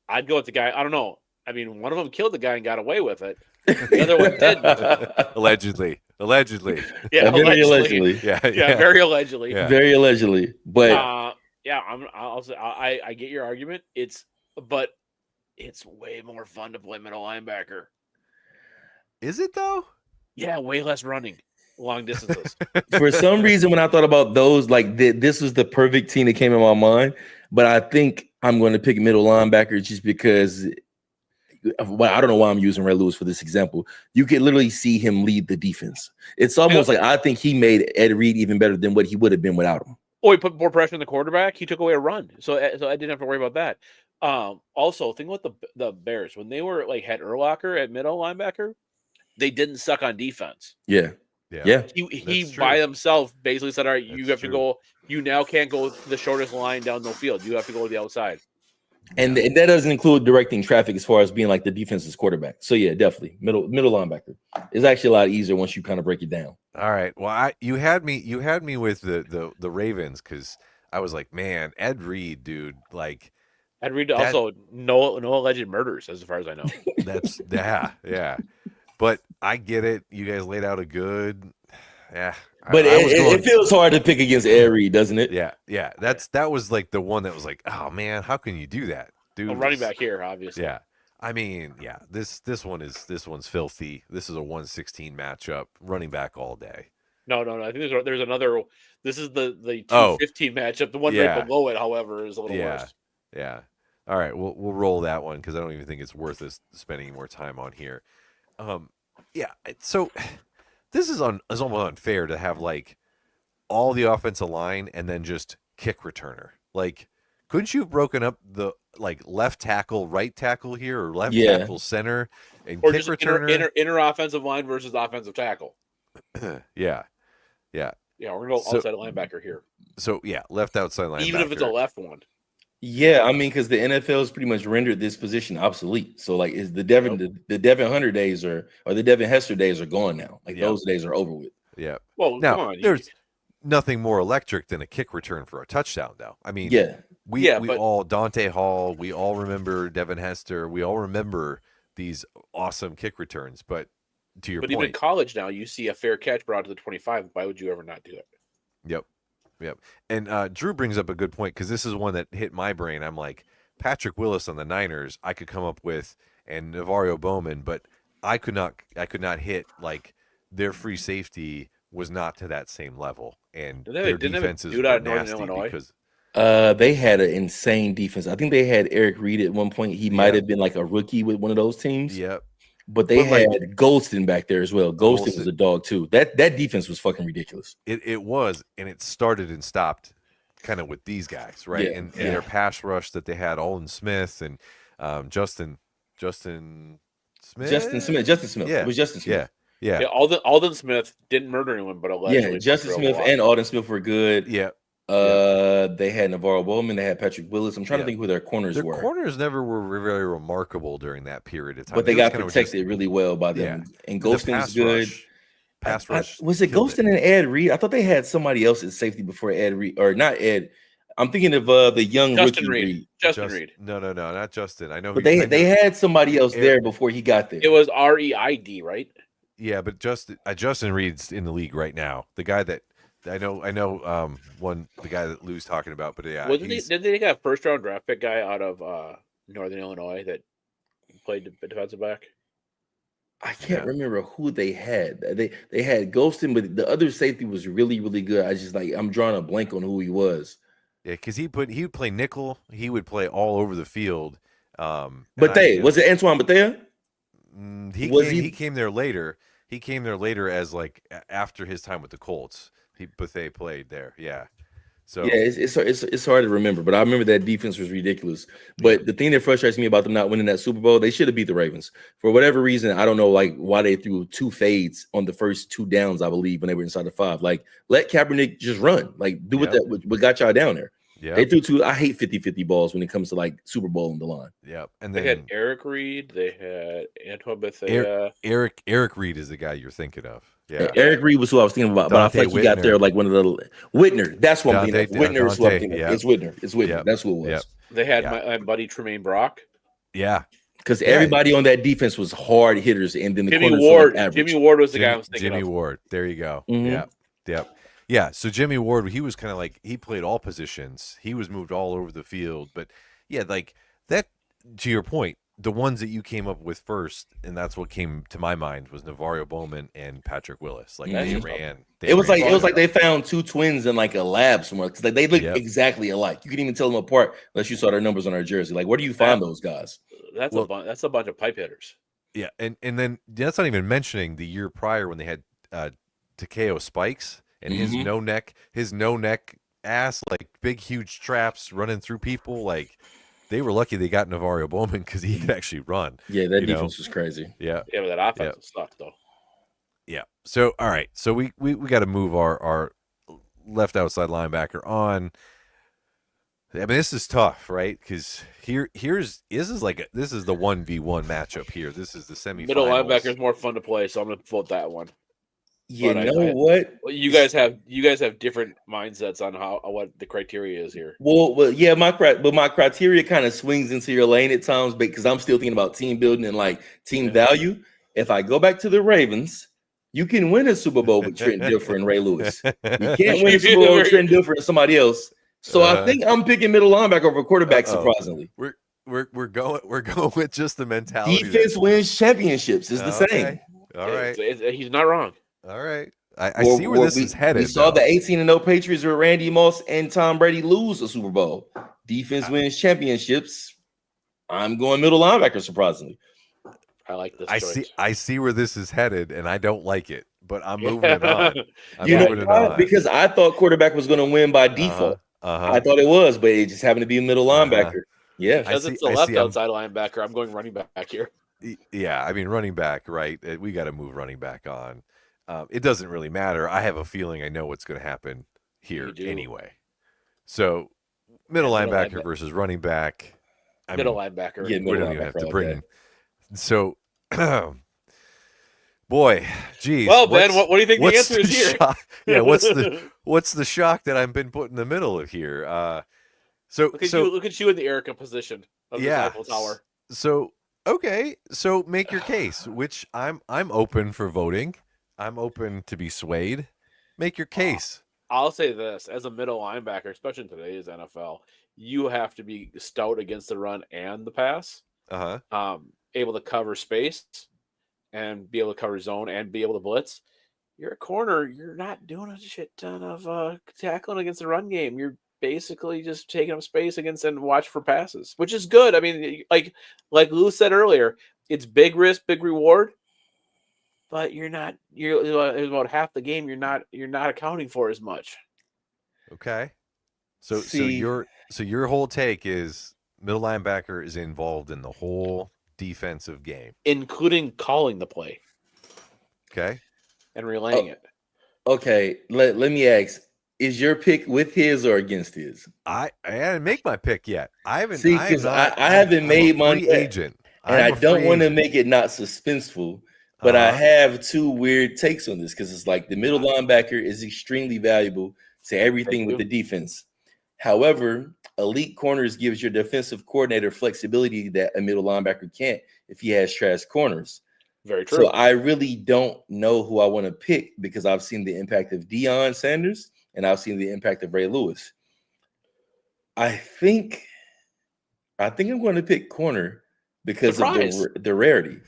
I'd go with the guy. I don't know. I mean, one of them killed the guy and got away with it. The other one didn't. Allegedly. Yeah, Very allegedly. Yeah, Yeah, very allegedly. Yeah. Very allegedly. But Yeah, I get your argument. But it's way more fun to play middle linebacker. Is it though? Yeah, way less running, long distances. for some reason, when I thought about those, like this was the perfect team that came in my mind. But I think I'm going to pick middle linebacker just because. Well, I don't know why I'm using Ray Lewis for this example. You can literally see him lead the defense. It's almost like I think he made Ed Reed even better than what he would have been without him. Oh, he put more pressure on the quarterback. He took away a run, so I didn't have to worry about that. Also, think about the Bears when they were like had Urlacher at middle linebacker. They didn't suck on defense. Yeah. He That's by true. himself basically said, "All right, you That's have to true. go. You now can't go the shortest line down the field. You have to go to the outside." And that doesn't include directing traffic as far as being like the defense's quarterback. So yeah, definitely middle linebacker is actually a lot easier once you kind of break it down. All right. Well, you had me with the Ravens because I was like, man, Ed Reed, dude, like I'd read also no alleged murders as far as I know. that's yeah. But I get it. You guys laid out a good, yeah. But I was going, it feels hard to pick against Ed Reed, doesn't it? yeah. That was like the one that was like, oh man, how can you do that, dude? A running back here, obviously. Yeah. I mean, yeah. This one's filthy. This is a 116 matchup. Running back all day. No. I think there's another. This is the 215 matchup. The one yeah. right below it, however, is a little worse. Yeah. All right, we'll roll that one because I don't even think it's worth us spending more time on here. Yeah. So this is almost unfair to have like all the offensive line and then just kick returner. Like, couldn't you have broken up the like left tackle, right tackle here, or left tackle, center, and Or kick just returner? inner offensive line versus offensive tackle. Yeah. Yeah, we're gonna go outside linebacker here, So yeah, left outside linebacker. even if it's a left one. Yeah, I mean, because the NFL has pretty much rendered this position obsolete. So, like, is the Devin Hunter days or the Devin Hester days are gone now? Like, those days are over with. Yeah. Well, Now, come on. there's nothing more electric than a kick return for a touchdown, though. I mean, we all Dante Hall, we all remember Devin Hester, we all remember these awesome kick returns. But to your point, even in college now, you see a fair catch brought to the 25. Why would you ever not do it? Yep. And Drew brings up a good point because this is one that hit my brain. I'm like, Patrick Willis on the Niners, I could come up with, and Navarro Bowman, but I could not hit like their free safety was not to that same level, and their defenses were nasty because they had an insane defense. I think they had Eric Reed at one point. He might have been like a rookie with one of those teams. Yep. But they had Golston back there as well. Golston was a dog too. That defense was fucking ridiculous. It was, and it started and stopped kind of with these guys, right? Yeah, and their pass rush that they had, Olin Smith and Justin Smith. Yeah. It was Justin Smith. Yeah. Alden Smith didn't murder anyone, but allegedly. Yeah, Justin Smith and Alden Smith were good. Yeah. They had Navarro Bowman. They had Patrick Willis. I'm trying to think who their corners were. Their corners never were very remarkable during that period of time. But they got protected really well by them. Yeah. And Golston's good. Pass rush. Was it Golston and Ed Reed? I thought they had somebody else at safety before Ed Reed, or not Ed. I'm thinking of the young Justin rookie Reed. Justin Reed. No, not Justin. I know. But they had somebody else there before he got there. It was REID, right? Yeah, but Justin Reed's in the league right now. The guy that I know the guy that Lou's talking about, but yeah. Didn't they get a first round draft pick guy out of Northern Illinois that played defensive back? I can't remember who they had. They had Golston, but the other safety was really, really good. I'm drawing a blank on who he was. Yeah, because he would play nickel. He would play all over the field. Was it Antoine Bethea? He came there later. He came there later as like after his time with the Colts. Bethea played there. Yeah. So yeah, it's hard to remember, but I remember that defense was ridiculous. But the thing that frustrates me about them not winning that Super Bowl, they should have beat the Ravens for whatever reason. I don't know, like why they threw 2 fades on the first 2 downs, I believe, when they were inside the 5. Like, let Kaepernick just run, like do what got y'all down there. Yeah, they threw 2. I hate 50-50 balls when it comes to like Super Bowl on the line. Yep, and then they had Eric Reed, they had Antoine Bethea. Eric Reed is the guy you're thinking of. Yeah, Eric Reed was who I was thinking about, but I feel like he got there like one of the Whitner. That's what I'm thinking of. Whitner is who I'm thinking of. It's Whitner. It's Whitner. Yep. That's who it was. Yep. They had my buddy Tremaine Brock. Yeah. Because everybody on that defense was hard hitters, and then the Jimmy Ward. Jimmy Ward was the guy I was thinking of. Jimmy Ward. There you go. Mm-hmm. Yep. Yeah. So Jimmy Ward, he was kind of like he played all positions. He was moved all over the field. But yeah, like that. To your point, the ones that you came up with first, and that's what came to my mind was Navario Bowman and Patrick Willis. Like they ran. It was like they found 2 twins in like a lab somewhere because they look exactly alike. You couldn't even tell them apart unless you saw their numbers on their jersey. Like, where do you find those guys? That's a bunch of pipe hitters. Yeah, and then that's not even mentioning the year prior when they had Takeo Spikes and his no neck ass, like big huge traps running through people. Like they were lucky they got Navario Bowman because he could actually run. Yeah, that defense was crazy. Yeah, but that offense sucked though. Yeah. So all right, so we got to move our left outside linebacker on. I mean, this is tough, right? Because this is the 1v1 matchup here. This is the semifinals. Middle linebacker is more fun to play, so I'm going to vote that one. You know what? You guys have different mindsets on what the criteria is here. Well, yeah, my criteria kind of swings into your lane at times because I'm still thinking about team building and like team value. If I go back to the Ravens, you can win a Super Bowl with Trent Dilfer and Ray Lewis. You can't win a Super Bowl with Trent Dilfer and somebody else. So I think I'm picking middle linebacker over quarterback. Surprisingly, we're going with just the mentality. Defense wins championships. Is the same. All right, he's not wrong. All right, I see where this is headed. We saw the 18-0 Patriots with Randy Moss and Tom Brady lose a Super Bowl. Defense wins championships. I'm going middle linebacker. Surprisingly, I like this. I see where this is headed, and I don't like it, but I'm moving it on. Because I thought quarterback was going to win by default. I thought it was, but it just happened to be a middle linebacker. Yeah, because it's a left outside linebacker. I'm going running back here. Yeah, I mean running back, right? We got to move running back on. It doesn't really matter. I have a feeling I know what's going to happen here anyway. So middle linebacker versus running back. Middle linebacker. Yeah, we don't even have to bring him. So, boy, geez. Well, Ben, what do you think the answer is here? Yeah, what's the shock that I've been put in the middle of here? Look at you in the Erica position of the Eiffel Tower. So okay, so make your case. Which I'm open for voting. I'm open to be swayed. Make your case. I'll say this: as a middle linebacker, especially in today's NFL, you have to be stout against the run and the pass. Able to cover space and be able to cover zone and be able to blitz. You're a corner. You're not doing a shit ton of tackling against the run game. You're basically just taking up space against and watch for passes, which is good. I mean, like Lou said earlier, it's big risk, big reward, but you're about half the game. You're not accounting for as much. Okay. So your whole take is middle linebacker is involved in the whole defensive game, including calling the play. Okay. And relaying it. Okay. Let me ask. Is your pick with his or against his? I didn't make my pick yet. I haven't. See, because I haven't made my agent, and I don't want to make it not suspenseful. But I have 2 weird takes on this because it's like the middle linebacker is extremely valuable to everything with the defense. However, elite corners gives your defensive coordinator flexibility that a middle linebacker can't if he has trash corners. Very true. So I really don't know who I want to pick because I've seen the impact of Deion Sanders and I've seen the impact of Ray Lewis. I think I'm going to pick corner because of the rarity.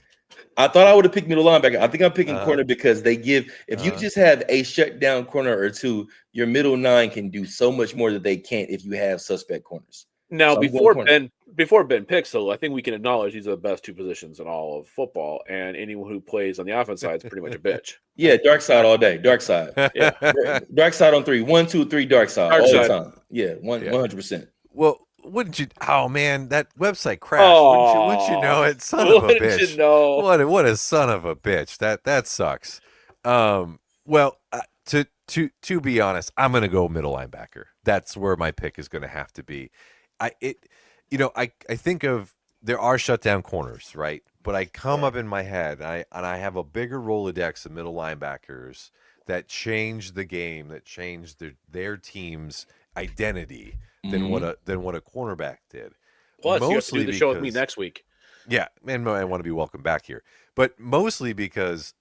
I thought I would have picked middle linebacker. I think I'm picking corner because they give – if you just have a shutdown corner or 2, your middle 9 can do so much more that they can't if you have suspect corners. Now, So I'm going corner. before Ben picks, though, I think we can acknowledge these are the best two positions in all of football, and anyone who plays on the offense side is pretty much a bitch. Yeah, dark side all day. Dark side. Yeah. Dark side on 3. 1, 2, 3, dark side Dark all side. the time. Yeah, Yeah. 100%. Well, wouldn't you? Oh man, that website crashed. Wouldn't you know it? Son of a Wouldn't bitch. you know? What a son of a bitch. That sucks. Well, to be honest, I'm gonna go middle linebacker. That's where my pick is gonna have to be. I think of there are shutdown corners, right? But I come up in my head, and I have a bigger Rolodex of middle linebackers that changed the game, that changed their team's identity than what a cornerback did. Plus, you have to Mostly do the show with me because- next week. Yeah, and I want to be welcome back here, but mostly because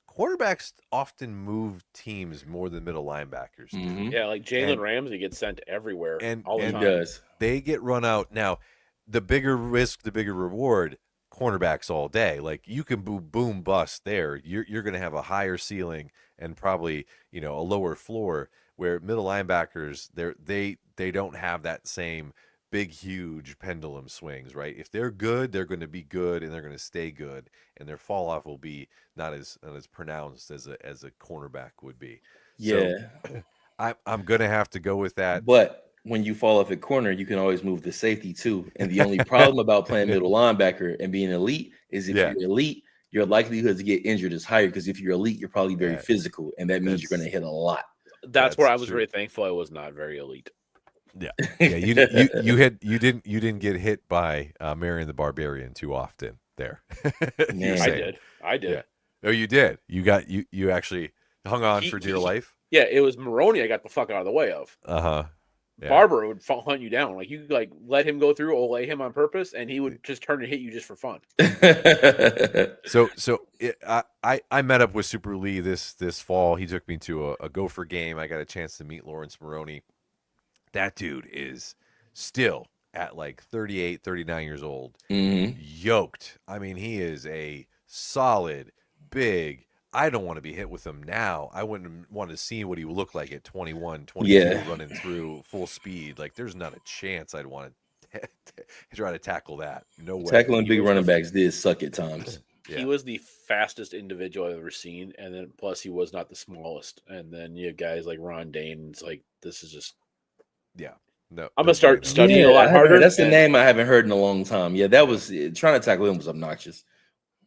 quarterbacks often move teams more than middle linebackers do. Mhm. Yeah, like Jalen And- Ramsey gets sent everywhere and- all the and He time. does. They get run out. Now, the bigger risk, the bigger reward, cornerbacks all day. Like you can boom bust there. You're going to have a higher ceiling and probably, a lower floor, where middle linebackers, they don't have that same big huge pendulum swings, right? If they're good, they're going to be good and they're going to stay good, and their fall off will be not as pronounced as a cornerback would be. Yeah. So, I'm going to have to go with that. But when you fall off at corner, you can always move the safety too. And the only problem about playing middle linebacker and being elite is if Yeah. you're elite, your likelihood to get injured is higher, because if you're elite, you're probably very Yeah. physical, and that means you're That's- going to hit a lot. That's where I That's was true. really thankful I was not very elite. Yeah, you didn't get hit by Marion the Barbarian too often there. You Man. were I saying. did. Yeah. Oh, you did. You actually hung on for dear life. Yeah, it was Maroney I got the fuck out of the way of. Uh-huh. Yeah. Barber would hunt you down. Like you could let him go through, lay him on purpose, and he would just turn and hit you just for fun. I met up with Super Lee this fall. He took me to a Gopher game. I got a chance to meet Lawrence Maroney. That dude is still at like 38, 39 years old, Mhm. yoked. I mean, he is a solid, big. I don't want to be hit with him now. I wouldn't want to see what he would look like at 21, 22, Yeah. running through full speed. Like, there's not a chance I'd want to try to tackle that. No way. Tackling He big was running the- backs did suck at times. Yeah. He was the fastest individual I've ever seen, and then plus he was not the smallest. And then you have guys like Ron Dane. It's like this is just. No, I'm no gonna start bueno. studying a I lot haven't harder. heard- That's a and name I haven't heard in a long time. Yeah, that was trying to tackle him was obnoxious.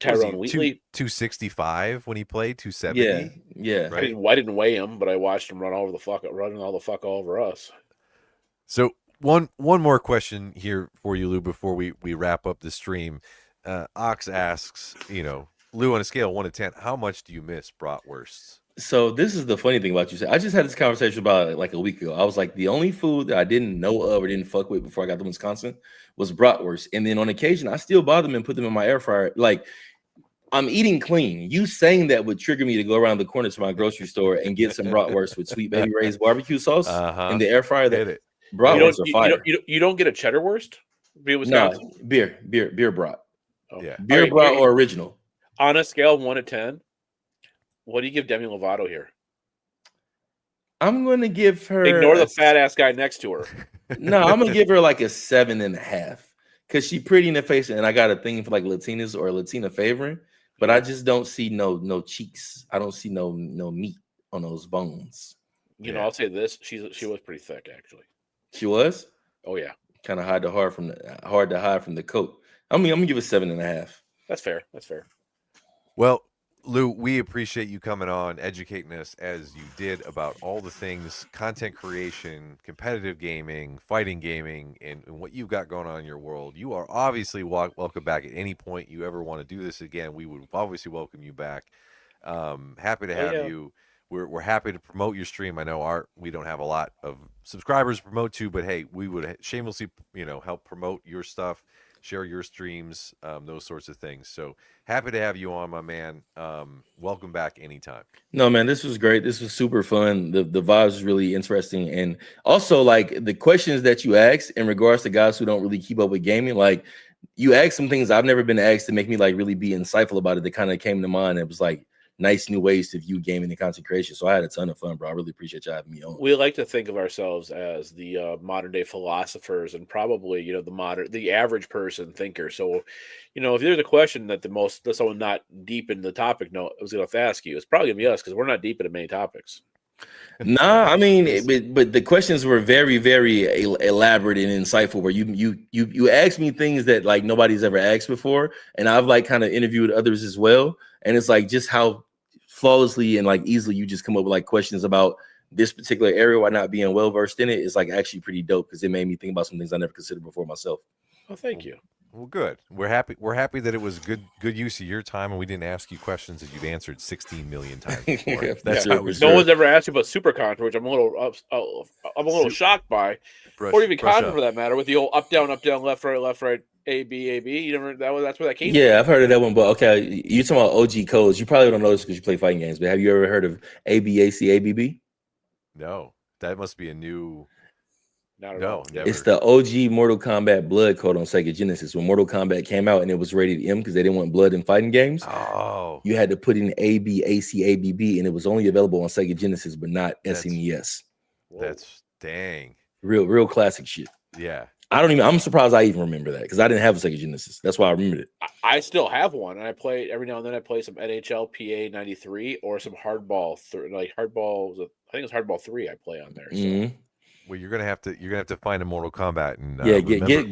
What was he, Tyrone Wheatley. 265 when he played, 270. Yeah. Right. I didn't weigh him, but I watched him running all the fuck all over us. So one more question here for you, Lou, before we wrap up the stream. Ox asks, Lou, on a scale of 1 to 10, how much do you miss bratwursts? So this is the funny thing about you. I just had this conversation about it like a week ago. I was like, the only food that I didn't know of or didn't fuck with before I got to Wisconsin was bratwurst. And then on occasion, I still buy them and put them in my air fryer. Like, I'm eating clean. You saying that would trigger me to go around the corner to my grocery store and get some bratwurst with Sweet Baby Ray's barbecue sauce in the air fryer. Hit That it. bratwursts are fire. You don't get a cheddar wurst? Be No, Wisconsin? beer brat. Oh. Yeah. Beer All right, brat here- or original. On a scale of 1 to 10, what do you give Demi Lovato here? I'm going to give her. Ignore the fat ass guy next to her. No, I'm gonna give her like a 7.5 because she's pretty in the face, and I got a thing for like Latinas or Latina favoring, but I just don't see no cheeks. I don't see no meat on those bones. You know, Yeah. I'll say this: she was pretty thick, actually. She was Oh yeah, kind of hard to hide from the coat. I'm gonna give it 7.5. that's fair. That's fair. Well, Lou, we appreciate you coming on, educating us as you did about all the things content creation, competitive gaming, fighting gaming, and what you've got going on in your world. You are obviously welcome back at any point you ever want to do this again. We would obviously welcome you back. Happy to have you. We're happy to promote your stream. I know we don't have a lot of subscribers to promote to, but hey, we would shamelessly, help promote your stuff, share your streams, those sorts of things. So happy to have you on, my man. Welcome back anytime. No, man, this was great. This was super fun. The vibes was really interesting, and also like the questions that you asked in regards to guys who don't really keep up with gaming. Like you asked some things I've never been asked to make me like really be insightful about it. That kind of came to mind. It was like nice new ways to view gaming and content creation. So I had a ton of fun, bro. I really appreciate y'all having me on. We like to think of ourselves as the modern day philosophers, and probably the average person thinker. So, if there's a question that someone not deep in the topic was going to ask you, it's probably gonna be us because we're not deep into many topics. Nah, I mean, but the questions were very, very elaborate and insightful. Where you asked me things that like nobody's ever asked before, and I've like kind of interviewed others as well. And it's like just how flawlessly and like easily you just come up with like questions about this particular area while not being well versed in it is like actually pretty dope because it made me think about some things I never considered before myself. Oh, thank you. Well, good. We're happy that it was good use of your time, and we didn't ask you questions that you've answered 16 million times before. Yeah, That's sure, how we sure. No one's ever asked you about Super Contra, which I'm a little shocked by, or even Contra for that matter, with the old up down, left right, A B. You never that's where that came. Yeah, I've heard of that one, but okay, you're talking about OG codes. You probably don't know this because you play fighting games, but have you ever heard of ABAC ABB? No, that must be a new. Not at all. Never. It's the OG Mortal Kombat blood code on Sega Genesis. When Mortal Kombat came out and it was rated M because they didn't want blood in fighting games, you had to put in ABAC ABB, and it was only available on Sega Genesis, but not SNES. That's dang. Real classic shit. Yeah. I'm surprised I even remember that because I didn't have a Sega Genesis. That's why I remembered it. I still have one, and I play every now and then. I play some NHL PA 93 or some Hardball, Hardball. I think it's Hardball 3. I play on there. So. Mm-hmm. Well, you're gonna have to find a Mortal Kombat and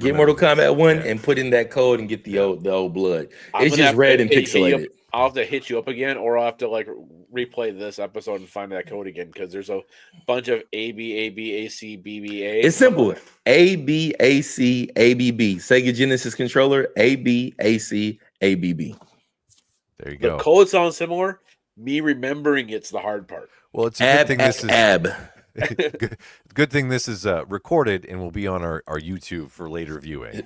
get Mortal Kombat 1 and put in that code and get the old blood. It's just red and pixelated. I'll have to hit you up again, or I'll have to like replay this episode and find that code again because there's a bunch of ABAC BBA. It's simple. ABAC ABB. Sega Genesis controller. ABAC ABB. There you go. The code sounds similar. Me remembering it's the hard part. Well, it's a good thing this is good thing this is recorded and will be on our YouTube for later viewing.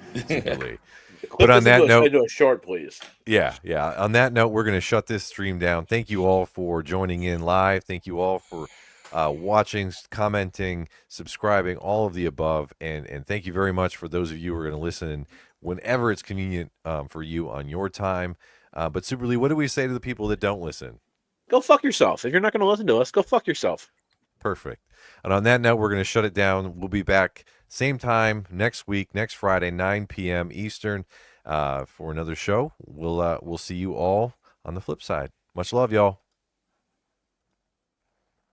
But on that note, do a short, please. Yeah. On that note, we're going to shut this stream down. Thank you all for joining in live. Thank you all for watching, commenting, subscribing, all of the above, and thank you very much for those of you who are going to listen whenever it's convenient for you on your time. But Super Lee, what do we say to the people that don't listen? Go fuck yourself. If you're not going to listen to us, go fuck yourself. Perfect. And on that note, we're going to shut it down. We'll be back same time next week, next Friday, 9 p.m. Eastern, for another show. We'll see you all on the flip side. Much love, y'all.